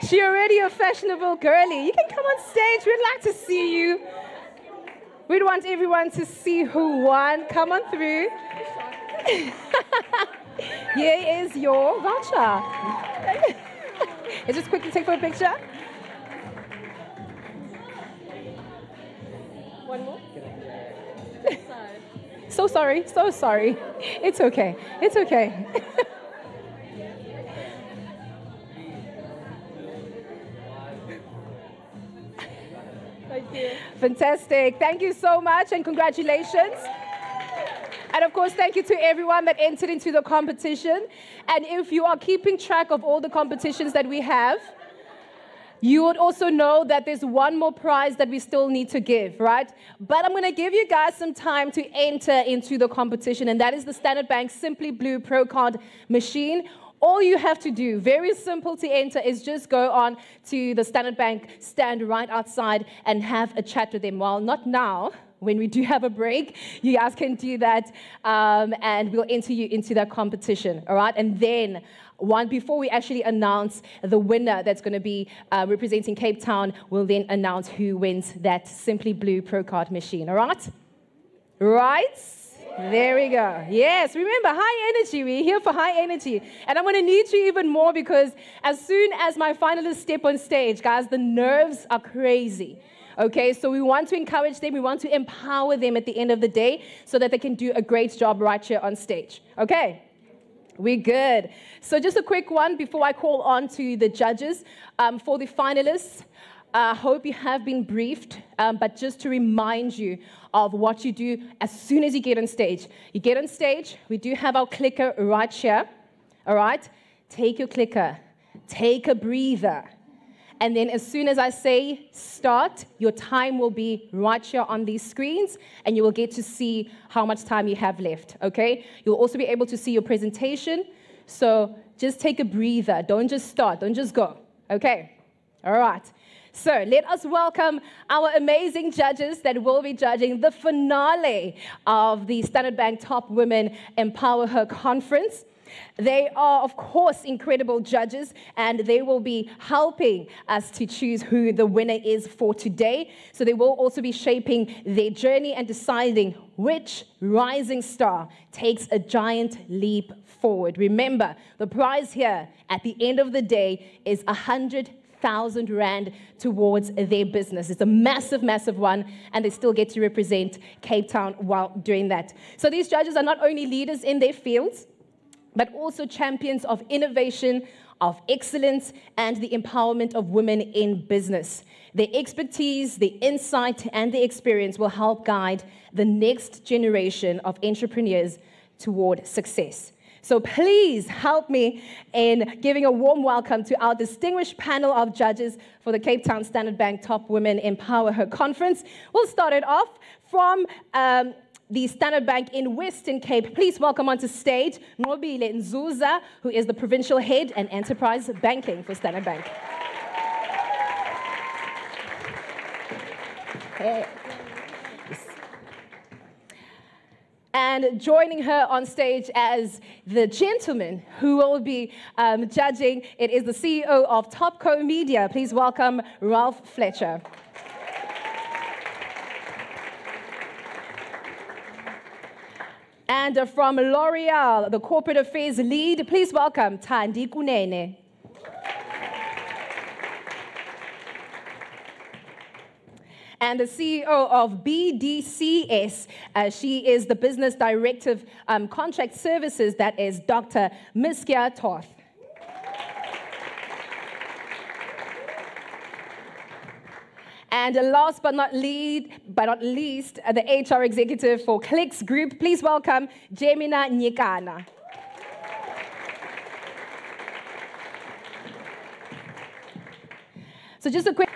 She's already a fashionable girlie. You can come on stage. We'd like to see you. We'd want everyone to see who won. Come on through. Here is your voucher. Let's just quickly take for a picture. One more. So sorry, so sorry. It's okay, it's okay. Thank you. Fantastic. Thank you so much and congratulations. And of course, thank you to everyone that entered into the competition. And if you are keeping track of all the competitions that we have, you would also know that there's one more prize that we still need to give, right? But I'm going to give you guys some time to enter into the competition, and that is the Standard Bank Simply Blue Pro Card machine. All you have to do, very simple to enter, is just go on to the Standard Bank stand right outside and have a chat with them. Well, not now. When we do have a break, you guys can do that, and we'll enter you into that competition, all right? And then, before we actually announce the winner that's going to be representing Cape Town, we'll then announce who wins that Simply Blue Pro Card machine, all right? Right? There we go. Yes, remember, high energy. We're here for high energy. And I'm going to need you even more because as soon as my finalists step on stage, guys, the nerves are crazy. Okay, so we want to encourage them. We want to empower them at the end of the day so that they can do a great job right here on stage. Okay, we're good. So just a quick one before I call on to the judges. For the finalists, I hope you have been briefed, but just to remind you of what you do as soon as you get on stage. You get on stage, we do have our clicker right here, all right? Take your clicker, take a breather, and then as soon as I say start, your time will be right here on these screens, and you will get to see how much time you have left, okay? You'll also be able to see your presentation, so just take a breather. Don't just start, don't just go, okay? All right. So let us welcome our amazing judges that will be judging the finale of the Standard Bank Top Women EmpowHer Conference. They are, of course, incredible judges, and they will be helping us to choose who the winner is for today. So they will also be shaping their journey and deciding which rising star takes a giant leap forward. Remember, the prize here at the end of the day is 100,000 Rand towards their business. It's a massive, massive one, and they still get to represent Cape Town while doing that. So these judges are not only leaders in their fields, but also champions of innovation, of excellence, and the empowerment of women in business. Their expertise, their insight, and their experience will help guide the next generation of entrepreneurs toward success. So please help me in giving a warm welcome to our distinguished panel of judges for the Cape Town Standard Bank Top Women Empower Her Conference. We'll start it off from the Standard Bank in Western Cape. Please welcome onto stage Nobile Nzuza, who is the Provincial Head and Enterprise Banking for Standard Bank. Hey. And joining her on stage as the gentleman who will be judging, it is the CEO of Topco Media. Please welcome Ralph Fletcher. And from L'Oreal, the Corporate Affairs Lead, please welcome Thandi Kunene. And the CEO of BDCS, she is the Business Director of Contract Services, that is Dr. Miskia Toth. And last but not least, the HR Executive for Clicks Group, please welcome Jemina Nyikana. So just a quick...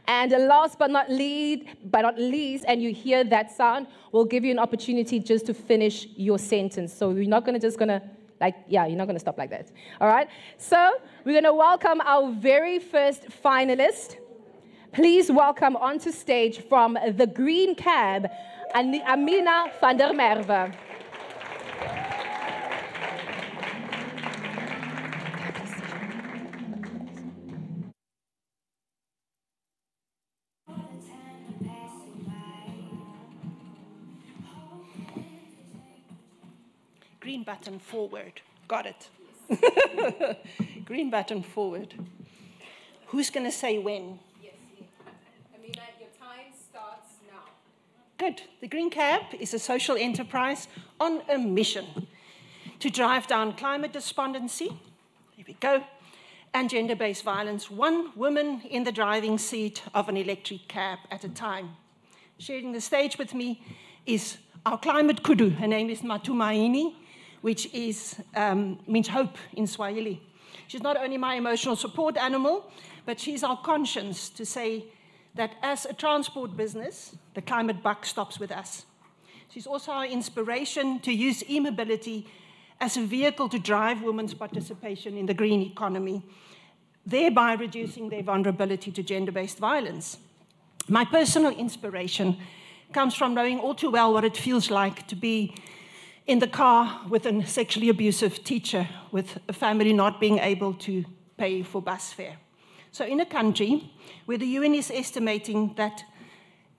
And last but not least, and you hear that sound, we'll give you an opportunity just to finish your sentence. So we're not you're not gonna stop like that. All right? So we're gonna welcome our very first finalist. Please welcome onto stage from the Green Cab, Amina van der Merwe. Green button forward. Got it. Green button forward. Who's going to say when? Yes. Amina, your time starts now. Good. The Green Cab is a social enterprise on a mission to drive down climate despondency. Here we go. And gender-based violence, one woman in the driving seat of an electric cab at a time. Sharing the stage with me is our climate kudu. Her name is Matumaini, which means hope in Swahili. She's not only my emotional support animal, but she's our conscience to say that as a transport business, the climate buck stops with us. She's also our inspiration to use e-mobility as a vehicle to drive women's participation in the green economy, thereby reducing their vulnerability to gender-based violence. My personal inspiration comes from knowing all too well what it feels like to be in the car with a sexually abusive teacher, with a family not being able to pay for bus fare. So in a country where the UN is estimating that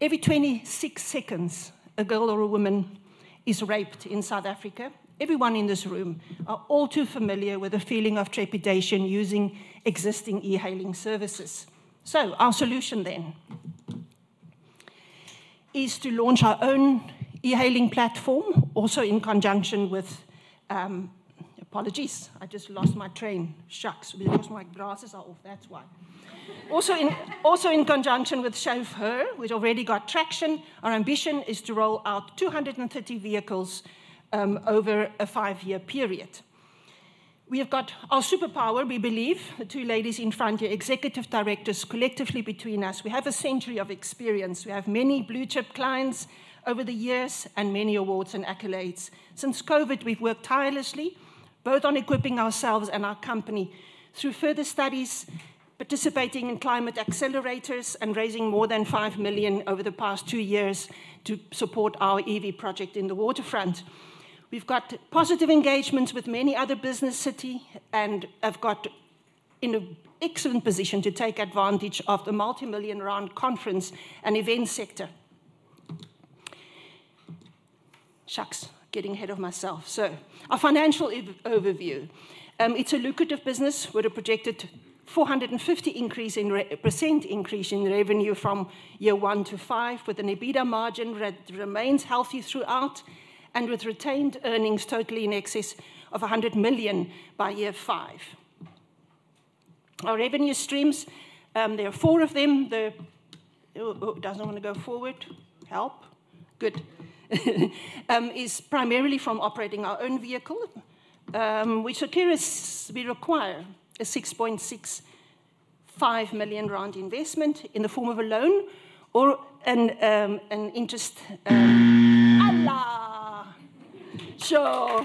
every 26 seconds a girl or a woman is raped in South Africa, everyone in this room are all too familiar with the feeling of trepidation using existing e-hailing services. So our solution then is to launch our own e-hailing platform, also in conjunction with, apologies, I just lost my train, shucks, because my glasses are off, that's why. Also in conjunction with EmpowHer, which already got traction, our ambition is to roll out 230 vehicles over a 5-year period. We have got our superpower, we believe, the two ladies in front here, executive directors, collectively between us. We have a century of experience. We have many blue-chip clients over the years and many awards and accolades. Since COVID, we've worked tirelessly, both on equipping ourselves and our company through further studies, participating in climate accelerators, and raising more than 5 million over the past 2 years to support our EV project in the waterfront. We've got positive engagements with many other business cities and have got in an excellent position to take advantage of the multi-million rand conference and event sector. Shucks, getting ahead of myself. So, our financial overview. It's a lucrative business with a projected 450% increase in revenue from year 1 to 5, with an EBITDA margin that remains healthy throughout, and with retained earnings totally in excess of 100 million by year 5. Our revenue streams, there are 4 of them. Doesn't want to go forward. Help. Good. is primarily from operating our own vehicle, which we require a 6.65 million rand investment in the form of a loan or an interest. Allah! Sure.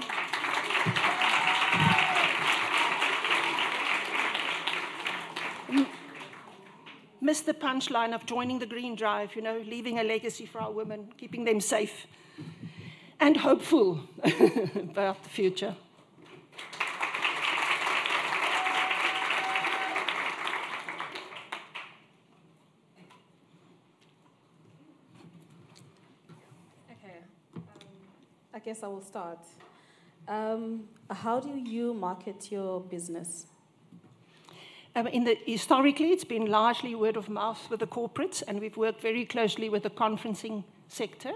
Missed the punchline of joining the Green Drive, you know, leaving a legacy for our women, keeping them safe and hopeful about the future. Okay, I guess I will start. How do you market your business? Historically, it's been largely word of mouth with the corporates, and we've worked very closely with the conferencing sector.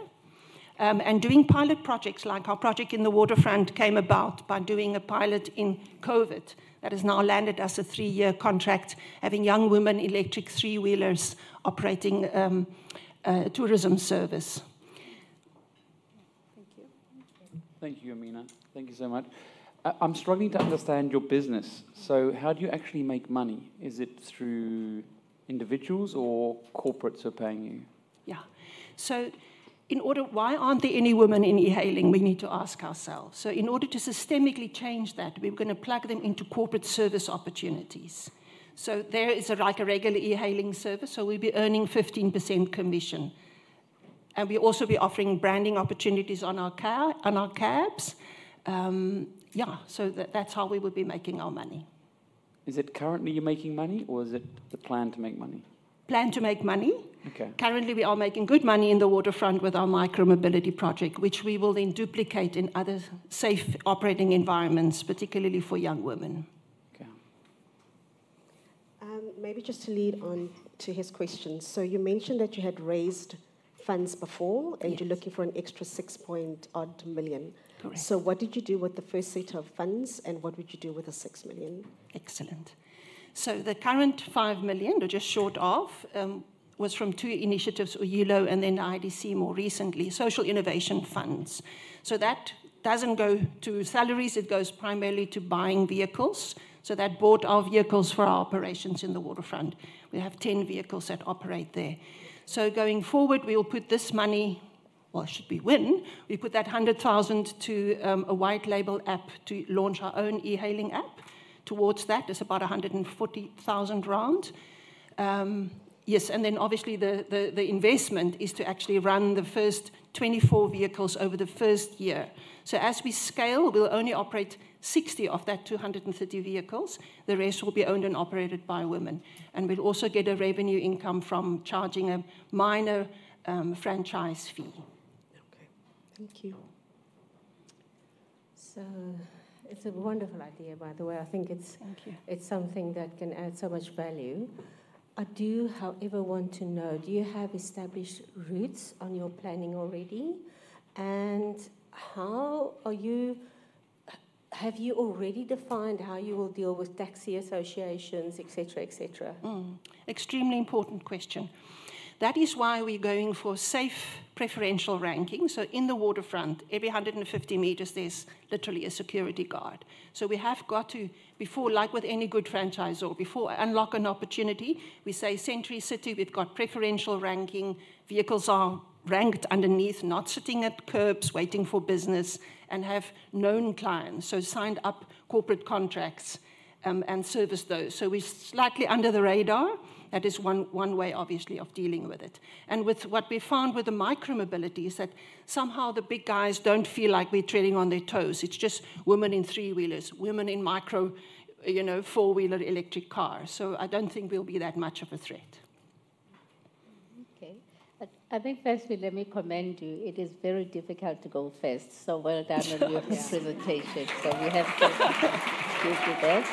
And doing pilot projects, like our project in the waterfront came about by doing a pilot in COVID that has now landed us a 3-year contract, having young women electric 3-wheelers operating a tourism service. Thank you. Thank you, Amina. Thank you so much. I'm struggling to understand your business. So how do you actually make money? Is it through individuals or corporates are paying you? Yeah. So why aren't there any women in e-hailing? We need to ask ourselves. So in order to systemically change that, we're going to plug them into corporate service opportunities. So there is like a regular e-hailing service, so we'll be earning 15% commission. And we'll also be offering branding opportunities on our cabs. Yeah, so that's how we will be making our money. Is it currently you're making money, or is it the plan to make money? Plan to make money. Okay. Currently, we are making good money in the waterfront with our micro-mobility project, which we will then duplicate in other safe operating environments, particularly for young women. Okay. Maybe just to lead on to his questions. So you mentioned that you had raised funds before, and you're looking for an extra 6-odd million. Correct. So what did you do with the first set of funds, and what would you do with the 6 million? Excellent. So the current 5 million, or just short of, was from 2 initiatives, ULO and then the IDC more recently, social innovation funds. So that doesn't go to salaries, it goes primarily to buying vehicles. So that bought our vehicles for our operations in the waterfront. We have 10 vehicles that operate there. So going forward, we will put this money, well, should we win, we put that 100,000 to a white label app to launch our own e-hailing app. Towards that is about 140,000 rand. Yes, and then obviously the investment is to actually run the first 24 vehicles over the first year. So as we scale, we'll only operate 60 of that 230 vehicles. The rest will be owned and operated by women. And we'll also get a revenue income from charging a minor franchise fee. Okay, thank you. So it's a wonderful idea, by the way. I think it's something that can add so much value. I do, however, want to know, do you have established routes on your planning already? And how are you, have you already defined how you will deal with taxi associations, et cetera, Extremely important question. That is why we're going for safe preferential ranking. So in the waterfront, every 150 meters, there's literally a security guard. So we have got to, before, like with any good franchisor, before unlock an opportunity, we say Century City, we've got preferential ranking. Vehicles are ranked underneath, not sitting at curbs waiting for business, and have known clients, so signed up corporate contracts and service those. So we're slightly under the radar. That is one way, obviously, of dealing with it. And with what we found with the micro-mobility is that somehow the big guys don't feel like we're treading on their toes. It's just women in 3-wheelers, women in micro, 4-wheeler electric cars. So I don't think we'll be that much of a threat. Okay. I think firstly, let me commend you. It is very difficult to go first. So well done on your presentation. So we have to give you that.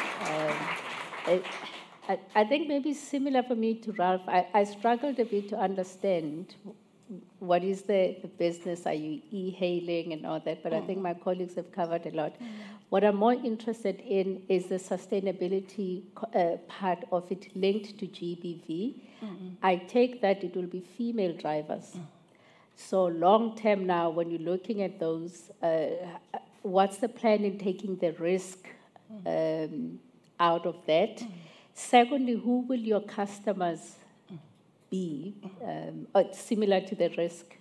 I think maybe similar for me to Ralph. I struggled a bit to understand what is the business. Are you e-hailing and all that? But I think my colleagues have covered a lot. What I'm more interested in is the sustainability part of it linked to GBV. I take that it will be female drivers. So long term now, when you're looking at those, what's the plan in taking the risk out of that? Secondly, who will your customers be? Similar to the risk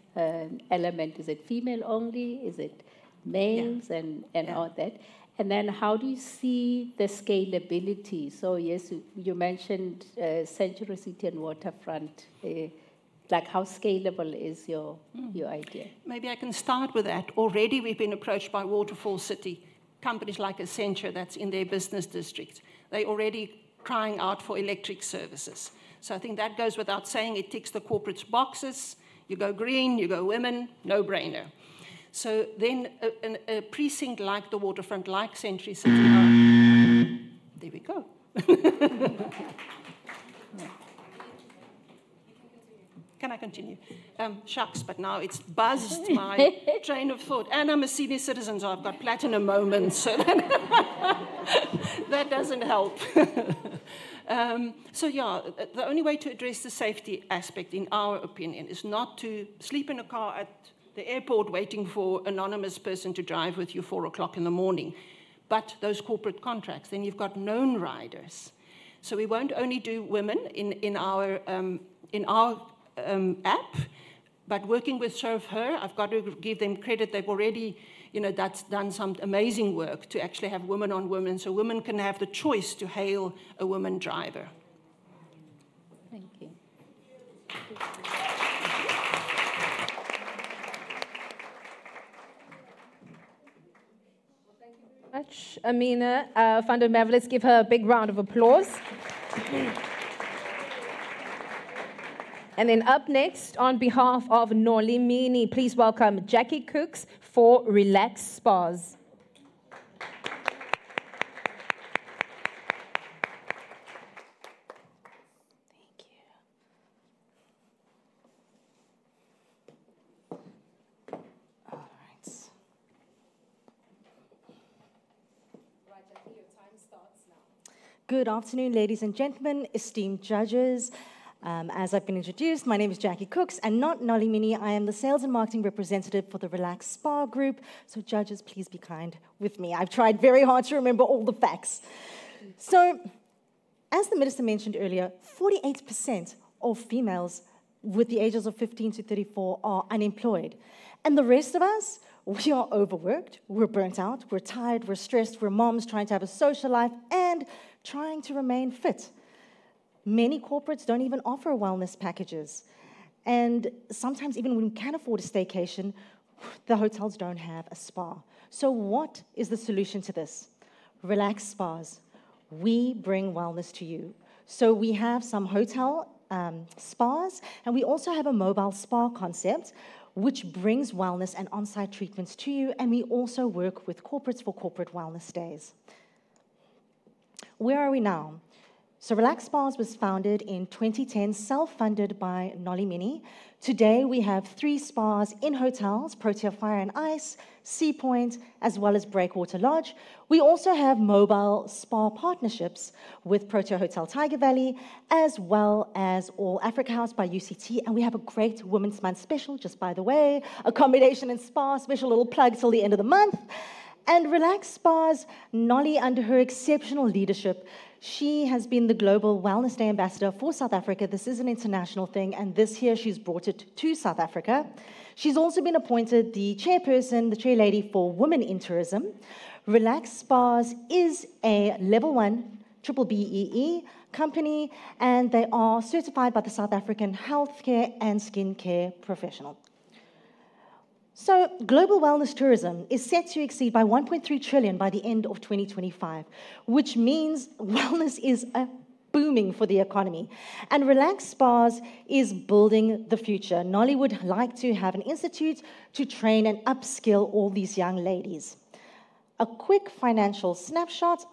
element, is it female only? Is it males and all that? And then how do you see the scalability? So yes, you mentioned Century City and Waterfront. Like how scalable is your idea? Maybe I can start with that. Already we've been approached by Waterfall City, companies like Accenture that's in their business district. They're already crying out for electric services. So I think that goes without saying. It ticks the corporate boxes. You go green, you go women, no-brainer. So then a precinct like the Waterfront, like Century City, there we go. Can I continue? Shucks, but now it's buzzed my train of thought. And I'm a senior citizen, so I've got platinum moments. So that doesn't help. So yeah, the only way to address the safety aspect, in our opinion, is not to sleep in a car at the airport waiting for an anonymous person to drive with you 4 o'clock in the morning, but those corporate contracts. Then you've got known riders. So we won't only do women in our app, but working with EmpowHer, I've got to give them credit. They've already, that's done some amazing work to actually have women on women, so women can have the choice to hail a woman driver. Thank you. Much, Amina. Founder Mav, let's give her a big round of applause. And then up next, on behalf of Nolimini, please welcome Jackie Cooks for Relax Spas. Good afternoon, ladies and gentlemen, esteemed judges. As I've been introduced, my name is Jackie Cooks, and not Nolimini. I am the sales and marketing representative for the Relax Spa Group. So judges, please be kind with me. I've tried very hard to remember all the facts. So, as the minister mentioned earlier, 48% of females with the ages of 15 to 34 are unemployed. And the rest of us, we are overworked, we're burnt out, we're tired, we're stressed, we're moms trying to have a social life and trying to remain fit. Many corporates don't even offer wellness packages. And sometimes even when we can afford a staycation, the hotels don't have a spa. So what is the solution to this? Relax Spas. We bring wellness to you. So we have some hotel spas, and we also have a mobile spa concept which brings wellness and on-site treatments to you, and we also work with corporates for corporate wellness days. Where are we now? So Relax Spas was founded in 2010, self-funded by Nolimini. Today we have 3 spas in hotels, Protea Fire and Ice, Sea Point, as well as Breakwater Lodge. We also have mobile spa partnerships with Protea Hotel Tiger Valley, as well as All Africa House by UCT, and we have a great Women's Month special, just by the way, accommodation and spa, special little plug till the end of the month. And Relax Spas, Nolly, under her exceptional leadership, she has been the Global Wellness Day Ambassador for South Africa. This is an international thing, and this year she's brought it to South Africa. She's also been appointed the chairperson, the chair lady for Women in Tourism. Relax Spas is a level 1 triple BEE company, and they are certified by the South African Healthcare and Skincare Professional. So global wellness tourism is set to exceed by 1.3 trillion by the end of 2025, which means wellness is booming for the economy. And Relax Spas is building the future. Nolly would like to have an institute to train and upskill all these young ladies. A quick financial snapshot.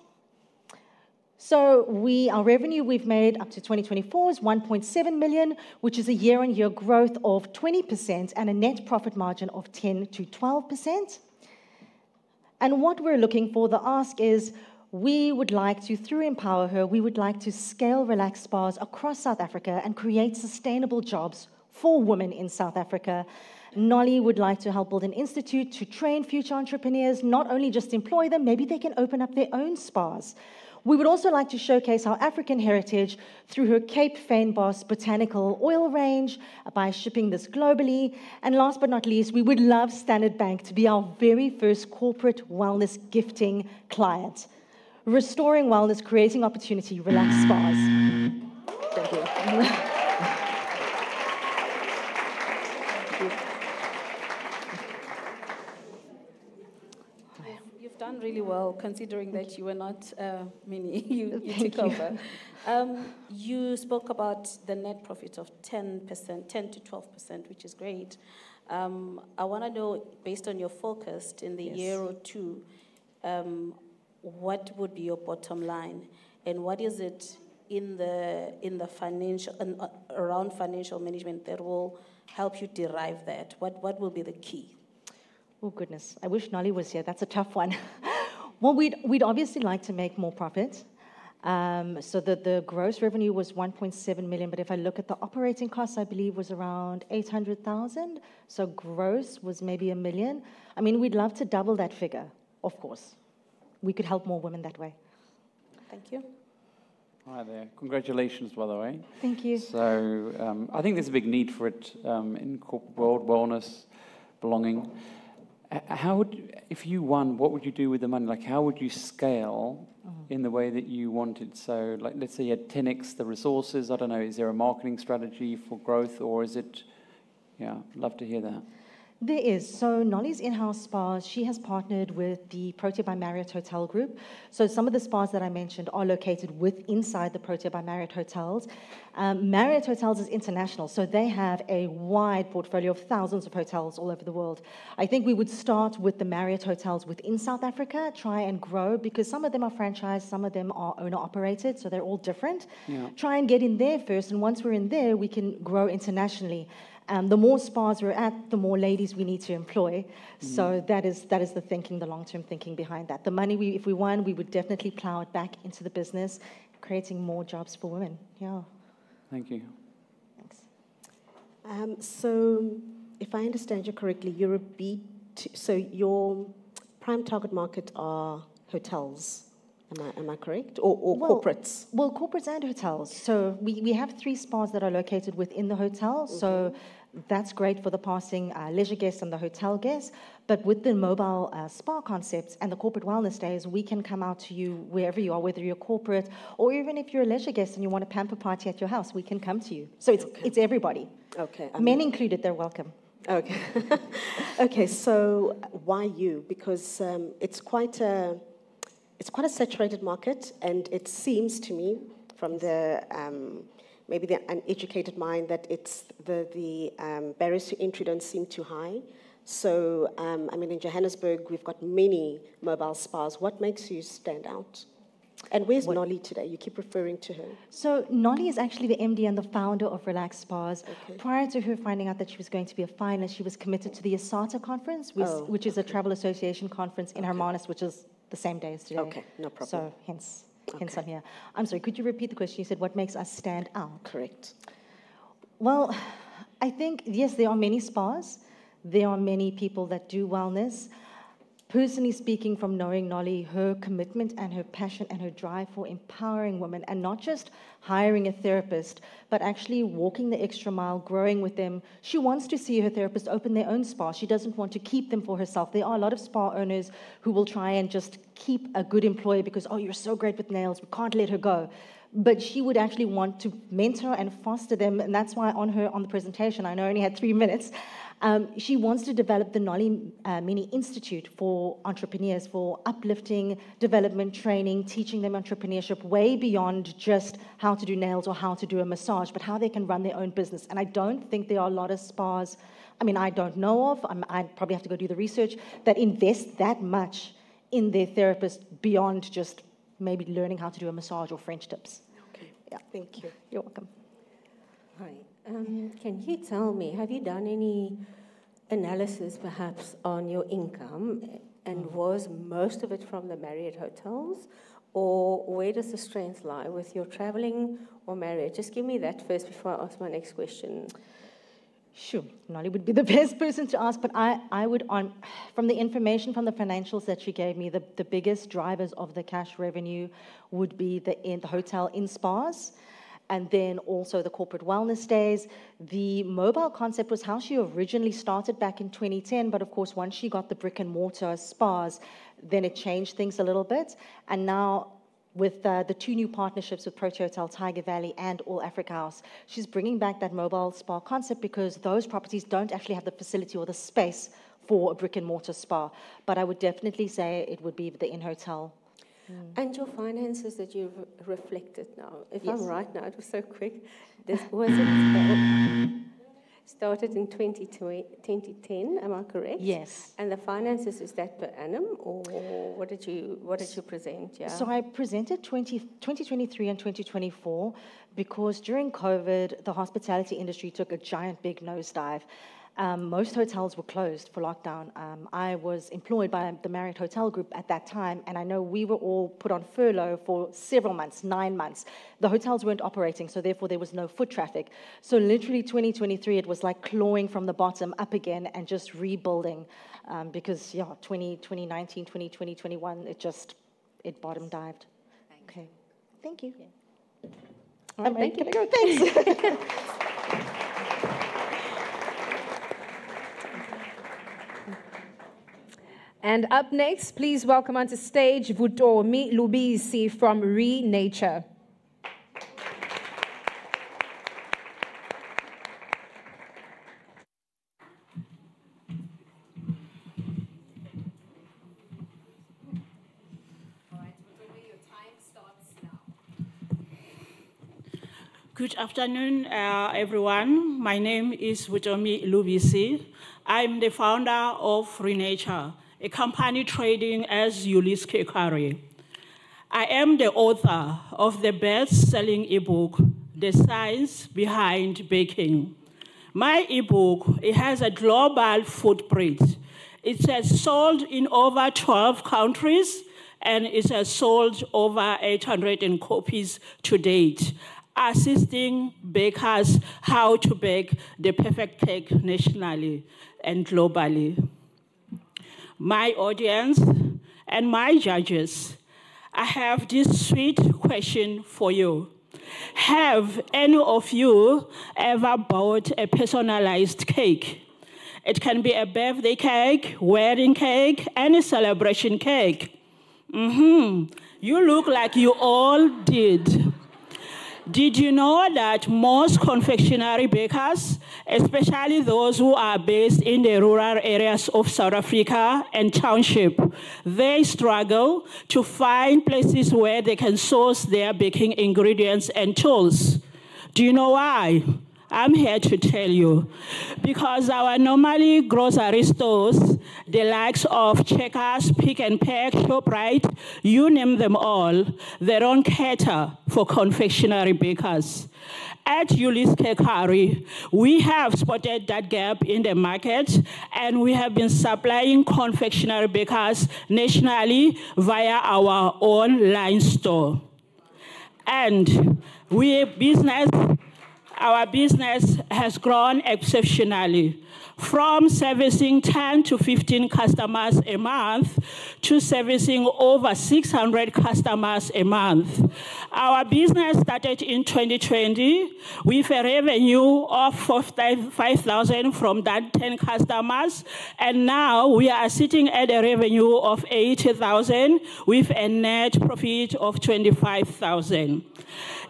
So our revenue we've made up to 2024 is 1.7 million, which is a year-on-year growth of 20% and a net profit margin of 10 to 12%. And what we're looking for, the ask is, we would like to, through EmpowHer, we would like to scale Relax Spas across South Africa and create sustainable jobs for women in South Africa. Nolly would like to help build an institute to train future entrepreneurs, not only just employ them, maybe they can open up their own spas. We would also like to showcase our African heritage through her Cape Fynbos botanical oil range by shipping this globally. And last but not least, we would love Standard Bank to be our very first corporate wellness gifting client. Restoring wellness, creating opportunity, relaxed spas. Thank you. You've done really well, considering that you were not Minnie, you Thank took you. over. You spoke about the net profit of 10%, 10 to 12%, which is great. I want to know, based on your forecast in the year or two, what would be your bottom line, and what is it in the financial around financial management that will help you derive that? What will be the key? Oh, goodness. I wish Nolly was here. That's a tough one. Well, we'd obviously like to make more profit. So the gross revenue was 1.7 million, but if I look at the operating costs, I believe was around 800,000. So gross was maybe 1 million. I mean, we'd love to double that figure, of course. We could help more women that way. Thank you. Hi there. Congratulations, by the way. Thank you. So I think there's a big need for it in corporate world, wellness, belonging. How would, if you won, what would you do with the money? Like, how would you scale in the way that you wanted? So, like, let's say you had 10x the resources. I don't know. Is there a marketing strategy for growth, or is it? Yeah, love to hear that. There is. So Nolly's in-house spas, she has partnered with the Protea by Marriott Hotel Group. So some of the spas that I mentioned are located inside the Protea by Marriott hotels. Marriott Hotels is international, so they have a wide portfolio of thousands of hotels all over the world. I think we would start with the Marriott hotels within South Africa, try and grow, because some of them are franchised, some of them are owner-operated, so they're all different. Yeah. Try and get in there first, and once we're in there, we can grow internationally. The more spas we're at, the more ladies we need to employ. So that is the thinking, the long-term thinking behind that. The money, if we won, we would definitely plow it back into the business, creating more jobs for women. Yeah. Thank you. Thanks. So if I understand you correctly, you're a B2, so your prime target market are hotels. Am I correct? Or corporates? Well, corporates and hotels. So we have 3 spas that are located within the hotel. So that's great for the passing leisure guests and the hotel guests. But with the mobile spa concepts and the corporate wellness days, we can come out to you wherever you are, whether you're corporate or even if you're a leisure guest and you want a pamper party at your house, we can come to you. So it's everybody. Okay. Men included, they're welcome. Okay. Okay, so why you? Because it's quite a saturated market, and it seems to me, from the maybe the uneducated mind, that it's the barriers to entry don't seem too high. So, I mean, in Johannesburg, we've got many mobile spas. What makes you stand out? And where's Nolly today? You keep referring to her. So Nolly is actually the MD and the founder of Relax Spas. Okay. Prior to her finding out that she was going to be a finalist, she was committed to the ASATA conference, which is a travel association conference in Hermanus, which is the same day as today. Okay, no problem. So hence I'm here. I'm sorry, could you repeat the question? You said, what makes us stand out? Correct. Well, I think, yes, there are many spas. There are many people that do wellness. Personally speaking, from knowing Nolly, her commitment and her passion and her drive for empowering women, and not just hiring a therapist, but actually walking the extra mile, growing with them. She wants to see her therapist open their own spa. She doesn't want to keep them for herself. There are a lot of spa owners who will try and just keep a good employee because, oh, you're so great with nails, we can't let her go. But she would actually want to mentor and foster them, and that's why on the presentation, I know I only had 3 minutes, she wants to develop the Nolly Mini Institute for entrepreneurs, for uplifting, development, training, teaching them entrepreneurship way beyond just how to do nails or how to do a massage, but how they can run their own business. And I don't think there are a lot of spas, I mean, I don't know of, I'd probably have to go do the research, that invest that much in their therapist beyond just maybe learning how to do a massage or French tips. Okay, yeah, thank you. You're welcome. Hi. Can you tell me, have you done any analysis perhaps on your income, and was most of it from the Marriott hotels, or where does the strength lie with your traveling or Marriott? Just give me that first before I ask my next question. Sure, Nolly would be the best person to ask, but I would, from the information from the financials that she gave me, the biggest drivers of the cash revenue would be the hotel in spas, and then also the corporate wellness days. The mobile concept was how she originally started back in 2010, but of course, once she got the brick and mortar spas, then it changed things a little bit, and now with the 2 new partnerships with Protea Hotel, Tiger Valley, and All Africa House, she's bringing back that mobile spa concept because those properties don't actually have the facility or the space for a brick and mortar spa. But I would definitely say it would be the in-hotel. And your finances that you've reflected now, if Yes. I'm right now, it was so quick. This was it. Started in 2010, am I correct? Yes. And the finances, is that per annum, or what did you present? Yeah. So I presented 2023 and 2024 because during COVID, the hospitality industry took a giant big nosedive. Most hotels were closed for lockdown. I was employed by the Marriott Hotel Group at that time, and I know we were all put on furlough for several months, 9 months. The hotels weren't operating, so therefore there was no foot traffic. So literally 2023, it was like clawing from the bottom up again and just rebuilding because, 2019, 2020, 2021, it bottom dived. Okay, thank you. Yeah. All right, thank you. Go. Thanks. And up next, please welcome onto stage Vutomi Lubisi from Re-Nature. Good afternoon, everyone. My name is Vutomi Lubisi. I'm the founder of Re-Nature, a company trading as Ulysses Kekari. I am the author of the best-selling ebook, The Science Behind Baking. My ebook, it has a global footprint. It has sold in over 12 countries, and it has sold over 800 copies to date, assisting bakers how to bake the perfect cake nationally and globally. My audience and my judges, I have this sweet question for you. Have any of you ever bought a personalized cake? It can be a birthday cake, wedding cake, any celebration cake. You look like you all did. Did you know that most confectionery bakers, especially those who are based in the rural areas of South Africa and township, they struggle to find places where they can source their baking ingredients and tools? Do you know why? I'm here to tell you. Because our normally grocery stores, the likes of Checkers, Pick and Pack, ShopRite, you name them all, they don't cater for confectionery bakers. At Ulysses Kekari, we have spotted that gap in the market, and we have been supplying confectionery bakers nationally via our online store. And our business has grown exceptionally, from servicing 10 to 15 customers a month to servicing over 600 customers a month. Our business started in 2020 with a revenue of 5,000 from that 10 customers, and now we are sitting at a revenue of 80,000 with a net profit of 25,000.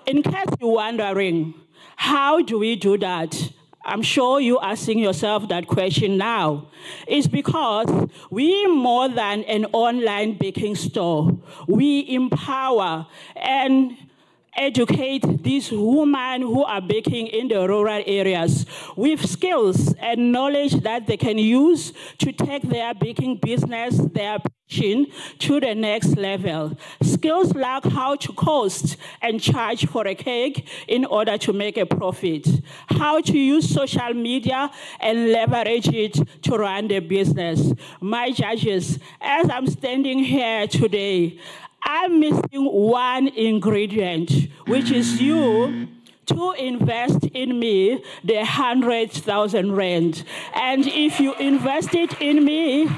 In case you're wondering, how do we do that? I'm sure you're asking yourself that question now. It's because we're more than an online baking store. We empower and educate these women who are baking in the rural areas with skills and knowledge that they can use to take their baking business, their passion, to the next level. Skills like how to cost and charge for a cake in order to make a profit, how to use social media and leverage it to run the business. My judges, as I'm standing here today, I'm missing one ingredient, which is you to invest in me the 100,000 rand. And if you invest it in me,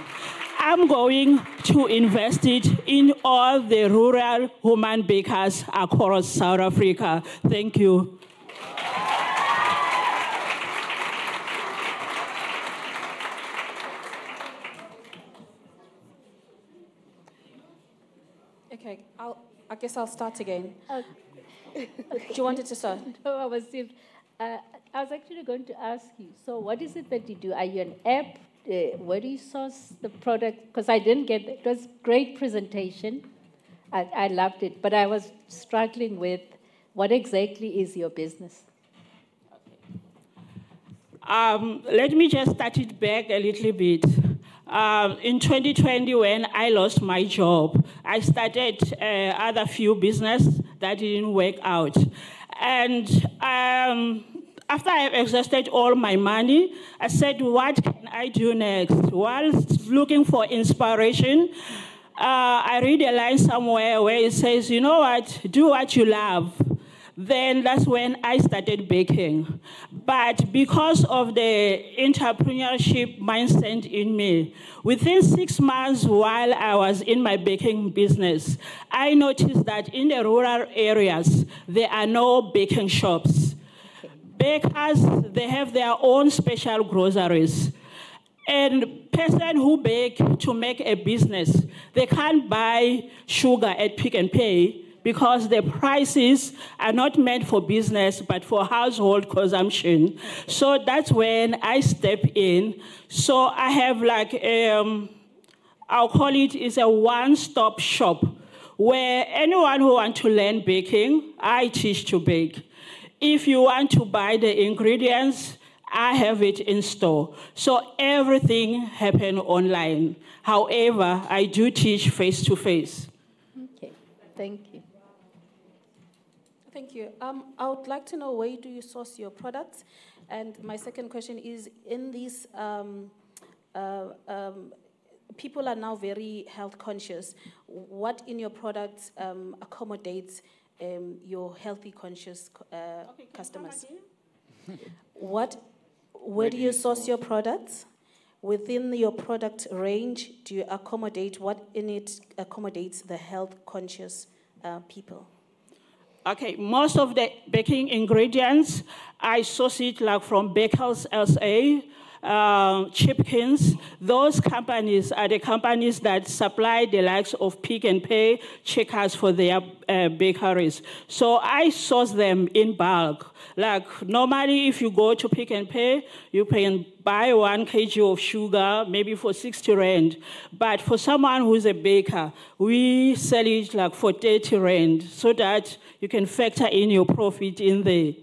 I'm going to invest it in all the rural women bakers across South Africa. Thank you. Okay, I guess I'll start again. Do you want it to start? No, I was actually going to ask you, so what is it that you do? Are you an app? Where do you source the product? Because I didn't get it. It was great presentation. I loved it, but I was struggling with what exactly is your business? Let me just start it back a little bit. In 2020, when I lost my job, I started other few businesses that didn't work out. And after I exhausted all my money, I said, what can I do next? While looking for inspiration, I read a line somewhere where it says, you know what, do what you love. Then that's when I started baking. But because of the entrepreneurship mindset in me, within 6 months while I was in my baking business, I noticed that in the rural areas, there are no baking shops. Bakers, they have their own special groceries. And person who bake to make a business, they can't buy sugar at Pick and Pay because the prices are not meant for business, but for household consumption. So that's when I step in. So I have like, I'll call it is a one-stop shop where anyone who wants to learn baking, I teach to bake. If you want to buy the ingredients, I have it in store. So everything happens online. However, I do teach face-to-face. Okay, thank you. Thank you. I would like to know, where do you source your products? And my second question is, in these, people are now very health conscious. What in your products accommodates your healthy conscious customers? Where do you source your products? Within your product range, do you accommodate, what in it accommodates the health conscious people? Okay, most of the baking ingredients, I source it like from Bakers SA, Chipkins. Those companies are the companies that supply the likes of Pick and Pay, Checkers for their bakeries. So I source them in bulk. Like normally if you go to Pick and Pay, you can buy 1 kg of sugar, maybe for 60 rand. But for someone who's a baker, we sell it like for 30 rand so that you can factor in your profit in there.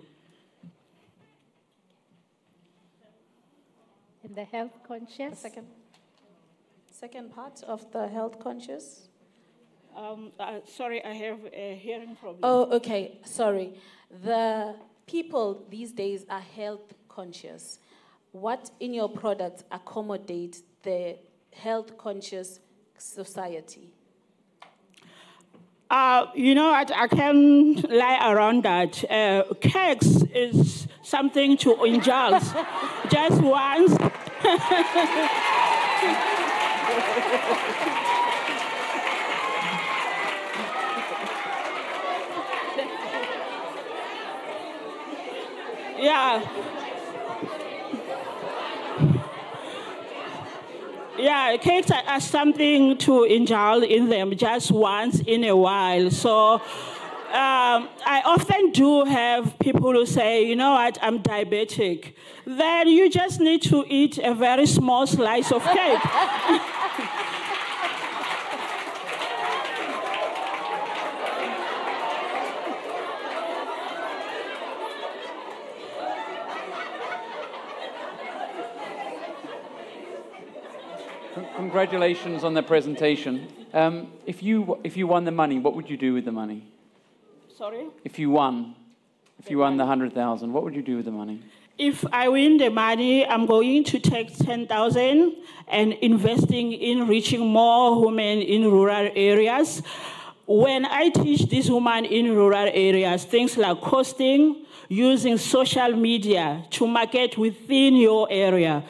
And the health conscious? The second part of the health conscious? Sorry, I have a hearing problem. Oh, okay, sorry. The people these days are health conscious. What in your products accommodates the health conscious society? You know what, I can lie around that. Cakes is something to indulge just once. Yeah. Yeah, cakes are something to indulge in them just once in a while. So I often do have people who say, you know what, I'm diabetic. Then you just need to eat a very small slice of cake. Congratulations on the presentation. If you won the money, what would you do with the money? Sorry? If you won the 100,000, what would you do with the money? If I win the money, I'm going to take 10,000 and investing in reaching more women in rural areas. when I teach this woman in rural areas, things like costing, using social media to market within your area,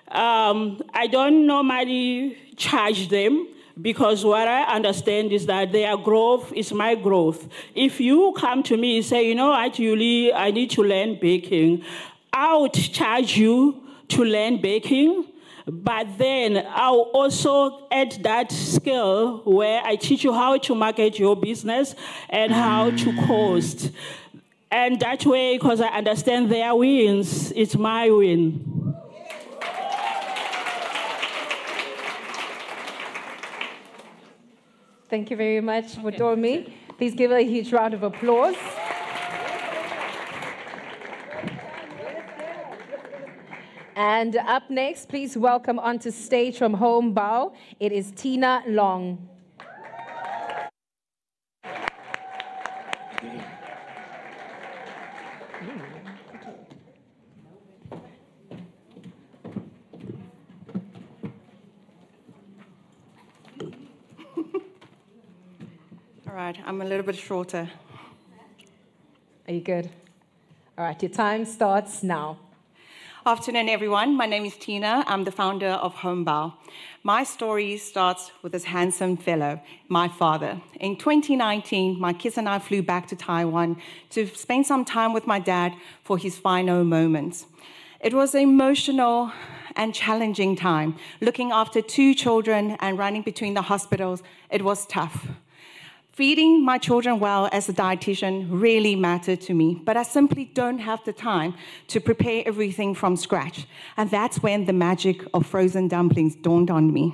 I don't normally charge them because what I understand is that their growth is my growth. If you come to me and say, you know what, Julie, I need to learn baking, I would charge you to learn baking, but then I'll also add that skill where I teach you how to market your business and how to cost. And that way, because I understand their wins, it's my win. Thank you very much, Vutomi. Please give her a huge round of applause. And up next, please welcome onto stage from Homebow. It is Tina Long. All right, I'm a little bit shorter. Are you good? All right, your time starts now. Afternoon, everyone. My name is Tina. I'm the founder of Homebow. My story starts with this handsome fellow, my father. In 2019, my kids and I flew back to Taiwan to spend some time with my dad for his final moments. It was an emotional and challenging time. Looking after 2 children and running between the hospitals, it was tough. Feeding my children well as a dietitian really mattered to me, but I simply don't have the time to prepare everything from scratch. And that's when the magic of frozen dumplings dawned on me.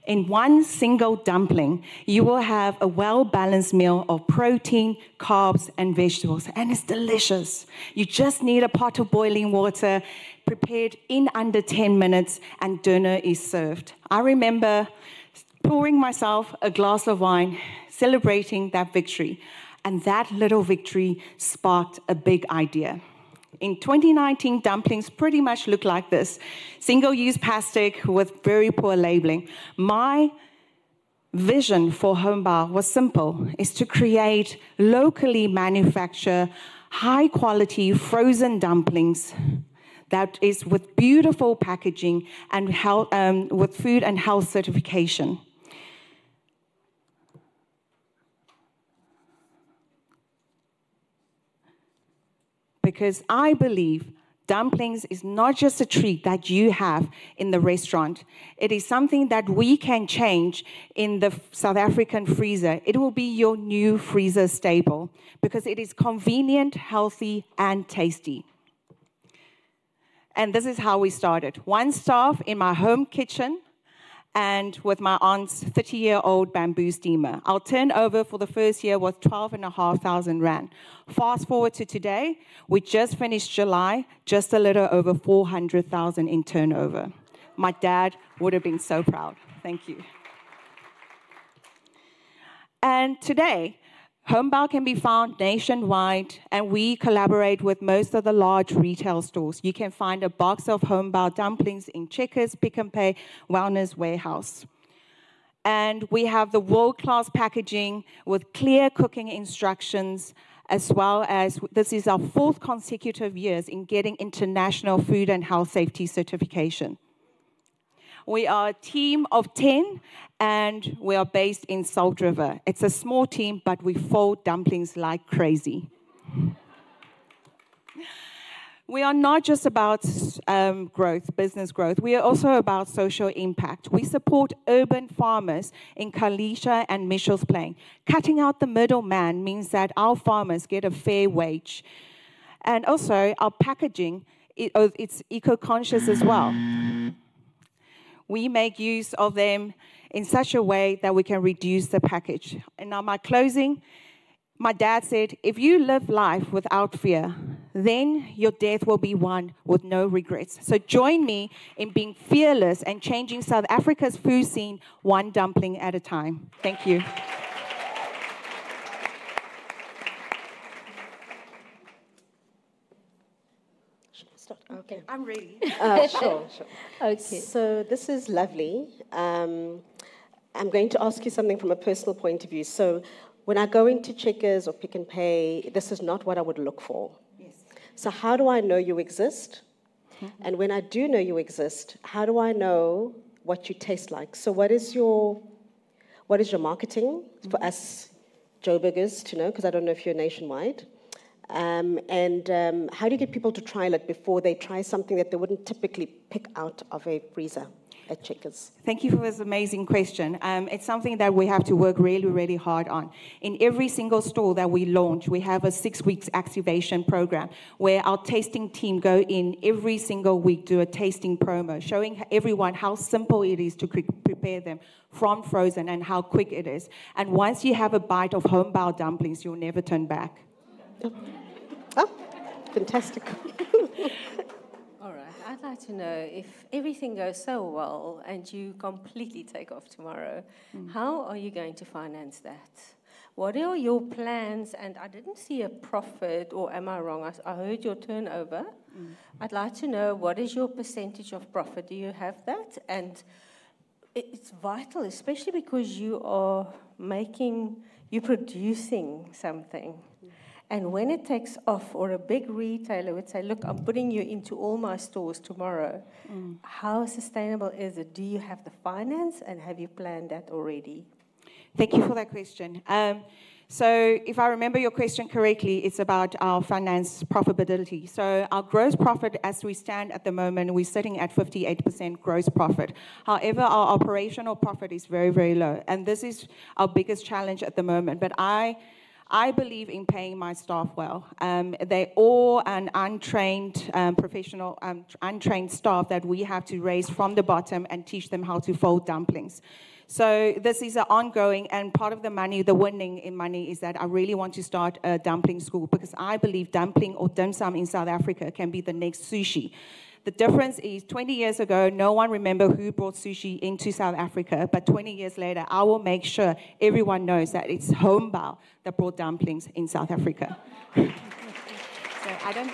In one single dumpling, you will have a well-balanced meal of protein, carbs, and vegetables, and it's delicious. You just need a pot of boiling water, prepared in under 10 minutes, and dinner is served. I remember pouring myself a glass of wine, celebrating that victory. And that little victory sparked a big idea. In 2019, dumplings pretty much look like this. Single-use plastic with very poor labeling. My vision for Homebow was simple, is to create locally manufactured, high-quality frozen dumplings that is with beautiful packaging and with food and health certification. Because I believe dumplings is not just a treat that you have in the restaurant. It is something that we can change in the South African freezer. It will be your new freezer staple because it is convenient, healthy, and tasty. And this is how we started. 1 staff in my home kitchen and with my aunt's 30-year-old bamboo steamer. Our turnover for the first year was 12,500 Rand. Fast forward to today, we just finished July, just a little over 400,000 in turnover. My dad would have been so proud. Thank you. And today, Homebow can be found nationwide, and we collaborate with most of the large retail stores. You can find a box of Homebow dumplings in Checkers, Pick n Pay, Wellness Warehouse. And we have the world-class packaging with clear cooking instructions, as well as this is our 4th consecutive years in getting international food and health safety certification. We are a team of 10, and we are based in Salt River. It's a small team, but we fold dumplings like crazy. We are not just about growth, business growth. We are also about social impact. We support urban farmers in Kalisha and Mitchell's Plain. Cutting out the middleman means that our farmers get a fair wage. And also, our packaging, it's eco-conscious as well. We make use of them in such a way that we can reduce the package. And now my closing, my dad said, if you live life without fear, then your death will be one with no regrets. So join me in being fearless and changing South Africa's food scene one dumpling at a time. Thank you. Okay. I'm ready. Sure. Okay. So this is lovely. I'm going to ask you something from a personal point of view. So when I go into Checkers or Pick n Pay, this is not what I would look for. Yes. So how do I know you exist? And when I do know you exist, how do I know what you taste like? So what is your marketing for us Joburgers to know? Because I don't know if you're nationwide. How do you get people to trial it before they try something that they wouldn't typically pick out of a freezer at Checkers? Thank you for this amazing question. It's something that we have to work really, really hard on. In every single store that we launch, we have a 6 weeks activation program where our tasting team go in every single week, do a tasting promo, showing everyone how simple it is to prepare them from frozen and how quick it is. And once you have a bite of homebao dumplings, you'll never turn back. Oh, fantastic. All right, I'd like to know if everything goes so well and you completely take off tomorrow, how are you going to finance that? What are your plans? And I didn't see a profit, or am I wrong? I heard your turnover. I'd like to know, what is your percentage of profit? Do you have that? And it's vital, especially because you're producing something. And when it takes off, or a big retailer would say, look, I'm putting you into all my stores tomorrow, how sustainable is it? Do you have the finance, and have you planned that already? Thank you for that question. So if I remember your question correctly, it's about our finance profitability. So our gross profit, as we stand at the moment, we're sitting at 58% gross profit. However, our operational profit is very, very low. And this is our biggest challenge at the moment. But I believe in paying my staff well. They're all an untrained untrained staff that we have to raise from the bottom and teach them how to fold dumplings. So this is an ongoing, and part of the money, the winning in money, is that I really want to start a dumpling school, because I believe dumpling or dim sum in South Africa can be the next sushi. The difference is 20 years ago, no one remembered who brought sushi into South Africa, but 20 years later, I will make sure everyone knows that it's homebao that brought dumplings in South Africa. So I don't...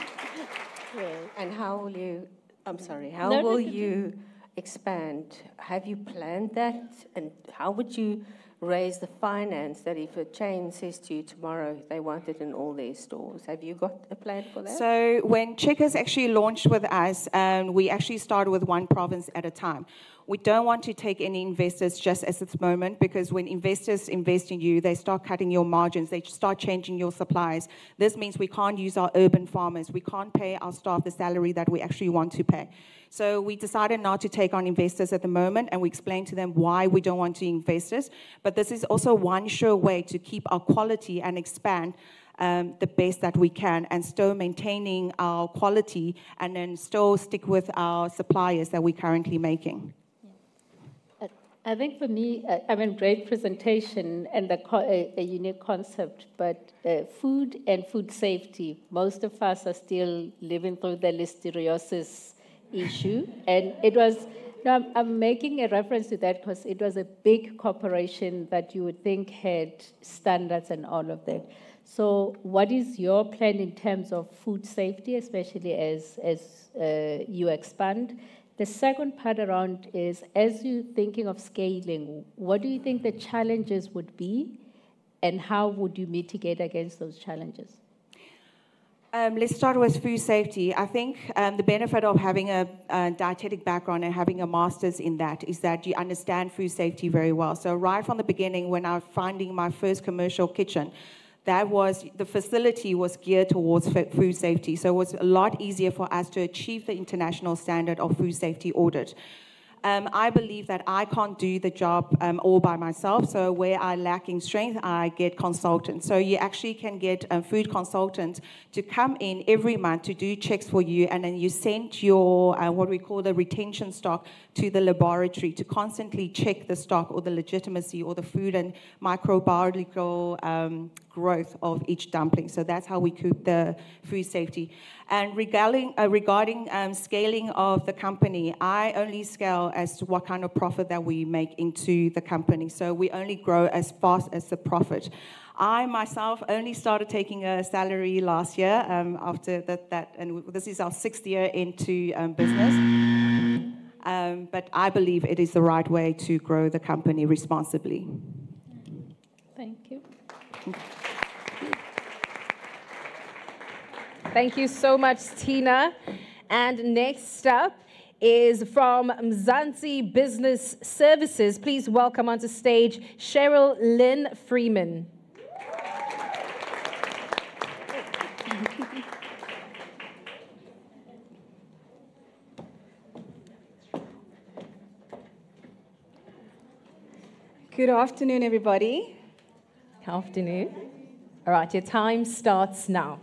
And how will you, how will you expand? Have you planned that? And how would you raise the finance that if a chain says to you tomorrow they want it in all their stores? Have you got a plan for that? So when Checkers actually launched with us, we actually started with one province at a time. We don't want to take any investors just at this moment, because when investors invest in you, they start cutting your margins, they start changing your supplies. This means we can't use our urban farmers, we can't pay our staff the salary that we actually want to pay. So we decided not to take on investors at the moment, and we explained to them why we don't want to investors. But this is also one sure way to keep our quality and expand the best that we can, and still maintaining our quality, and then still stick with our suppliers that we're currently making. I think for me, great presentation and a unique concept, but food and food safety, most of us are still living through the listeriosis issue. And it was, I'm making a reference to that because it was a big corporation that you would think had standards and all of that. So what is your plan in terms of food safety, especially as you expand? The second part around is, as you're thinking of scaling, what do you think the challenges would be, and how would you mitigate against those challenges? Let's start with food safety. I think the benefit of having a dietetic background and having a master's in that is that you understand food safety very well. So right from the beginning, when I was finding my first commercial kitchen, the facility was geared towards food safety. So it was a lot easier for us to achieve the international standard of food safety audit. I believe that I can't do the job all by myself. So where I lack in strength, I get consultants. So you actually can get a food consultant to come in every month to do checks for you, and then you send your, what we call the retention stock, to the laboratory to constantly check the stock or the legitimacy or the food and microbiological growth of each dumpling. So that's how we keep the food safety. And regarding scaling of the company, I only scale as to what kind of profit that we make into the company. So we only grow as fast as the profit. I myself only started taking a salary last year after that, and this is our 6th year into business. but I believe it is the right way to grow the company responsibly. Thank you. Thank you so much, Tina. And next up is from Mzansi Business Services. Please welcome onto stage Cheryl Lynn Freeman. Good afternoon, everybody. Afternoon. All right, your time starts now.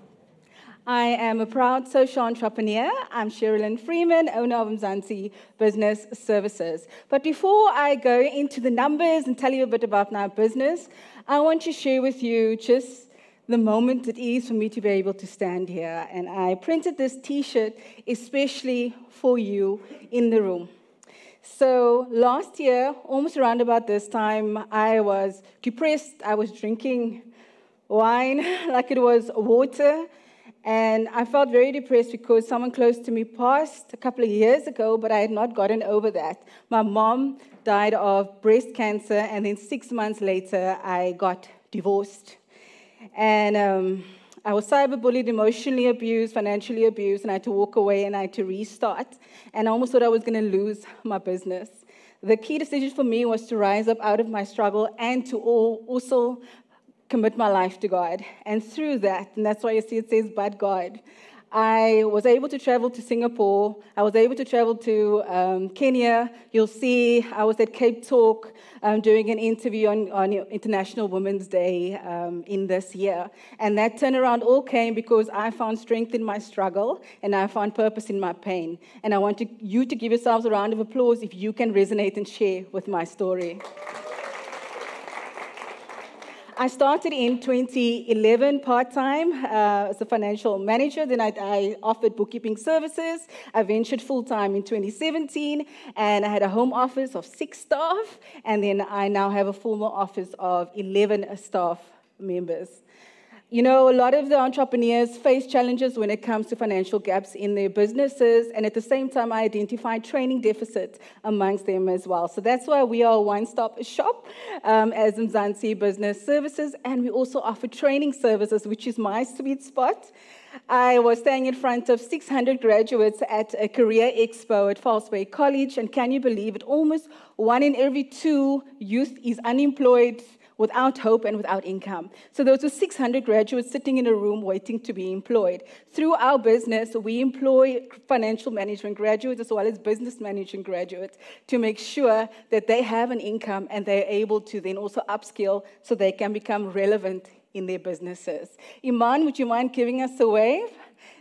I am a proud social entrepreneur. I'm Sherilyn Freeman, owner of Mzansi Business Services. But before I go into the numbers and tell you a bit about my business, I want to share with you just the moment it is for me to be able to stand here. And I printed this T-shirt especially for you in the room. So last year, almost around about this time, I was depressed. I was drinking wine like it was water. And I felt very depressed because someone close to me passed a couple of years ago, but I had not gotten over that. My mom died of breast cancer, and then 6 months later, I got divorced. And I was cyberbullied, emotionally abused, financially abused, and I had to walk away and I had to restart. And I almost thought I was going to lose my business. The key decision for me was to rise up out of my struggle and to also commit my life to God. And through that, and that's why you see it says, but God, I was able to travel to Singapore. I was able to travel to Kenya. You'll see I was at Cape Talk doing an interview on International Women's Day in this year. And that turnaround all came because I found strength in my struggle and I found purpose in my pain. And I want you to give yourselves a round of applause if you can resonate and share with my story. I started in 2011 part-time as a financial manager. Then I offered bookkeeping services. I ventured full-time in 2017, and I had a home office of 6 staff, and then I now have a formal office of 11 staff members. You know, a lot of the entrepreneurs face challenges when it comes to financial gaps in their businesses, and at the same time, I identified training deficits amongst them as well. So that's why we are a one-stop shop as Mzansi Business Services, and we also offer training services, which is my sweet spot. I was standing in front of 600 graduates at a career expo at False Bay College, and can you believe it? Almost 1 in every 2 youth is unemployed, without hope and without income. So those were 600 graduates sitting in a room waiting to be employed. Through our business, we employ financial management graduates as well as business management graduates to make sure that they have an income and they're able to then also upskill so they can become relevant in their businesses. Iman, would you mind giving us a wave?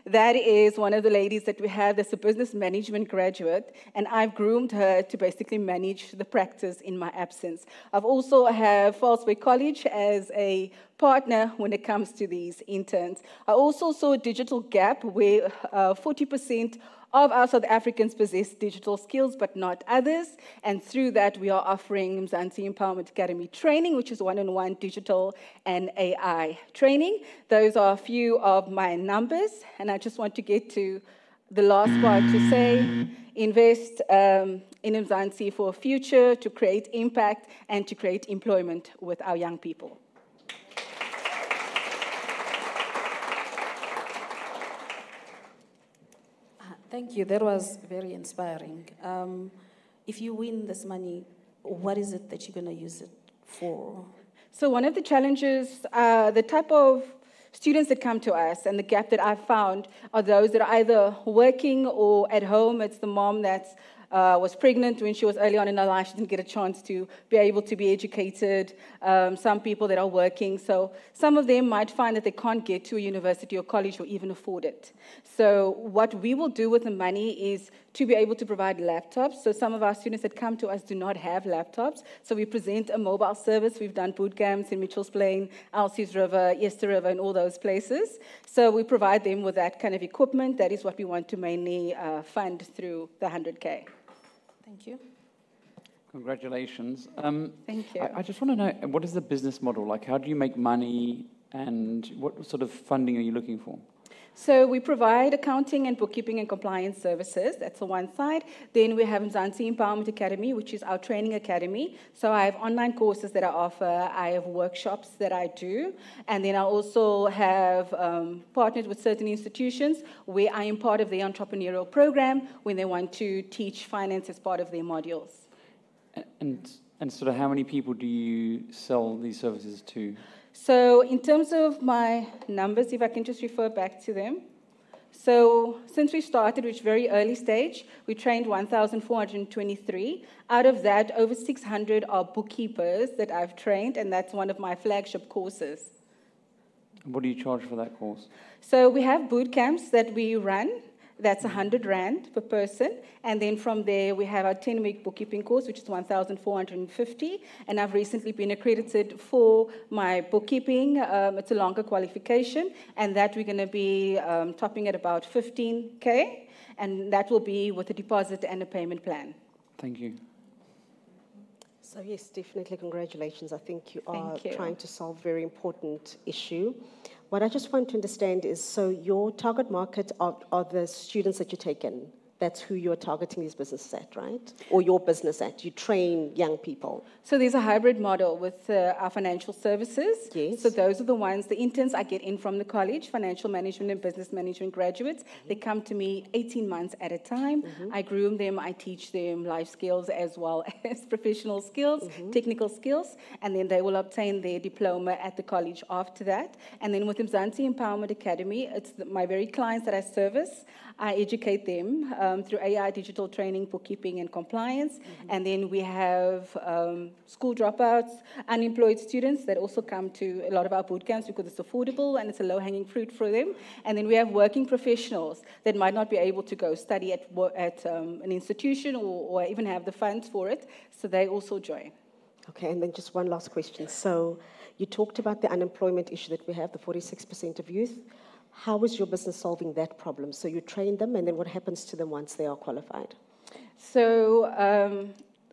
That is one of the ladies that we have that's a business management graduate, and I've groomed her to basically manage the practice in my absence. I've also have False Bay College as a partner when it comes to these interns. I also saw a digital gap where 40% of our South Africans possess digital skills, but not others. And through that, we are offering Mzansi Empowerment Academy training, which is one-on-one digital and AI training. Those are a few of my numbers. And I just want to get to the last part to say, invest in Mzansi for a future, to create impact, and to create employment with our young people. Thank you. That was very inspiring. If you win this money, what is it that you're going to use it for? So one of the challenges, the type of students that come to us and the gap that I've found are those that are either working or at home. It's the mom that's was pregnant when she was early on in her life. She didn't get a chance to be able to be educated. Some people that are working. So some of them might find that they can't get to a university or college or even afford it. So what we will do with the money is to be able to provide laptops. So some of our students that come to us do not have laptops. So we present a mobile service. We've done boot camps in Mitchell's Plain, Elsie's River, Easter River, and all those places. So we provide them with that kind of equipment. That is what we want to mainly fund through the 100K. Thank you. Congratulations. Thank you. I just want to know, what is the business model? Like, how do you make money, and what sort of funding are you looking for? So we provide accounting and bookkeeping and compliance services. That's the one side. Then we have Mzansi Empowerment Academy, which is our training academy. So I have online courses that I offer. I have workshops that I do. And then I also have partnered with certain institutions where I am part of their entrepreneurial program when they want to teach finance as part of their modules. And sort of how many people do you sell these services to? So in terms of my numbers, if I can just refer back to them. So since we started, which very early stage, we trained 1,423. Out of that, over 600 are bookkeepers that I've trained, and that's one of my flagship courses. What do you charge for that course? So we have boot camps that we run. That's 100 Rand per person. And then from there, we have our 10-week bookkeeping course, which is 1,450. And I've recently been accredited for my bookkeeping. It's a longer qualification. And that we're going to be topping at about 15K. And that will be with a deposit and a payment plan. Thank you. So yes, definitely congratulations. I think you are trying to solve a very important issue. What I just want to understand is, so your target market are the students that you take in. That's who you're targeting these businesses at, right? Or your business at. You train young people. So there's a hybrid model with our financial services. Yes. So those are the ones, the interns I get in from the college, financial management and business management graduates. They come to me 18 months at a time. I groom them, I teach them life skills as well as professional skills, technical skills, and then they will obtain their diploma at the college after that. And then with Mzansi Empowerment Academy, it's my very clients that I service. I educate them through AI, digital training, bookkeeping, and compliance. And then we have school dropouts, unemployed students that also come to a lot of our boot camps because it's affordable and it's a low-hanging fruit for them. And then we have working professionals that might not be able to go study at an institution or even have the funds for it, so they also join. Okay, and then just one last question. So you talked about the unemployment issue that we have, the 46% of youth. How is your business solving that problem? So you train them, and then what happens to them once they are qualified? So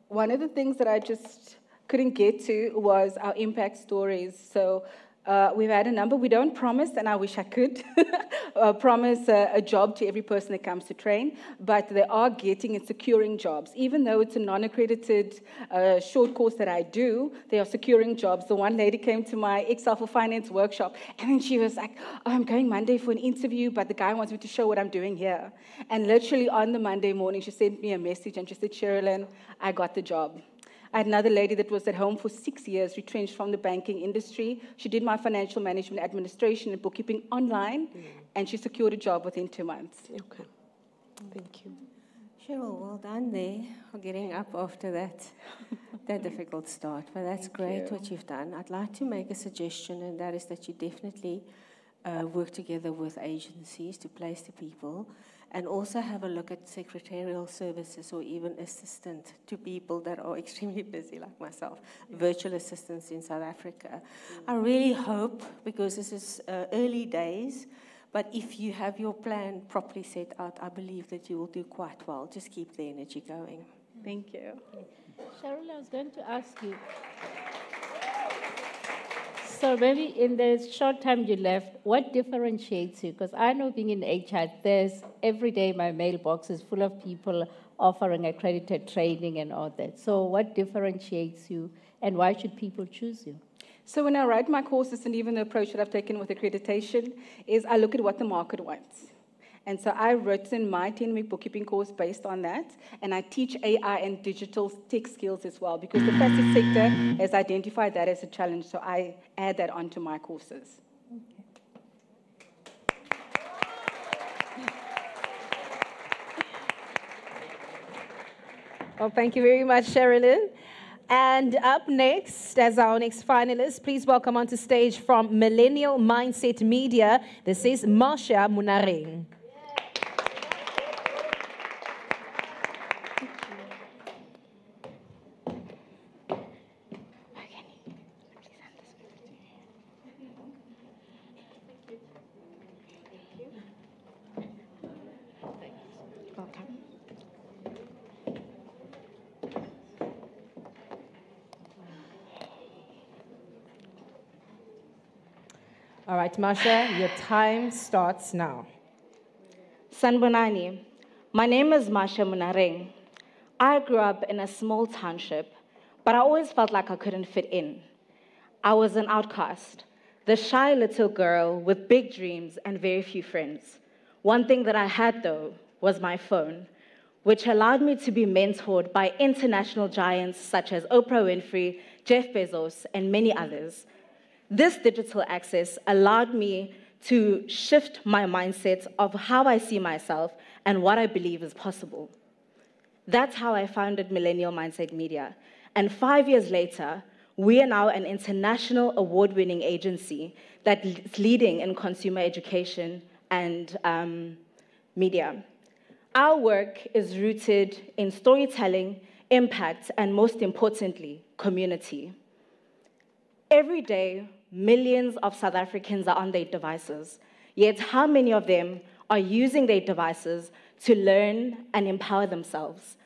one of the things that I just couldn't get to was our impact stories. So we've had a number. We don't promise, and I wish I could, promise a job to every person that comes to train, but they are getting and securing jobs. Even though it's a non-accredited short course that I do, they are securing jobs. The one lady came to my Excel for Finance workshop, and then she was like, oh, I'm going Monday for an interview, but the guy wants me to show what I'm doing here. And literally on the Monday morning, she sent me a message, and she said, Sherilyn, I got the job. I had another lady that was at home for 6 years, retrenched from the banking industry. She did my financial management, administration, and bookkeeping online, and she secured a job within 2 months. Okay. Thank you. Cheryl, well done there for getting up after that difficult start. But that's great what you've done. I'd like to make a suggestion, and that is that you definitely work together with agencies to place the people, and also have a look at secretarial services or even assistant to people that are extremely busy like myself, virtual assistants in South Africa. I really hope, because this is early days, but if you have your plan properly set out, I believe that you will do quite well. Just keep the energy going. Thank you. Cheryl, I was going to ask you. So maybe in the short time you left, what differentiates you? Because I know being in HR, there's every day my mailbox is full of people offering accredited training and all that. So what differentiates you, and why should people choose you? So when I write my courses, and even the approach that I've taken with accreditation, is I look at what the market wants. And so I've written my 10-week bookkeeping course based on that, and I teach AI and digital tech skills as well, because the facet sector has identified that as a challenge, so I add that onto my courses. Well, thank you very much, Sherilyn. And up next, as our next finalist, please welcome onto stage from Millennial Mindset Media. This is Marsha Munareng. All right, Masha, your time starts now. Sanbonani, my name is Masha Munareng. I grew up in a small township, but I always felt like I couldn't fit in. I was an outcast, the shy little girl with big dreams and very few friends. One thing that I had, though, was my phone, which allowed me to be mentored by international giants such as Oprah Winfrey, Jeff Bezos, and many others. This digital access allowed me to shift my mindset of how I see myself and what I believe is possible. That's how I founded Millennial Mindset Media. And 5 years later, we are now an international award-winning agency that's leading in consumer education and media. Our work is rooted in storytelling, impact, and most importantly, community. Every day, millions of South Africans are on their devices, yet how many of them are using their devices to learn and empower themselves?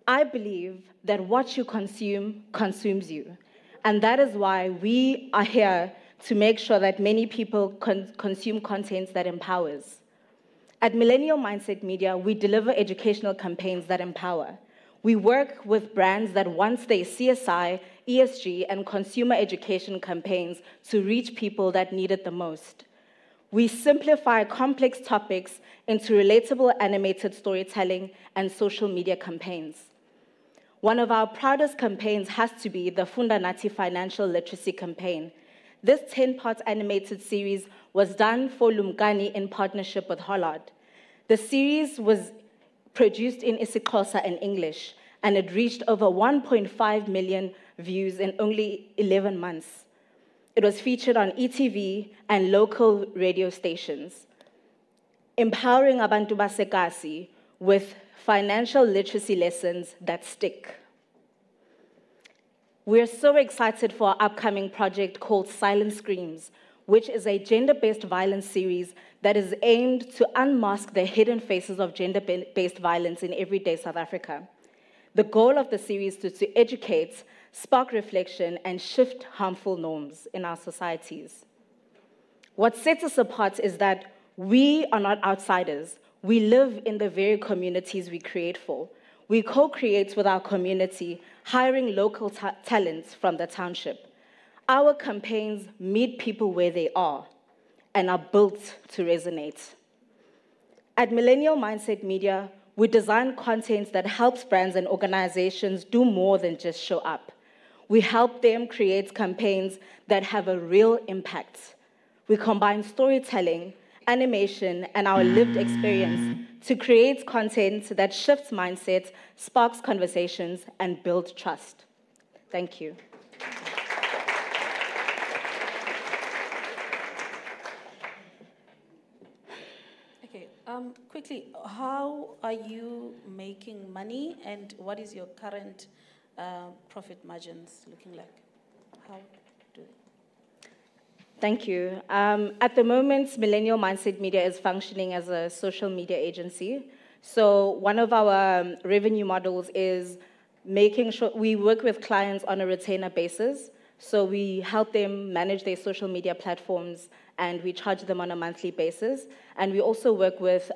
I believe that what you consume consumes you, and that is why we are here to make sure that many people consume content that empowers. At Millennial Mindset Media, we deliver educational campaigns that empower. We work with brands that want their CSI, ESG, and consumer education campaigns to reach people that need it the most. We simplify complex topics into relatable animated storytelling and social media campaigns. One of our proudest campaigns has to be the Funda Nathi Financial Literacy Campaign. This 10-part animated series was done for Lumkani in partnership with Hollard. The series was produced in isiXhosa and English, and it reached over 1.5 million views in only 11 months. It was featured on ETV and local radio stations, empowering abantu basekasi with financial literacy lessons that stick. We're so excited for our upcoming project called Silent Screams, which is a gender-based violence series that is aimed to unmask the hidden faces of gender-based violence in everyday South Africa. The goal of the series is to educate, spark reflection, and shift harmful norms in our societies. What sets us apart is that we are not outsiders. We live in the very communities we create for. We co-create with our community, hiring local talents from the township. Our campaigns meet people where they are and are built to resonate. At Millennial Mindset Media, we design content that helps brands and organizations do more than just show up. We help them create campaigns that have a real impact. We combine storytelling, animation, and our lived experience to create content that shifts mindsets, sparks conversations, and builds trust. Thank you. Okay, quickly, how are you making money, and what is your current profit margins looking like? How do they? Thank you. At the moment, Millennial Mindset Media is functioning as a social media agency. So one of our revenue models is making sure we work with clients on a retainer basis. So we help them manage their social media platforms, and we charge them on a monthly basis. And we also work with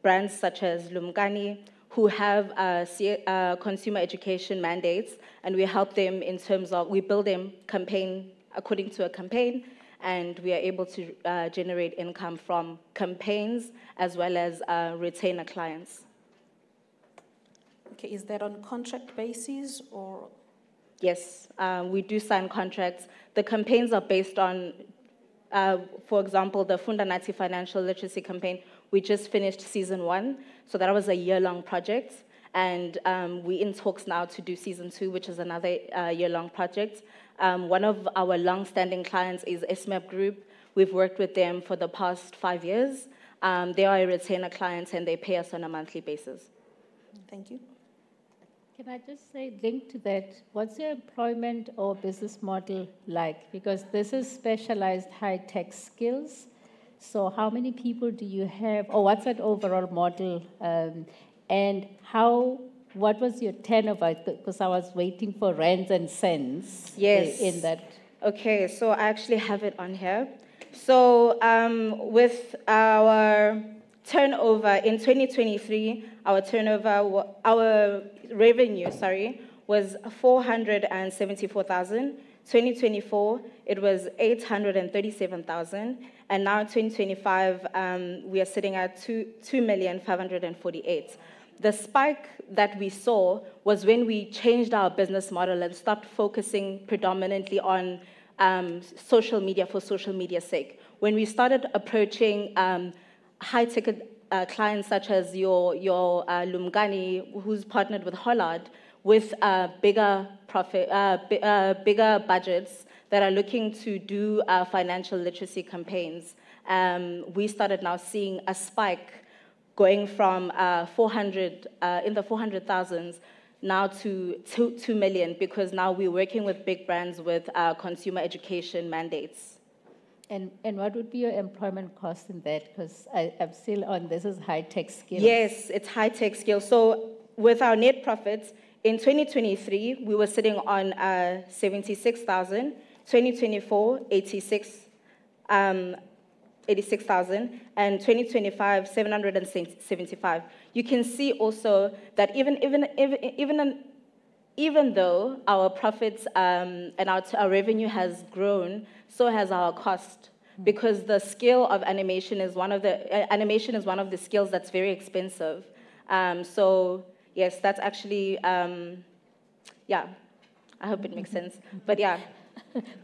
brands such as Lumkani, who have consumer education mandates, and we help them in terms of, we build them campaign according to a campaign, and we are able to generate income from campaigns as well as retainer clients. Okay, is that on contract basis or? Yes, we do sign contracts. The campaigns are based on, for example, the Funda Nathi Financial Literacy Campaign. We just finished season 1, so that was a year-long project. And we're in talks now to do season 2, which is another year-long project. One of our long-standing clients is SMAP Group. We've worked with them for the past 5 years. They are a retainer client, and they pay us on a monthly basis. Thank you. Can I just say, linked to that, what's your employment or business model like? Because this is specialized high-tech skills. So how many people do you have, or what's that overall model? And what was your turnover? Because I was waiting for rands and cents in that. Okay, so I actually have it on here. So with our turnover in 2023, our revenue, was 474,000. 2024, it was 837,000. And now in 2025, we are sitting at 2,548,000. The spike that we saw was when we changed our business model and stopped focusing predominantly on social media for social media's sake. When we started approaching high-ticket clients such as your Lumgani, who's partnered with Hollard, with bigger budgets that are looking to do financial literacy campaigns, we started now seeing a spike going from 400 in the 400,000s now to 2 million, because now we're working with big brands with consumer education mandates. And what would be your employment cost in that? Because I'm still on, this is high-tech skills. Yes, it's high-tech skills. So with our net profits, in 2023, we were sitting on 76,000. 2024, 86,000, and 2025, 775. You can see also that even though our profits and our revenue has grown, so has our cost, because the skill of animation is one of the skills that's very expensive. So yes, that's actually yeah. I hope it makes sense, but yeah.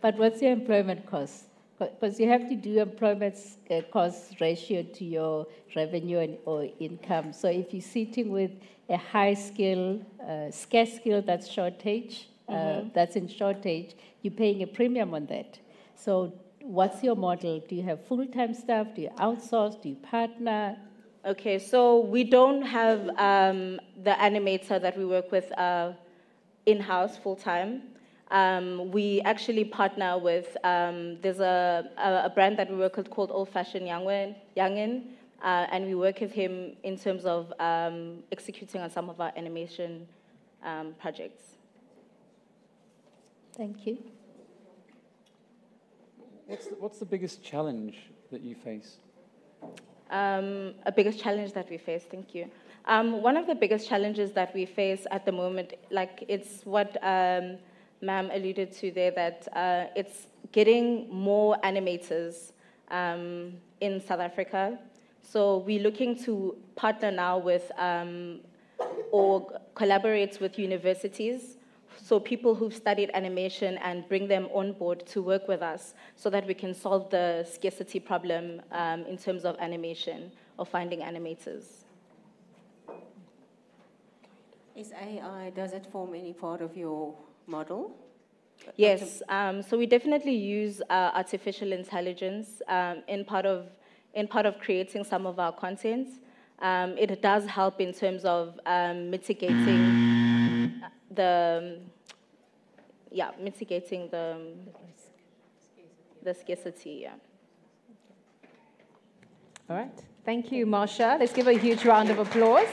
But what's your employment cost? Because you have to do employment cost ratio to your revenue or income. So if you're sitting with a high skill, scarce skill that's shortage, that's in shortage, you're paying a premium on that. So what's your model? Do you have full-time staff? Do you outsource? Do you partner? Okay, so we don't have the animator that we work with in-house full-time. We actually partner with, there's a brand that we work with called Old Fashioned Youngin, and we work with him in terms of executing on some of our animation projects. Thank you. What's the biggest challenge that you face? A biggest challenge that we face, thank you. One of the biggest challenges that we face at the moment, like it's what Ma'am alluded to there, that it's getting more animators in South Africa. So we're looking to partner now with or collaborate with universities, so people who've studied animation, and bring them on board to work with us so that we can solve the scarcity problem in terms of animation, or finding animators. Is AI, does it form any part of your model? Yes, so we definitely use artificial intelligence in part of creating some of our content. It does help in terms of mitigating the scarcity. Yeah. All right. Thank you, Marsha. Let's give a huge round of applause.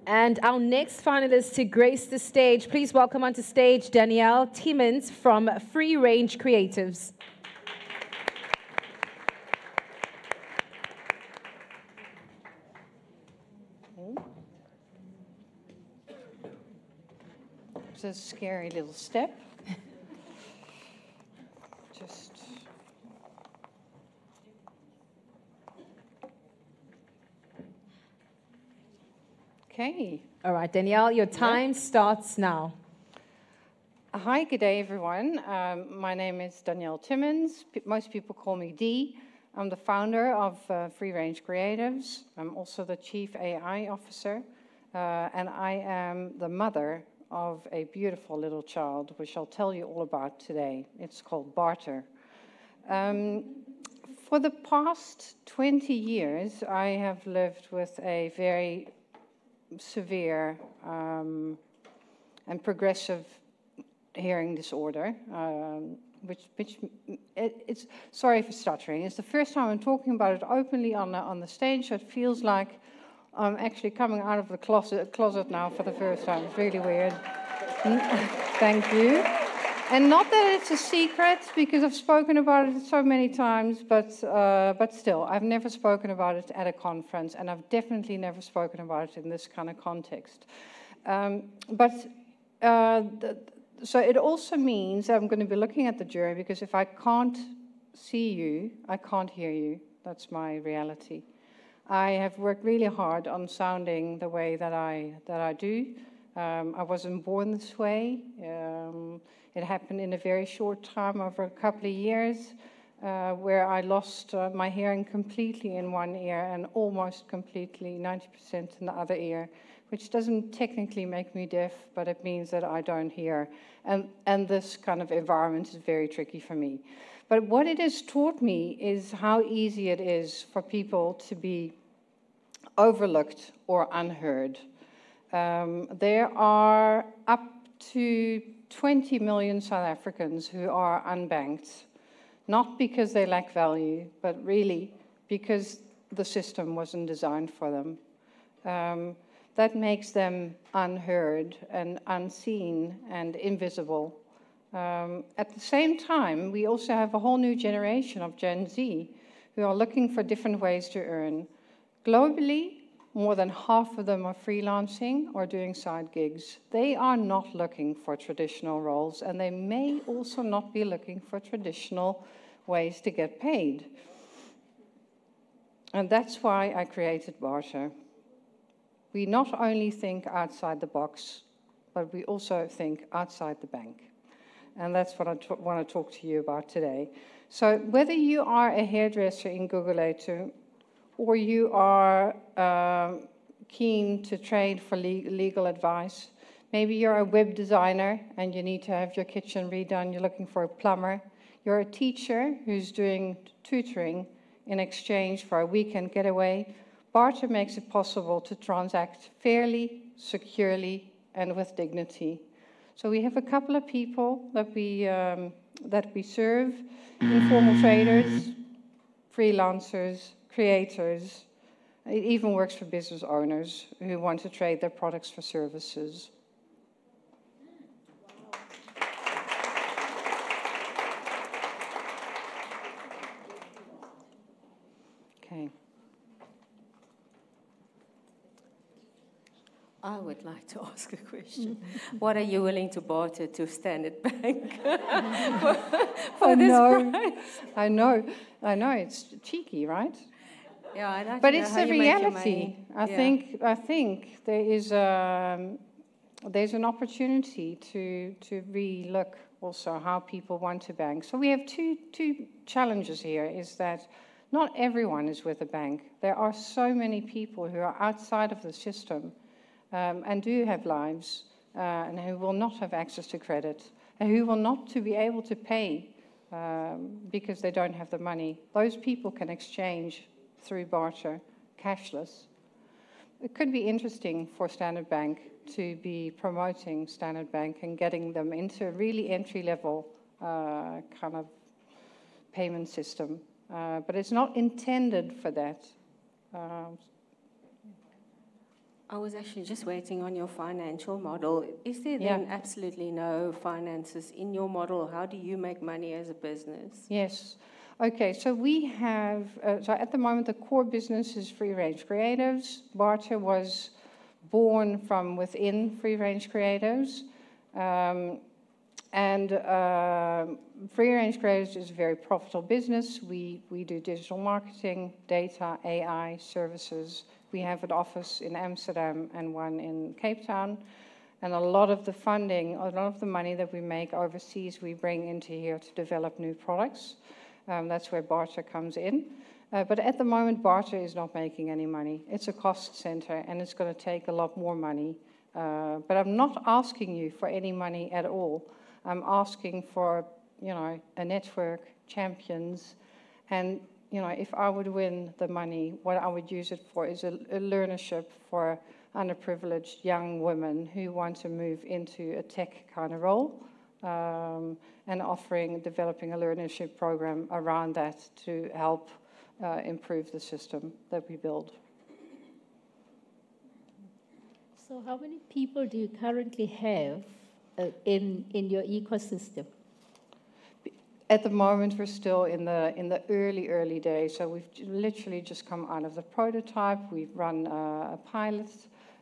And our next finalist to grace the stage, please welcome onto stage Danielle Timmins from Free Range Creatives. It's a scary little step. Okay. All right, Danielle, your time starts now. Hi, good day, everyone. My name is Danielle Timmins. Most people call me Dee. I'm the founder of Free Range Creatives. I'm also the Chief AI Officer, and I am the mother of a beautiful little child, which I'll tell you all about today. It's called Barter. For the past 20 years, I have lived with a very severe and progressive hearing disorder, it's, sorry for stuttering, it's the first time I'm talking about it openly on the stage, so it feels like I'm actually coming out of the closet now for the first time. It's really weird. Thank you. And not that it's a secret, because I've spoken about it so many times, but still, I've never spoken about it at a conference, and I've definitely never spoken about it in this kind of context. So it also means that I'm going to be looking at the jury, because if I can't see you, I can't hear you. That's my reality. I have worked really hard on sounding the way that I do. I wasn't born this way. It happened in a very short time, over a couple of years, where I lost my hearing completely in one ear and almost completely, 90% in the other ear, which doesn't technically make me deaf, but it means that I don't hear. And this kind of environment is very tricky for me. But what it has taught me is how easy it is for people to be overlooked or unheard. There are up to 20 million South Africans who are unbanked, not because they lack value, but really because the system wasn't designed for them. That makes them unheard and unseen and invisible. At the same time, we also have a whole new generation of Gen Z who are looking for different ways to earn. Globally, more than half of them are freelancing or doing side gigs. They are not looking for traditional roles, and they may also not be looking for traditional ways to get paid. And that's why I created Barter. We not only think outside the box, but we also think outside the bank. And that's what I want to talk to you about today. So whether you are a hairdresser in Gugulethu, or you are keen to trade for legal advice, maybe you're a web designer and you need to have your kitchen redone, you're looking for a plumber, you're a teacher who's doing tutoring in exchange for a weekend getaway, Barter makes it possible to transact fairly, securely, and with dignity. So we have a couple of people that we serve: informal traders, freelancers, creators. It even works for business owners who want to trade their products for services. Okay. I would like to ask a question. What are you willing to barter to Standard Bank for this price? I know, it's cheeky, right? Yeah, I'd like but to know it's how the you make your reality. money. I think there is there's an opportunity to re-look also how people want to bank. So we have two challenges here. Is that not everyone is with a bank. There are so many people who are outside of the system. And do have lives, and who will not have access to credit, and who will not to be able to pay because they don't have the money. Those people can exchange through barter, cashless. It could be interesting for Standard Bank to be promoting Standard Bank and getting them into a really entry-level kind of payment system. But it's not intended for that. I was actually just waiting on your financial model. Is there then absolutely no finances in your model? How do you make money as a business? Yes. Okay, so we have, so at the moment the core business is Free Range Creatives. Barter was born from within Free Range Creatives. Free Range Creatives is a very profitable business. We do digital marketing, data, AI, services. We have an office in Amsterdam and one in Cape Town. And a lot of the funding, a lot of the money that we make overseas, we bring into here to develop new products. That's where Barter comes in. But at the moment, Barter is not making any money. It's a cost center, and it's going to take a lot more money. But I'm not asking you for any money at all. I'm asking for, a network, champions, and if I would win the money, what I would use it for is a learnership for underprivileged young women who want to move into a tech kind of role, and developing a learnership program around that to help improve the system that we build. So how many people do you currently have in your ecosystem? At the moment, we're still in the early days. So we've literally just come out of the prototype. We've run a pilot,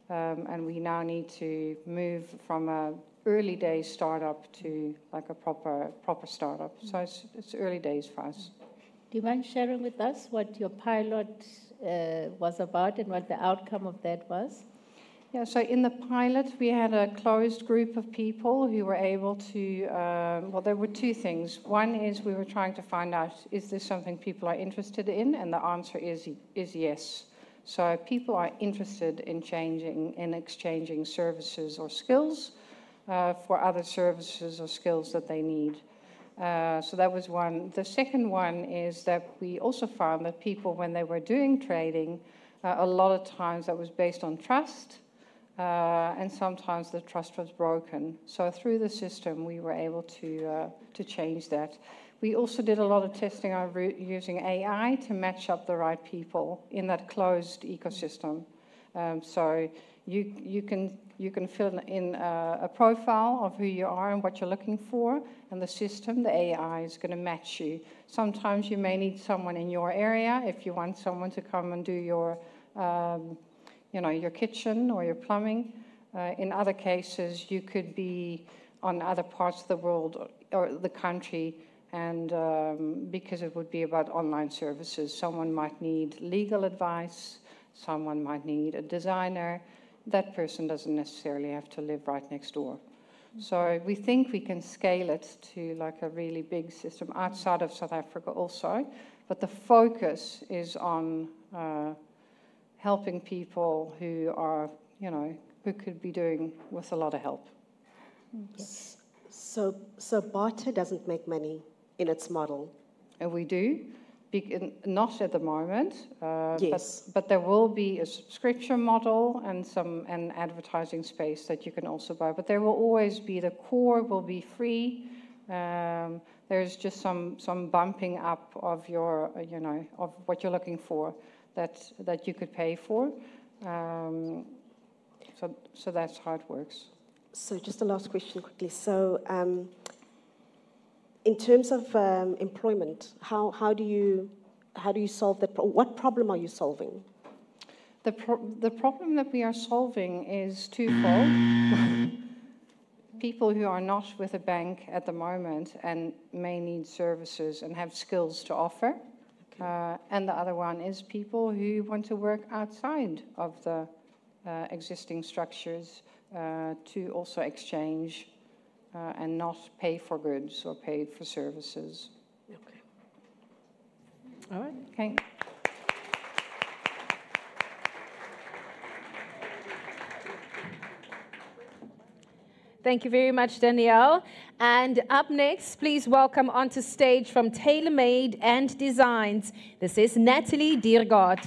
and we now need to move from a early day startup to like a proper startup. So it's early days for us. Do you mind sharing with us what your pilot was about and what the outcome of that was? Yeah, so in the pilot, we had a closed group of people who were able to, well, there were two things. One is we were trying to find out, is this something people are interested in? And the answer is yes. So people are interested in exchanging services or skills for other services or skills that they need. So that was one. The second one is that we also found that people, when they were doing trading, a lot of times that was based on trust. And sometimes the trust was broken. So through the system, we were able to change that. We also did a lot of testing using AI to match up the right people in that closed ecosystem. So you can fill in a profile of who you are and what you're looking for, and the system, the AI, is going to match you. Sometimes you may need someone in your area if you want someone to come and do your your kitchen or your plumbing. In other cases, you could be on other parts of the world or the country, and because it would be about online services, someone might need legal advice, someone might need a designer. That person doesn't necessarily have to live right next door. So we think we can scale it to like a really big system outside of South Africa also, but the focus is on helping people who are, who could be doing with a lot of help. Yes. So barter doesn't make money in its model? And we do, not at the moment, yes. but there will be a subscription model and an advertising space that you can also buy. But there will always be, the core will be free. There's just some bumping up of your, of what you're looking for. That you could pay for. So that's how it works. So just a last question quickly. So in terms of employment, how do you solve that? What problem are you solving? The problem that we are solving is twofold. People who are not with a bank at the moment and may need services and have skills to offer. And the other one is people who want to work outside of the existing structures to also exchange and not pay for goods or pay for services. Okay. All right. Okay. Thank you very much, Danielle. And up next, please welcome onto stage from TaylorMade and Designs. This is Natalie Diergaard.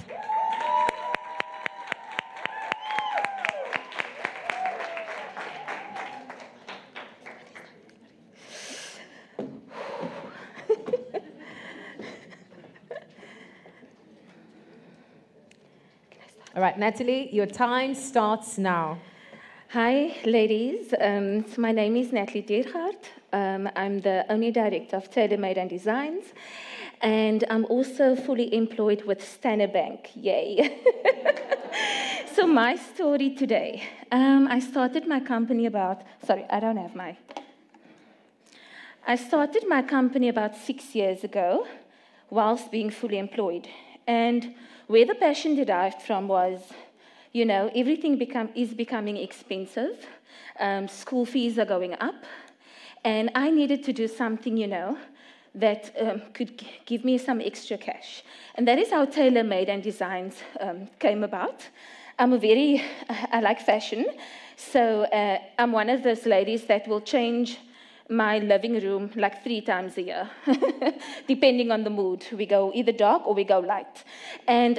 All right, Natalie, your time starts now. Hi, ladies. My name is Natalie Diergaard. I'm the owner director of TaylorMade and Designs, and I'm also fully employed with Standard Bank. Yay! So my story today. I started my company about 6 years ago, whilst being fully employed, and where the passion derived from was, everything is becoming expensive. School fees are going up. And I needed to do something, that could give me some extra cash. And that is how TaylorMade and Designs came about. I like fashion. So I'm one of those ladies that will change my living room like 3 times a year, depending on the mood. We go either dark or we go light. And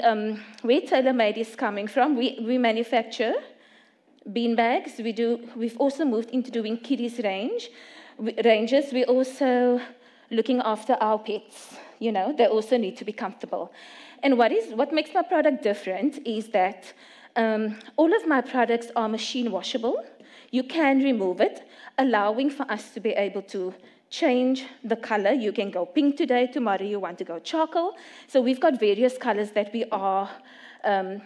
where TaylorMade is coming from, we manufacture beanbags. We've also moved into doing kiddies ranges. We're also looking after our pets. They also need to be comfortable. And what makes my product different is that All of my products are machine washable. You can remove it, allowing for us to be able to change the color. You can go pink today, tomorrow you want to go charcoal. So we've got various colors that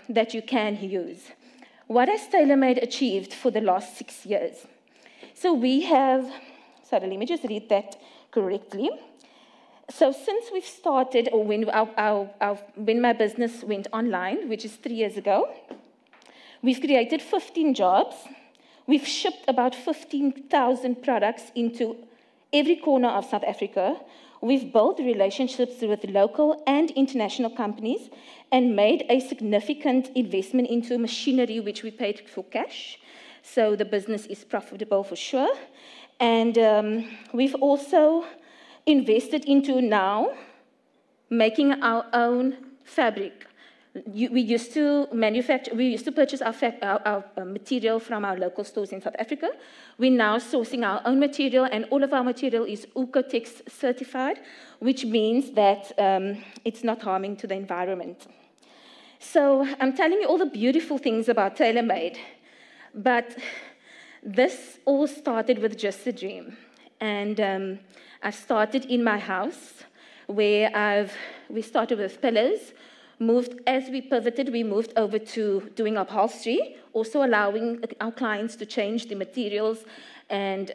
that you can use. What has TaylorMade achieved for the last 6 years? So we have, sorry, let me just read that correctly. So since we've started, or when my business went online, which is 3 years ago, we've created 15 jobs. We've shipped about 15,000 products into every corner of South Africa. We've built relationships with local and international companies and made a significant investment into machinery, which we paid for cash. So the business is profitable for sure. And we've also invested into now making our own fabric. We used to purchase our material from our local stores in South Africa. We're now sourcing our own material, and all of our material is Oecotex certified, which means that it's not harming to the environment. So I'm telling you all the beautiful things about TaylorMade, but this all started with just a dream. And I've started in my house, where we started with pillows. As we pivoted, we moved over to doing upholstery, also allowing our clients to change the materials. And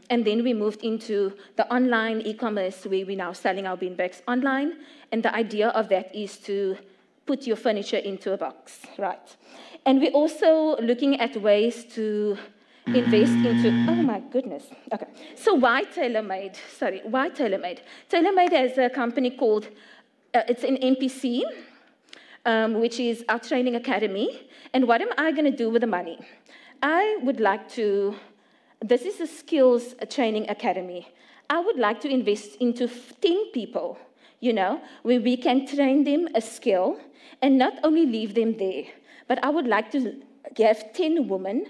then we moved into the online e-commerce, where we're now selling our beanbags online. And the idea of that is to put your furniture into a box, right? And we're also looking at ways to invest into, oh my goodness. Okay, so why TaylorMade? Sorry, why TaylorMade? TaylorMade has a company called, it's an MPC, which is our training academy. And what am I going to do with the money? I would like to, this is a skills training academy. I would like to invest into 10 people, where we can train them a skill and not only leave them there, but I would like to have 10 women,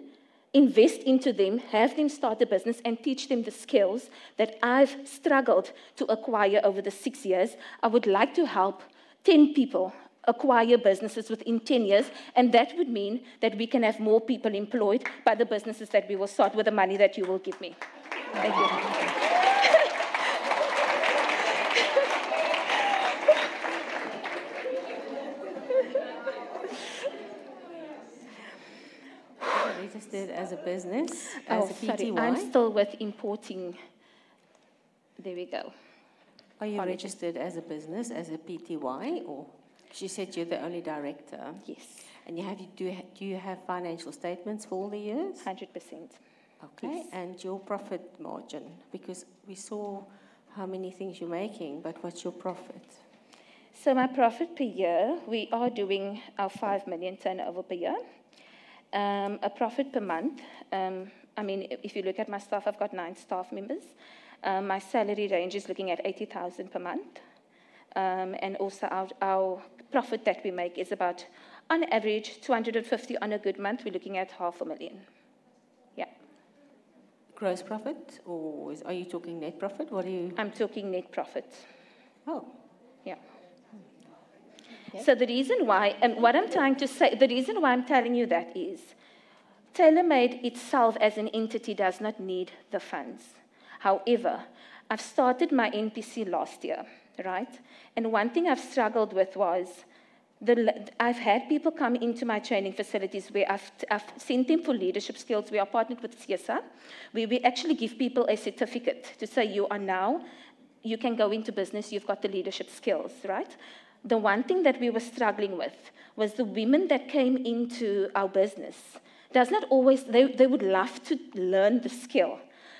invest into them, have them start a business, and teach them the skills that I've struggled to acquire over the 6 years. I would like to help 10 people acquire businesses within 10 years, and that would mean that we can have more people employed by the businesses that we will start with the money that you will give me. Thank you. Registered as a business, as a PTY? Sorry, I'm still with importing. There we go. Are you registered as a business, as a PTY, or? She said you're the only director. Yes. And do you have financial statements for all the years? 100%. Okay. Yes. And your profit margin? Because we saw how many things you're making, but what's your profit? So my profit per year, we are doing our 5 million turnover per year. A profit per month. If you look at my staff, I've got 9 staff members. My salary range is looking at 80,000 per month. And also our profit that we make is about, on average, 250 on a good month. We're looking at 500,000. Yeah. Gross profit, or are you talking net profit? What are you? I'm talking net profit. Oh. Yeah. Okay. So the reason why, and what I'm trying to say, the reason why I'm telling you that is, TaylorMade itself as an entity does not need the funds. However, I've started my NPC last year, right? And one thing I've struggled with was, I've had people come into my training facilities where I've sent them for leadership skills. We are partnered with CSA, where we actually give people a certificate to say you can go into business, you've got the leadership skills, right? The one thing that we were struggling with was the women that came into our business. Does not always, they would love to learn the skill.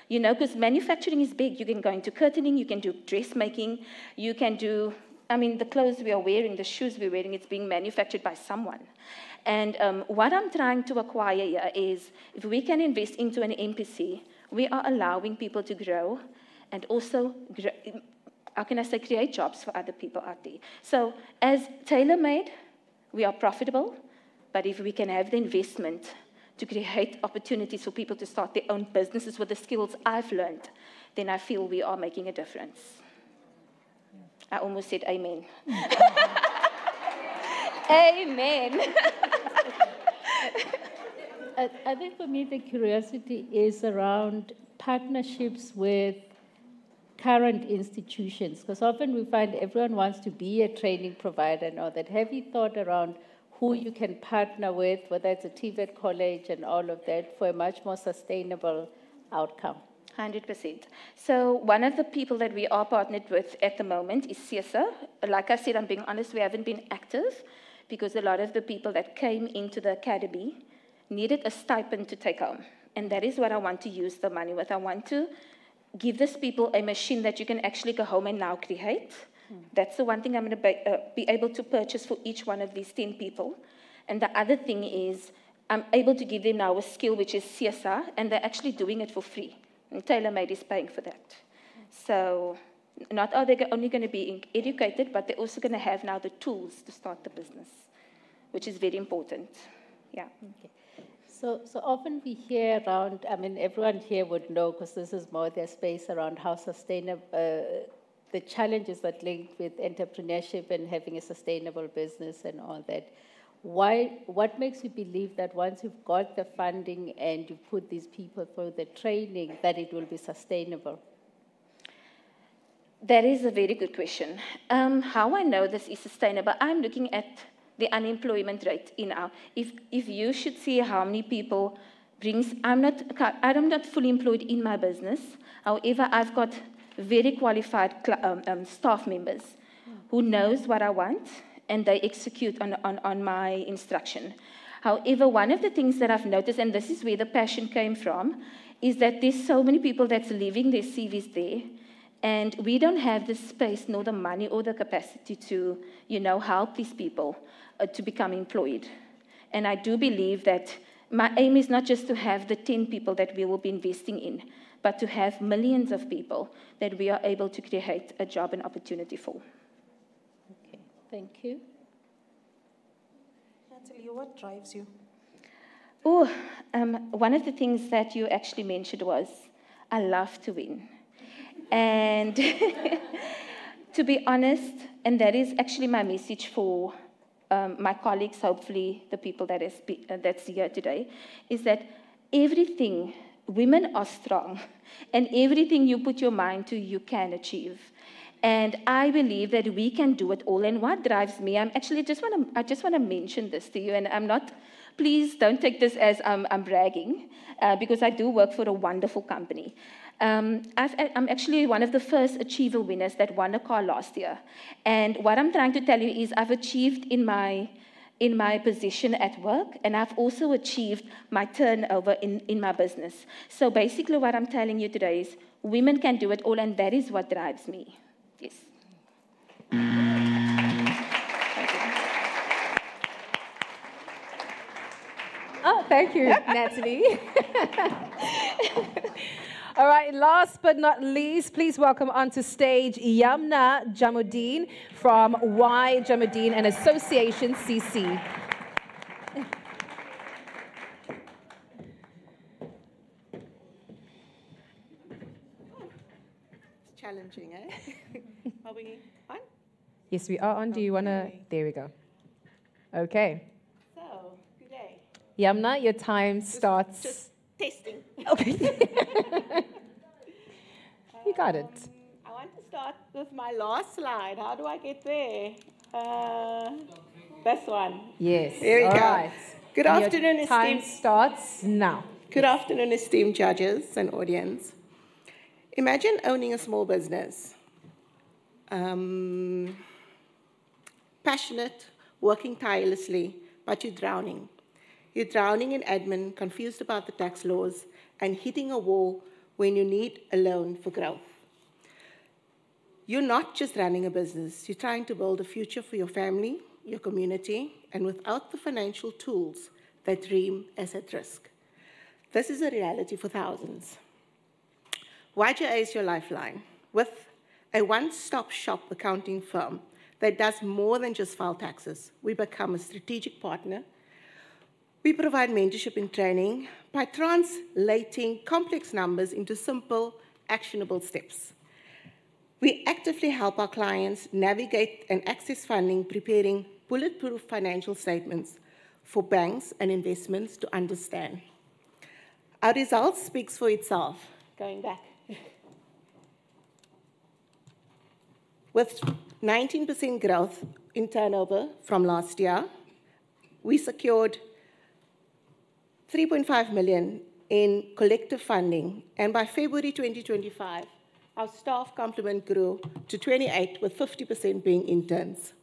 Because manufacturing is big. You can go into curtaining, you can do dressmaking, you can do, the clothes we are wearing, the shoes we're wearing, it's being manufactured by someone. And what I'm trying to acquire here is, if we can invest into an MPC, we are allowing people to grow and also, create jobs for other people out there. So as TaylorMade, we are profitable, but if we can have the investment to create opportunities for people to start their own businesses with the skills I've learned, then I feel we are making a difference. I almost said amen. Amen. I think for me the curiosity is around partnerships with current institutions, because often we find everyone wants to be a training provider and all that. Have you thought around who you can partner with, whether it's a TVET college and all of that, for a much more sustainable outcome? 100%. So one of the people that we are partnered with at the moment is CSA. Like I said, I'm being honest, we haven't been active because a lot of the people that came into the academy needed a stipend to take home. And that is what I want to use the money with. I want to give these people a machine that you can actually go home and now create. That's the one thing I'm going to be able to purchase for each one of these 10 people. And the other thing is I'm able to give them now a skill, which is CSR, and they're actually doing it for free. And TaylorMade is paying for that. So not are they only going to be educated, but they're also going to have now the tools to start the business, which is very important. Yeah. Okay. So often we hear around, I mean, everyone here would know, because this is more their space, around how sustainable, the challenges that link with entrepreneurship and having a sustainable business and all that. What makes you believe that once you've got the funding and you put these people through the training, that it will be sustainable? That is a very good question. How I know this is sustainable, I'm looking at the unemployment rate in our, if you should see how many people brings, I'm not fully employed in my business. However, I've got very qualified staff members who knows what I want and they execute on my instruction. However, one of the things that I've noticed, and this is where the passion came from, is that there's so many people that's leaving their CVs there, and we don't have the space, nor the money, or the capacity to, help these people to become employed. And I do believe that my aim is not just to have the 10 people that we will be investing in, but to have millions of people that we are able to create a job and opportunity for. Okay, thank you. Natalie, what drives you? Oh, one of the things that you actually mentioned was, I love to win. And to be honest, and that is actually my message for my colleagues, hopefully the people that's here today, is that everything, women are strong, and everything you put your mind to, you can achieve. And I believe that we can do it all. And what drives me, I just want to mention this to you, and I'm not, please don't take this as I'm bragging, because I do work for a wonderful company. I'm actually one of the first Achiever winners that won a car last year. And what I'm trying to tell you is I've achieved in my position at work, and I've also achieved my turnover in my business. So basically what I'm telling you today is women can do it all, and that is what drives me. Yes. Oh, thank you, Natalie. All right, last but not least, please welcome onto stage Yamna Jamuddin from Y Jamuddin and Association CC. It's challenging, eh? Are we on? Yes, we are on. Do you want to? There we go. Okay. So, good day. Yamna, your time starts. Just testing. Okay. You got it. I want to start with my last slide. How do I get there? This one. Yes. There we All go. right. Good And afternoon, your time esteemed. starts now. Good afternoon, esteemed judges and audience. Imagine owning a small business. Passionate, working tirelessly, but you're drowning. You're drowning in admin, confused about the tax laws, and hitting a wall when you need a loan for growth. You're not just running a business, you're trying to build a future for your family, your community, and without the financial tools, that dream is at risk. This is a reality for thousands. YJA is your lifeline. With a one-stop shop accounting firm that does more than just file taxes, we become a strategic partner. We provide mentorship and training by translating complex numbers into simple, actionable steps. We actively help our clients navigate and access funding, preparing bulletproof financial statements for banks and investments to understand. Our results speaks for itself. Going back. With 19% growth in turnover from last year, we secured 3.5 million in collective funding, and by February 2025, our staff complement grew to 28, with 50% being interns.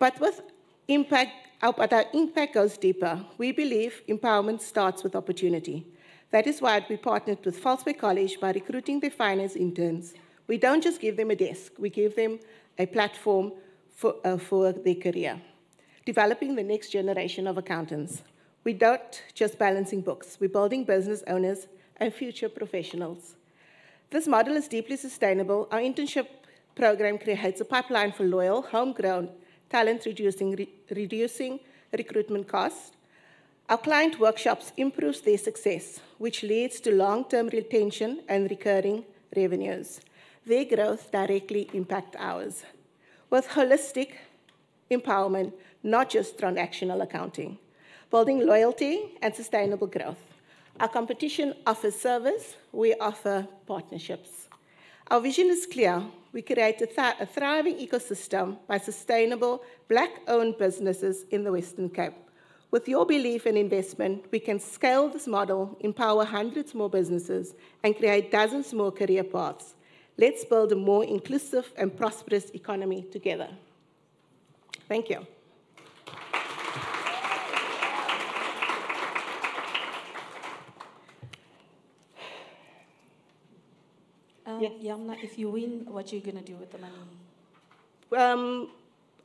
But our impact goes deeper. We believe empowerment starts with opportunity. That is why we partnered with Falsbeck College by recruiting their finance interns. We don't just give them a desk, we give them a platform for their career, developing the next generation of accountants. We don't just balancing books, we're building business owners and future professionals. This model is deeply sustainable. Our internship program creates a pipeline for loyal, homegrown talent, reducing recruitment costs. Our client workshops improves their success, which leads to long-term retention and recurring revenues. Their growth directly impacts ours, with holistic empowerment, not just transactional accounting, building loyalty and sustainable growth. Our competition offers service, we offer partnerships. Our vision is clear. We create a thriving ecosystem by sustainable Black-owned businesses in the Western Cape. With your belief and investment, we can scale this model, empower hundreds more businesses, and create dozens more career paths. Let's build a more inclusive and prosperous economy together. Thank you. Yes. Yamna, if you win, what are you going to do with the money?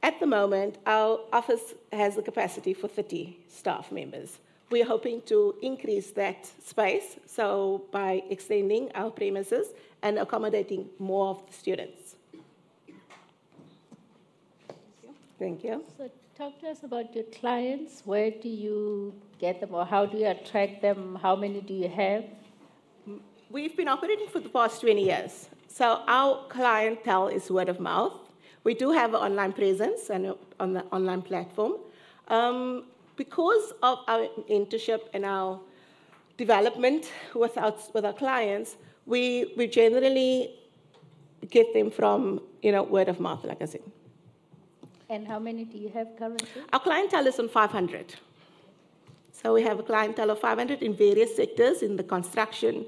At the moment, our office has the capacity for 30 staff members. We're hoping to increase that space, so by extending our premises and accommodating more of the students. Thank you. So talk to us about your clients. Where do you get them, or how do you attract them? How many do you have? We've been operating for the past 20 years. So our clientele is word of mouth. We do have an online presence and on the online platform. Because of our internship and our development with our clients, we generally get them from word of mouth, like I said. And how many do you have currently? Our clientele is on 500. So we have a clientele of 500 in various sectors, in the construction,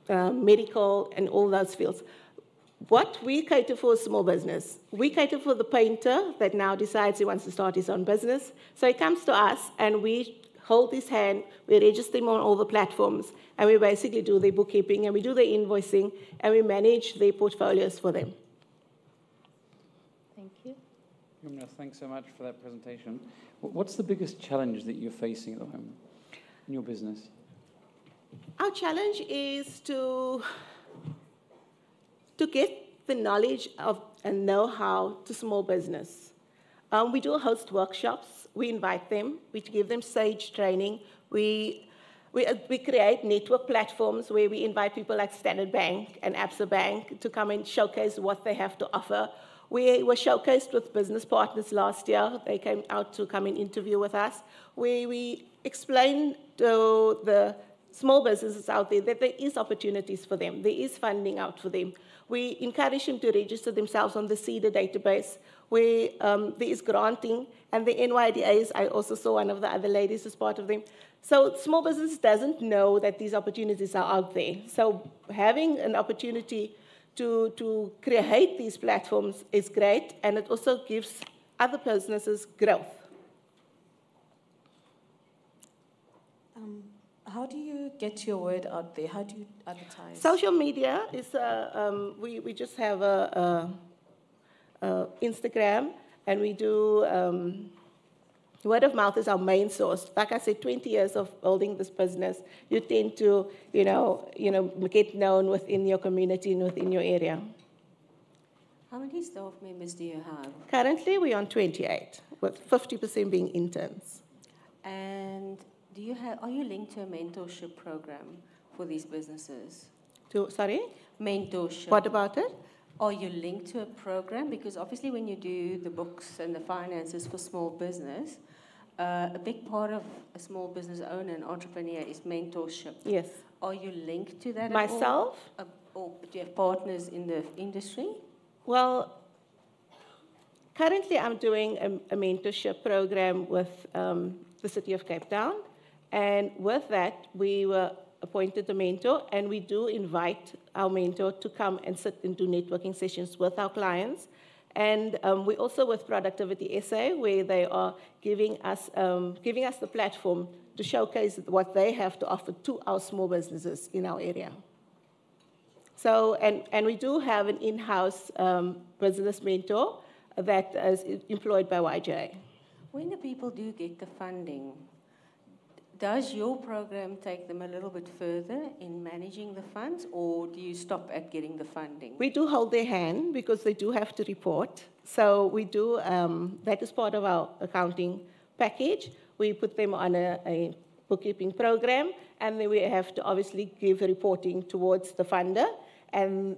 medical, and all those fields. What we cater for is small business. We cater for the painter that now decides he wants to start his own business. So he comes to us, and we hold his hand, we register him on all the platforms, and we basically do their bookkeeping, and we do their invoicing, and we manage their portfolios for them. Thank you. Yamna, thanks so much for that presentation. What's the biggest challenge that you're facing at the moment in your business? Our challenge is to get the knowledge of and know-how to small business. We do host workshops. We invite them. We give them sage training. We create network platforms where we invite people like Standard Bank and Absa Bank to come and showcase what they have to offer. We were showcased with business partners last year. They came out to come and interview with us, where we explained to the small businesses out there that there is opportunities for them. There is funding out for them. We encourage them to register themselves on the CEDA database, where there is granting, and the NYDAs, I also saw one of the other ladies as part of them. So small business doesn't know that these opportunities are out there. So having an opportunity to create these platforms is great, and it also gives other businesses growth. How do you get your word out there? How do you advertise? Social media is, we just have a Instagram, and we do, word of mouth is our main source. Like I said, 20 years of building this business, you tend to, get known within your community and within your area. How many staff members do you have? Currently, we're on 28, with 50% being interns. And are you linked to a mentorship program for these businesses? Sorry? Mentorship. What about it? Are you linked to a program? Because obviously when you do the books and the finances for small business, a big part of a small business owner and entrepreneur is mentorship. Yes. Are you linked to that Myself? at all? Or do you have partners in the industry? Well, currently I'm doing a mentorship program with the City of Cape Town. And with that, we were appointed a mentor, and we do invite our mentor to come and sit and do networking sessions with our clients. And we also with Productivity SA, where they are giving us the platform to showcase what they have to offer to our small businesses in our area. So, and we do have an in-house business mentor that is employed by YJ. When the people do get the funding, does your program take them a little bit further in managing the funds, or do you stop at getting the funding? We do hold their hand because they do have to report. So we do, that is part of our accounting package. We put them on a bookkeeping program, and then we have to obviously give reporting towards the funder. And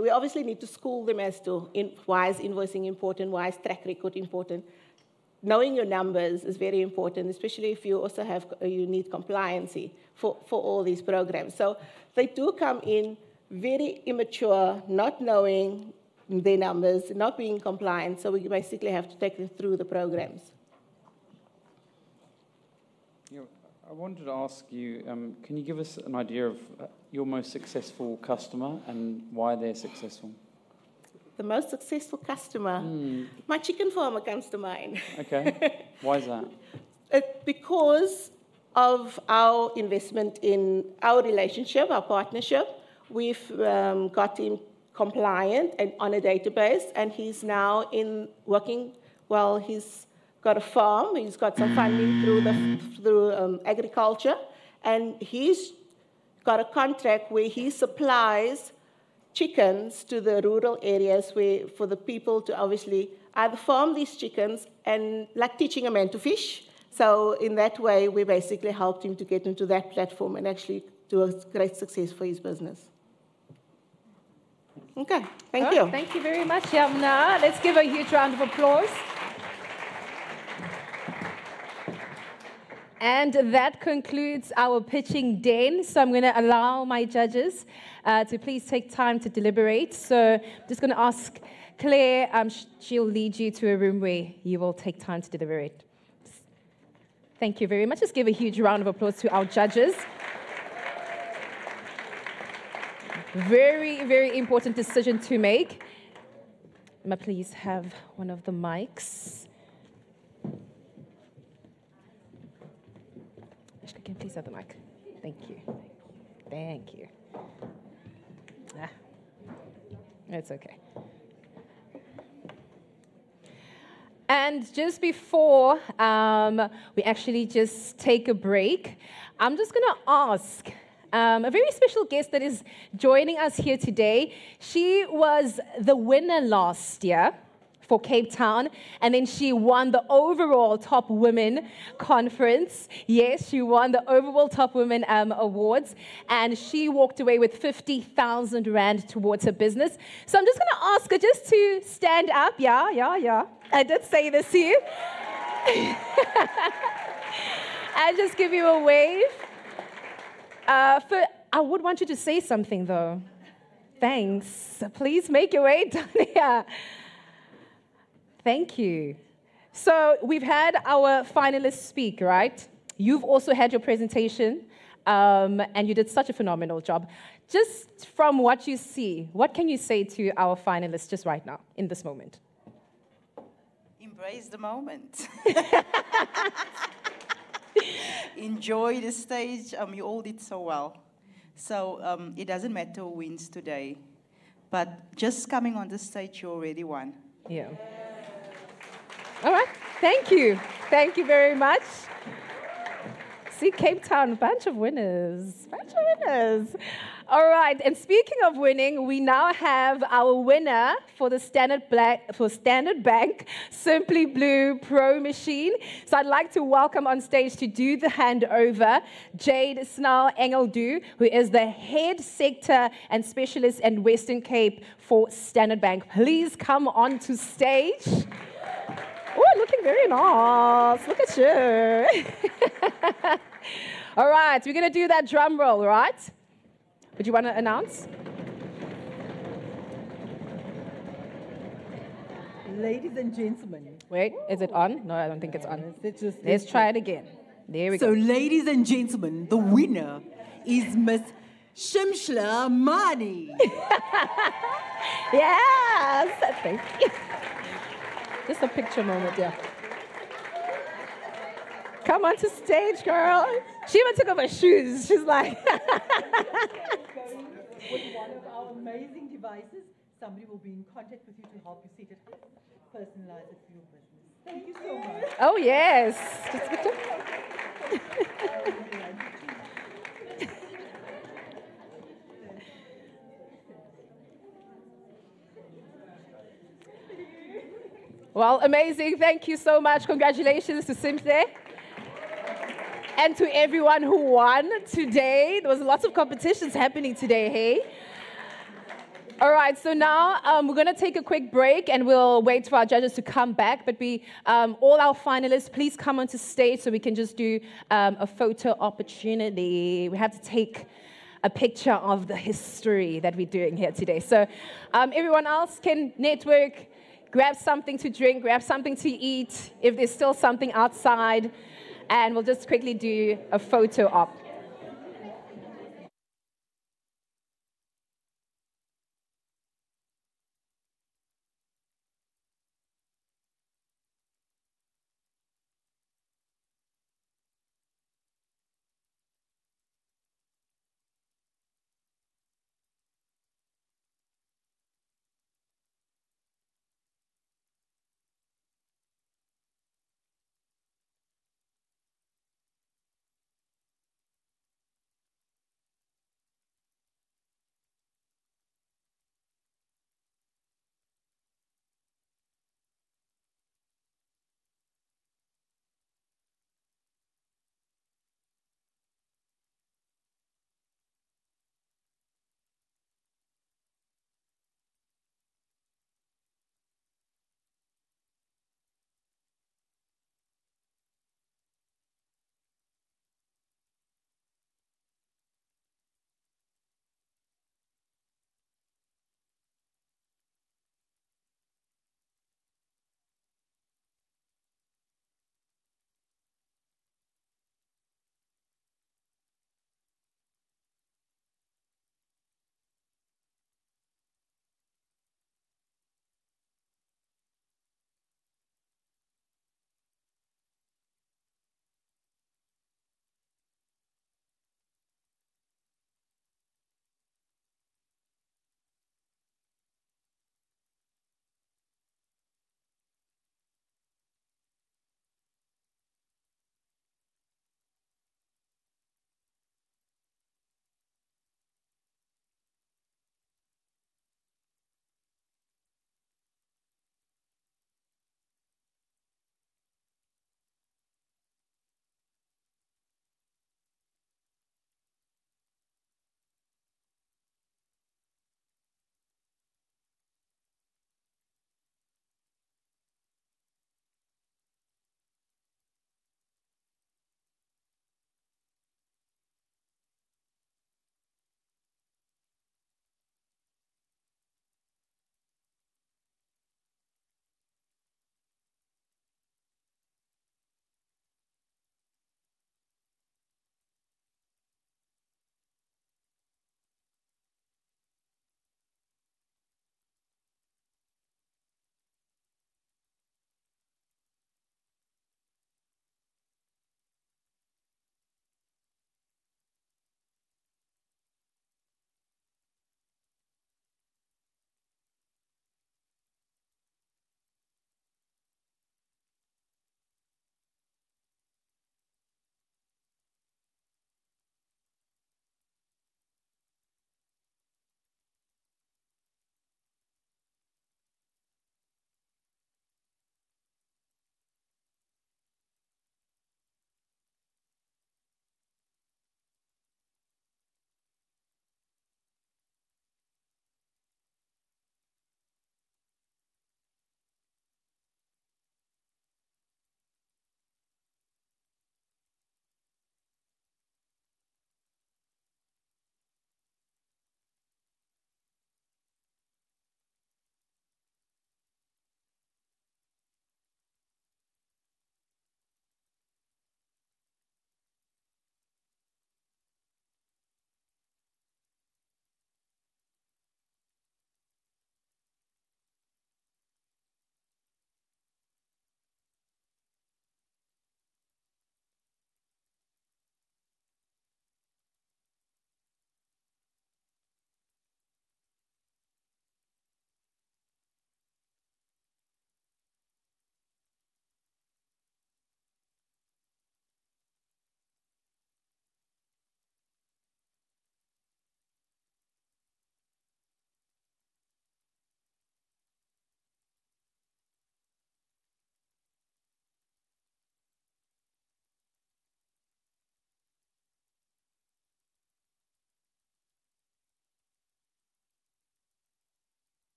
we obviously need to school them as to why is invoicing important, why is track record important. Knowing your numbers is very important, especially if you also you need compliancy for all these programs. So they do come in very immature, not knowing their numbers, not being compliant, so we basically have to take them through the programs. I wanted to ask you, can you give us an idea of your most successful customer and why they're successful? The most successful customer, my chicken farmer comes to mind. Okay, why is that? Because of our investment in our relationship, our partnership. We've got him compliant and on a database, and he's now working. Well, he's got a farm. He's got some funding through agriculture, and he's got a contract where he supplies chickens to the rural areas for the people to obviously either farm these chickens and like teaching a man to fish. So in that way, we basically helped him to get into that platform and actually do a great success for his business. Okay, thank you. Thank you very much, Yamna. Let's give a huge round of applause. And that concludes our pitching den. So I'm going to allow my judges to please take time to deliberate. So I'm just going to ask Claire, she'll lead you to a room where you will take time to deliberate. Thank you very much. Just give a huge round of applause to our judges. Very, very important decision to make. May I please have one of the mics? Can you please have the mic? Thank you. Thank you. It's okay. And just before we actually just take a break, I'm just going to ask a very special guest that is joining us here today. She was the winner last year for Cape Town, and then she won the overall Top Women Conference. Yes, she won the overall Top Women Awards, and she walked away with 50,000 Rand towards her business. So I'm just going to ask her just to stand up. Yeah. I did say this to you. And just give you a wave. I would want you to say something, though. Thanks. Please make your way down here. Thank you. So we've had our finalists speak, right? You've also had your presentation, and you did such a phenomenal job. Just from what you see, what can you say to our finalists just right now, in this moment? Embrace the moment. Enjoy the stage. You all did so well. So it doesn't matter who wins today, but just coming on the stage, you already won. Yeah. All right. Thank you. Thank you very much. see Cape Town, bunch of winners. All right, and speaking of winning, we now have our winner for the Standard Bank Simply Blue Pro machine. So I'd like to welcome on stage to do the handover Jade Snell Engeldu, who is the head sector and specialist in Western Cape for Standard Bank. Please come on to stage. Oh, looking very nice. Look at you. All right, we're going to do that drum roll, right? Would you want to announce? Ladies and gentlemen. Wait, is it on? No, I don't think it's on. Let's try it again. There we go. So, ladies and gentlemen, the winner is Miss Shimshla Mani. Yes, thank you. Just a picture moment, yeah. Come onto stage, girl. She even took off her shoes. She's like... With one of our amazing devices, somebody will be in contact with you to help you set it up, personalize it for your business. Thank you so much. Oh, yes. Just Well, amazing. Thank you so much. Congratulations to Simple. And to everyone who won today. There was lots of competitions happening today, hey? All right, so now we're going to take a quick break and we'll wait for our judges to come back. But all our finalists, please come onto stage so we can just do a photo opportunity. We have to take a picture of the history that we're doing here today. So everyone else can network, grab something to drink, grab something to eat, if there's still something outside, and we'll just quickly do a photo op.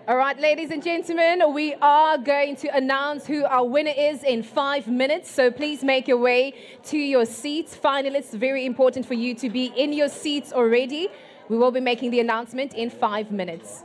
All right, ladies and gentlemen, we are going to announce who our winner is in 5 minutes. So please make your way to your seats. Finalists, very important for you to be in your seats already. We will be making the announcement in 5 minutes.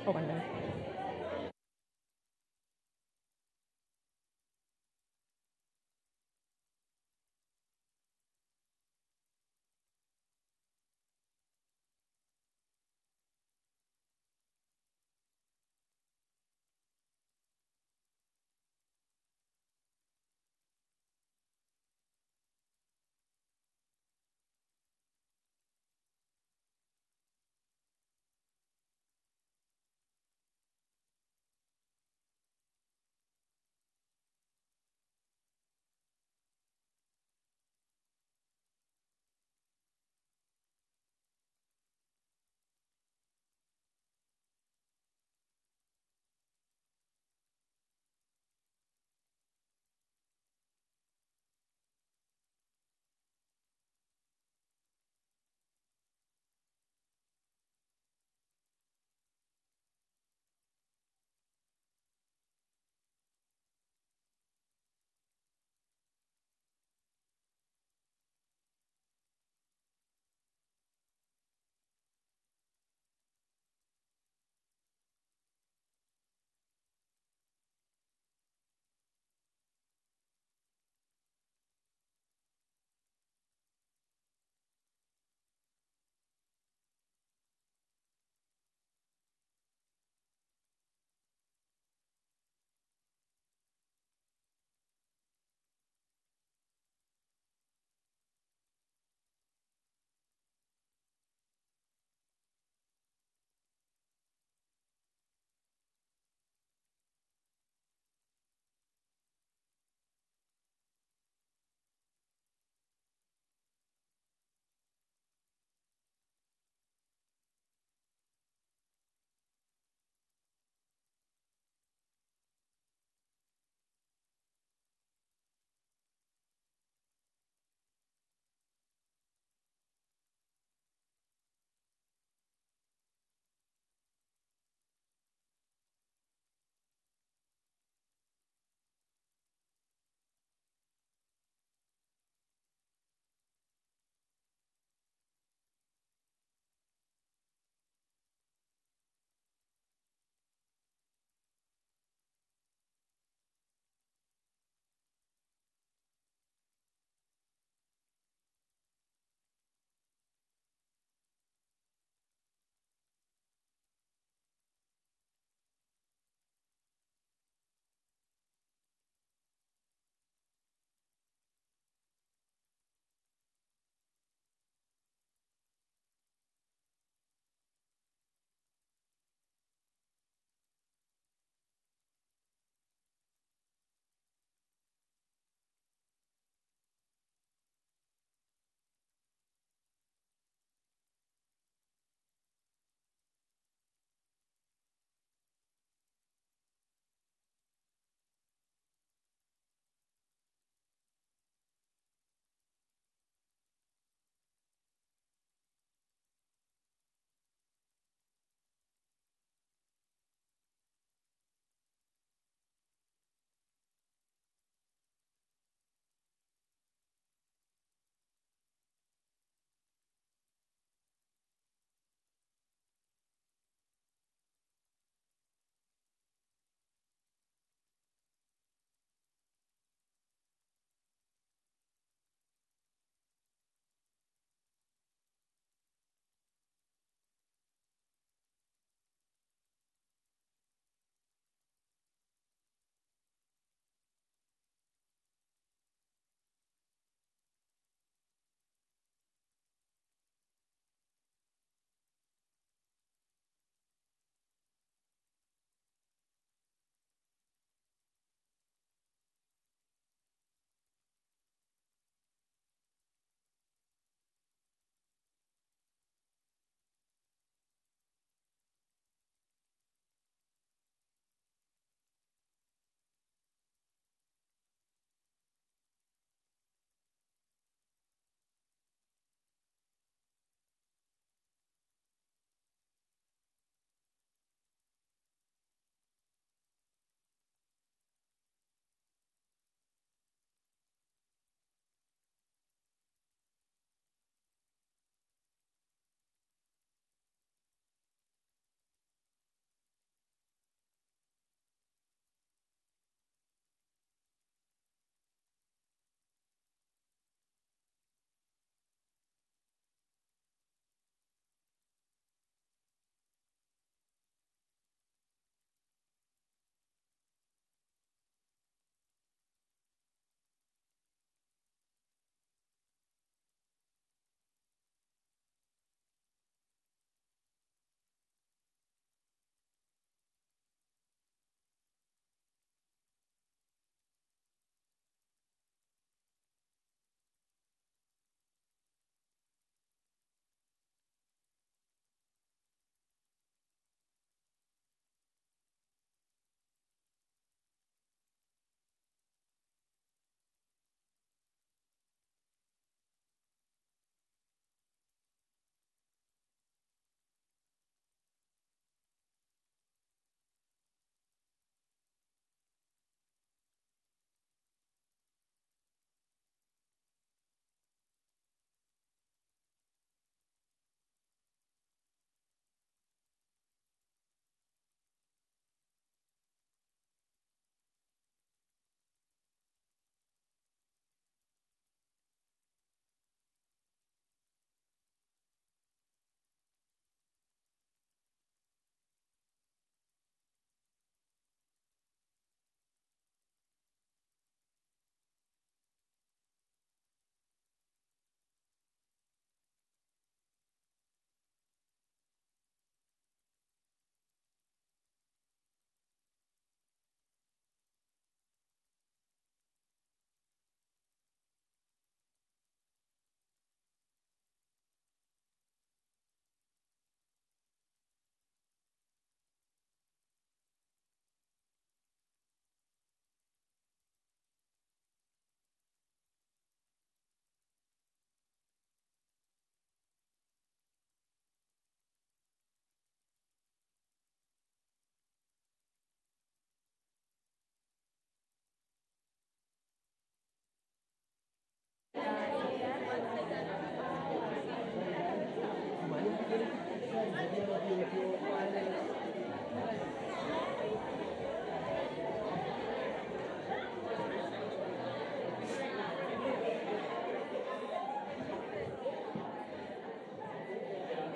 Oh, I know.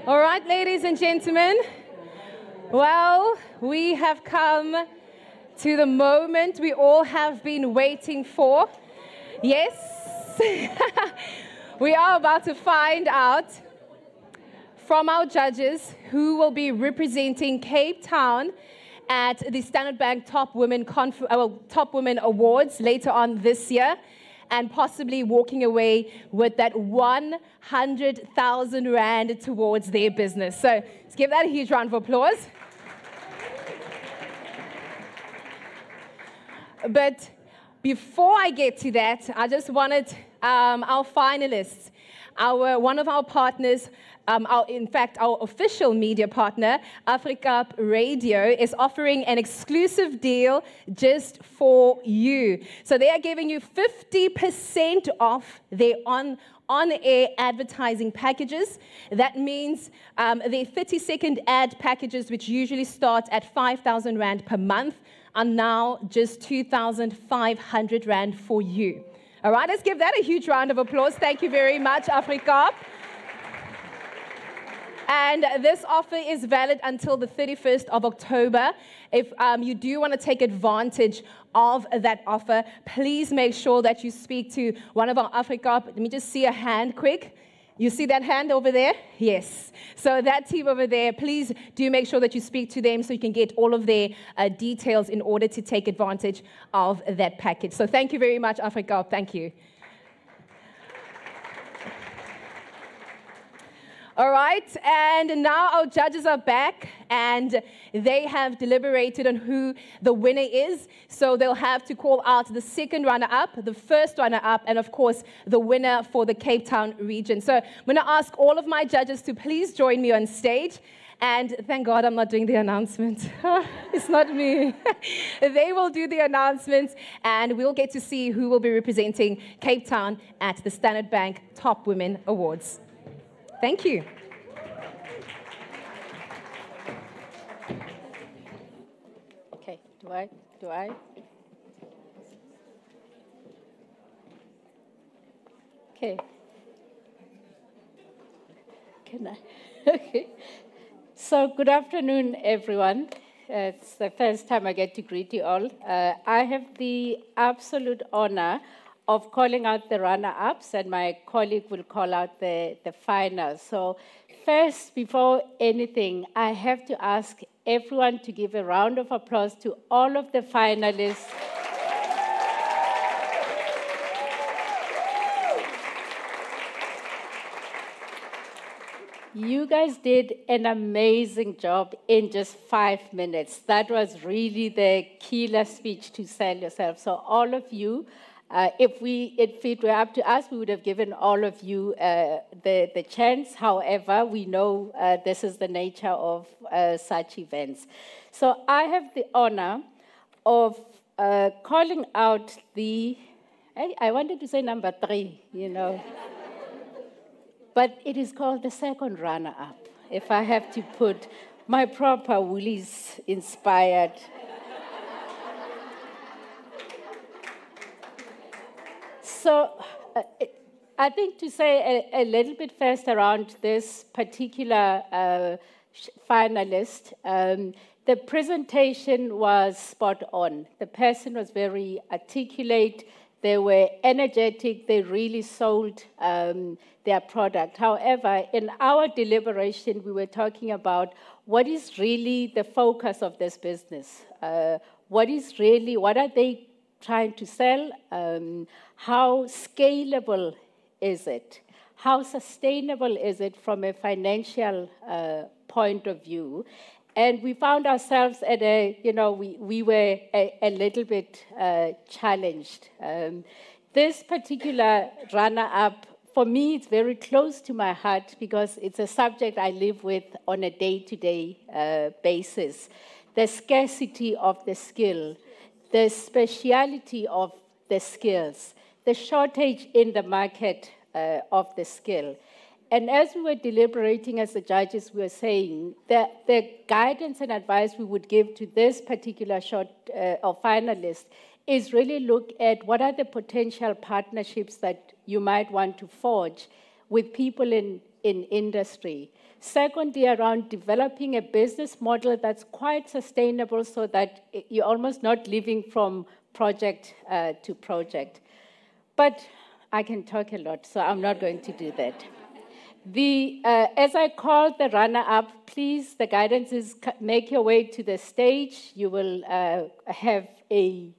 All right, ladies and gentlemen. Well, we have come to the moment we all have been waiting for. Yes, we are about to find out from our judges who will be representing Cape Town at the Standard Bank Top Women Awards later on this year, and possibly walking away with that 100,000 Rand towards their business. So let's give that a huge round of applause. But before I get to that, I just wanted our finalists, one of our partners, in fact, our official media partner, Africa Radio, is offering an exclusive deal just for you. So they are giving you 50% off their on-air advertising packages. That means their 30-second ad packages, which usually start at 5,000 Rand per month, are now just 2,500 Rand for you. All right, let's give that a huge round of applause. Thank you very much, Afrika. And this offer is valid until the 31st of October. If you do want to take advantage of that offer, please make sure that you speak to one of our Afrika. Let me just see a hand quick. You see that hand over there? Yes. So that team over there, please do make sure that you speak to them so you can get all of their details in order to take advantage of that package. So thank you very much, Afrika. Thank you. All right, and now our judges are back, and they have deliberated on who the winner is. So they'll have to call out the second runner-up, the first runner-up, and of course, the winner for the Cape Town region. So I'm going to ask all of my judges to please join me on stage. And thank God I'm not doing the announcement. It's not me. They will do the announcements, and we'll get to see who will be representing Cape Town at the Standard Bank Top Women Awards. Thank you. Okay, do I? Okay. Can I? Okay. So good afternoon, everyone. It's the first time I get to greet you all. I have the absolute honor of calling out the runner-ups, and my colleague will call out the finals. So first, before anything, I have to ask everyone to give a round of applause to all of the finalists. You guys did an amazing job in just 5 minutes. That was really the killer speech to sell yourself. So all of you, if it were up to us, we would have given all of you the chance. However, we know this is the nature of such events. So I have the honor of calling out I wanted to say number 3, you know. But it is called the second runner-up, if I have to put my proper Woolies inspired. So I think to say a little bit first around this particular finalist, the presentation was spot on. The person was very articulate. They were energetic. They really sold their product. However, in our deliberation, we were talking about what is really the focus of this business. What are they trying to sell? How scalable is it? How sustainable is it from a financial point of view? And we found ourselves at we were a little bit challenged. This particular runner-up, for me, it's very close to my heart because it's a subject I live with on a day-to-day basis. The scarcity of the skill, the speciality of the skills, the shortage in the market of the skill. And as we were deliberating as the judges, we were saying that the guidance and advice we would give to this particular short or finalist is really look at what are the potential partnerships that you might want to forge with people in industry. Secondly, around developing a business model that's quite sustainable so that you're almost not living from project to project. But I can talk a lot, so I'm not going to do that. As I call the runner-up, please, the guidance is make your way to the stage. You will have a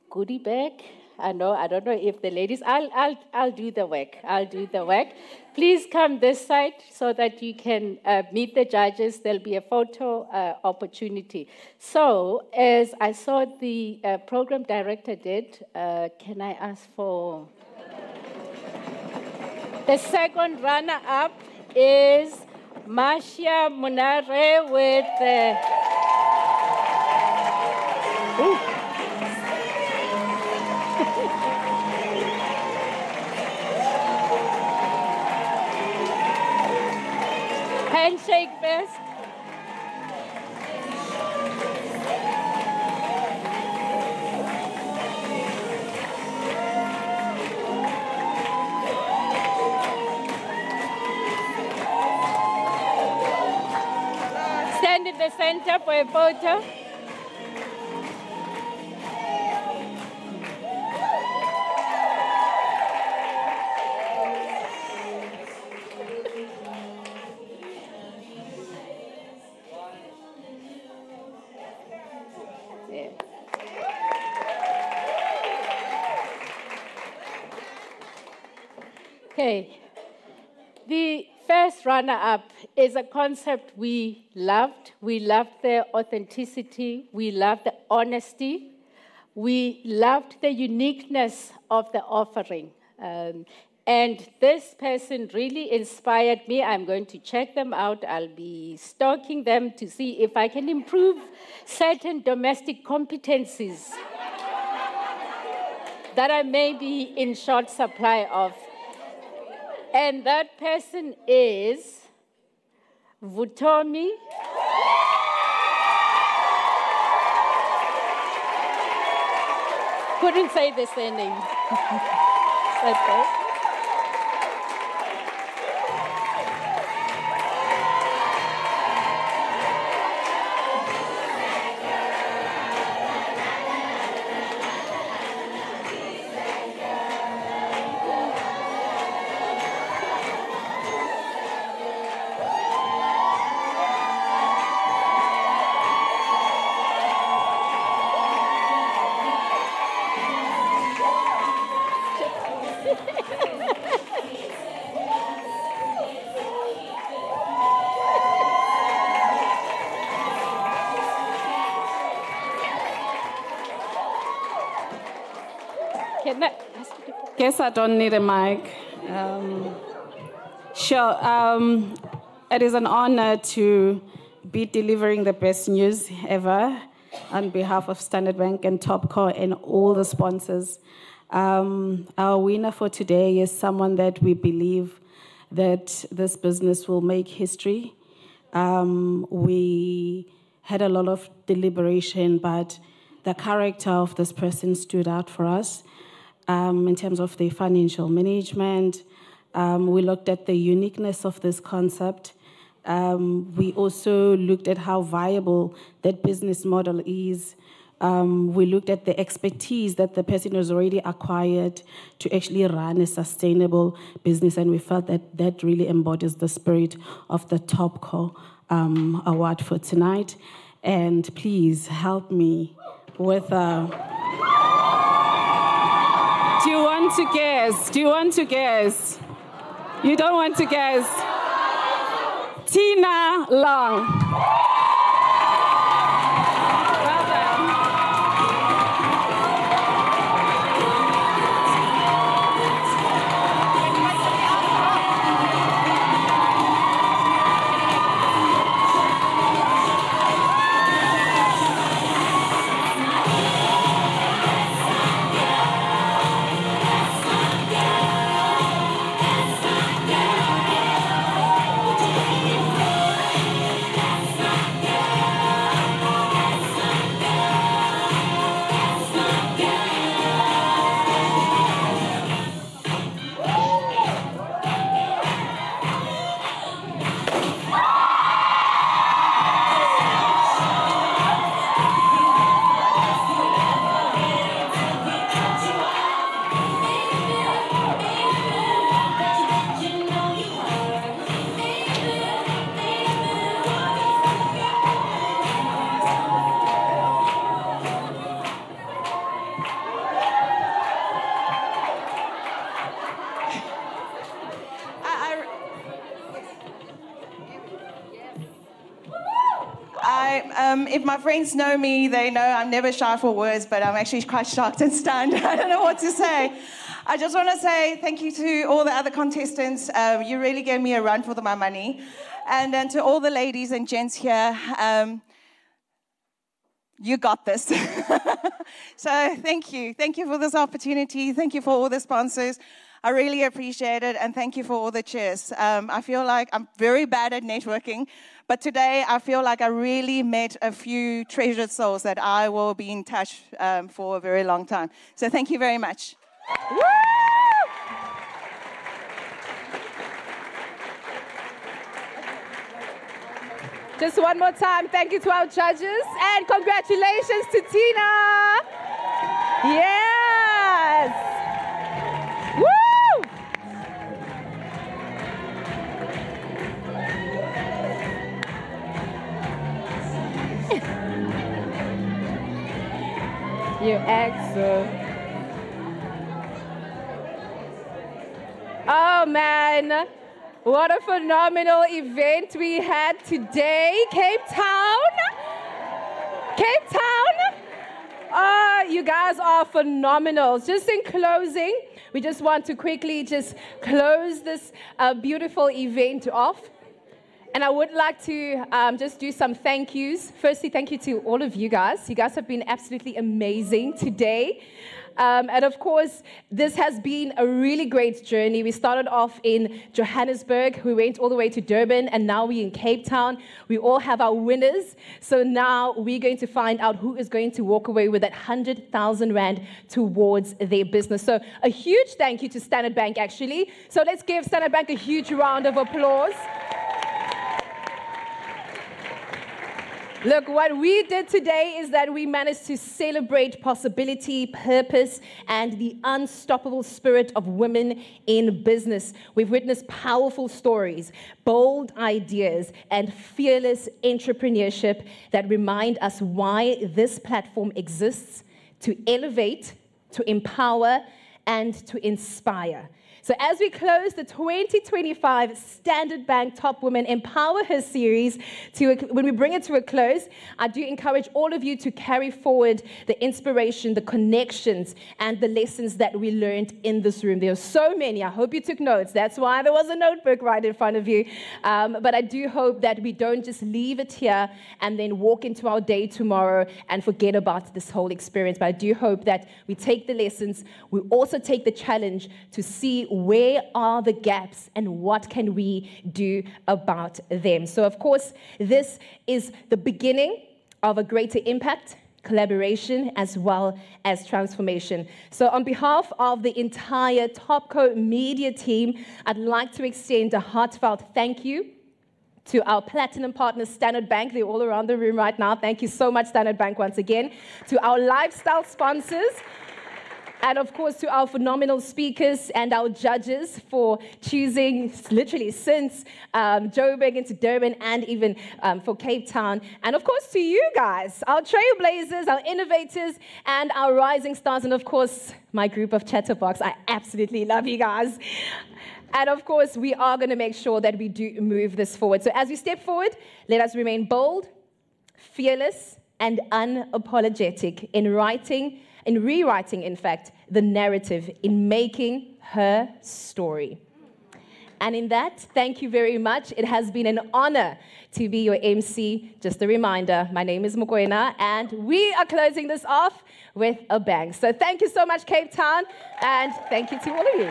goodie bag. I don't know if the ladies, I'll do the work. I'll do the work. Please come this side so that you can meet the judges. There'll be a photo opportunity. So, as I saw the program director did, can I ask for... The second runner-up is Marcia Munare with handshake first. Stand in the center for a photo. Okay. The first runner-up is a concept we loved. We loved the authenticity. We loved the honesty. We loved the uniqueness of the offering. And this person really inspired me. I'm going to check them out. I'll be stalking them to see if I can improve certain domestic competencies that I may be in short supply of. And that person is Vutomi. Couldn't say the surname. Okay. Guess I don't need a mic. Sure. It is an honor to be delivering the best news ever on behalf of Standard Bank and Topco and all the sponsors. Our winner for today is someone that we believe that this business will make history. We had a lot of deliberation, but the character of this person stood out for us. In terms of the financial management, we looked at the uniqueness of this concept. We also looked at how viable that business model is. We looked at the expertise that the person has already acquired to actually run a sustainable business, and we felt that that really embodies the spirit of the Topco award for tonight. And please help me with... Do you want to guess? Do you want to guess? You don't want to guess? Tina Long. if my friends know me, they know I'm never shy for words, but I'm actually quite shocked and stunned. I don't know what to say. I just want to say thank you to all the other contestants. You really gave me a run for my money. And then to all the ladies and gents here, you got this. So thank you. Thank you for this opportunity. Thank you for all the sponsors. I really appreciate it, and thank you for all the cheers. I feel like I'm very bad at networking, but today I feel like I really met a few treasured souls that I will be in touch for a very long time. So thank you very much. Woo! Just one more time, thank you to our judges, and congratulations to Tina. Yes. Woo! You're excellent. Oh man, what a phenomenal event we had today. Cape Town. Cape Town. You guys are phenomenal. Just in closing, we just want to quickly just close this beautiful event off. And I would like to just do some thank yous. Firstly, thank you to all of you guys. You guys have been absolutely amazing today. And of course, this has been a really great journey. We started off in Johannesburg, we went all the way to Durban, and now we're in Cape Town. We all have our winners. So now we're going to find out who is going to walk away with that 100,000 Rand towards their business. So a huge thank you to Standard Bank, actually. So let's give Standard Bank a huge round of applause. Look, what we did today is that we managed to celebrate possibility, purpose, and the unstoppable spirit of women in business. We've witnessed powerful stories, bold ideas, and fearless entrepreneurship that remind us why this platform exists: to elevate, to empower, and to inspire. So as we close the 2025 Standard Bank Top Women EmpowHer series, when we bring it to a close, I do encourage all of you to carry forward the inspiration, the connections, and the lessons that we learned in this room. There are so many. I hope you took notes. That's why there was a notebook right in front of you. But I do hope that we don't just leave it here and then walk into our day tomorrow and forget about this whole experience. But I do hope that we take the lessons. We also take the challenge to see where are the gaps and what can we do about them. So, of course, this is the beginning of a greater impact, collaboration, as well as transformation. So on behalf of the entire Topco media team, I'd like to extend a heartfelt thank you to our platinum partner, Standard Bank. They're all around the room right now. Thank you so much, Standard Bank, once again. To our lifestyle sponsors, and of course, to our phenomenal speakers and our judges for choosing, literally since Joburg into Durban and even for Cape Town. And of course, to you guys, our trailblazers, our innovators, and our rising stars. And of course, my group of chatterbox. I absolutely love you guys. And of course, we are going to make sure that we do move this forward. So as we step forward, let us remain bold, fearless, and unapologetic in rewriting, in fact, the narrative, in making her story. And in that, thank you very much. It has been an honor to be your MC. Just a reminder, my name is Mokoena, and we are closing this off with a bang. So thank you so much, Cape Town, and thank you to all of you.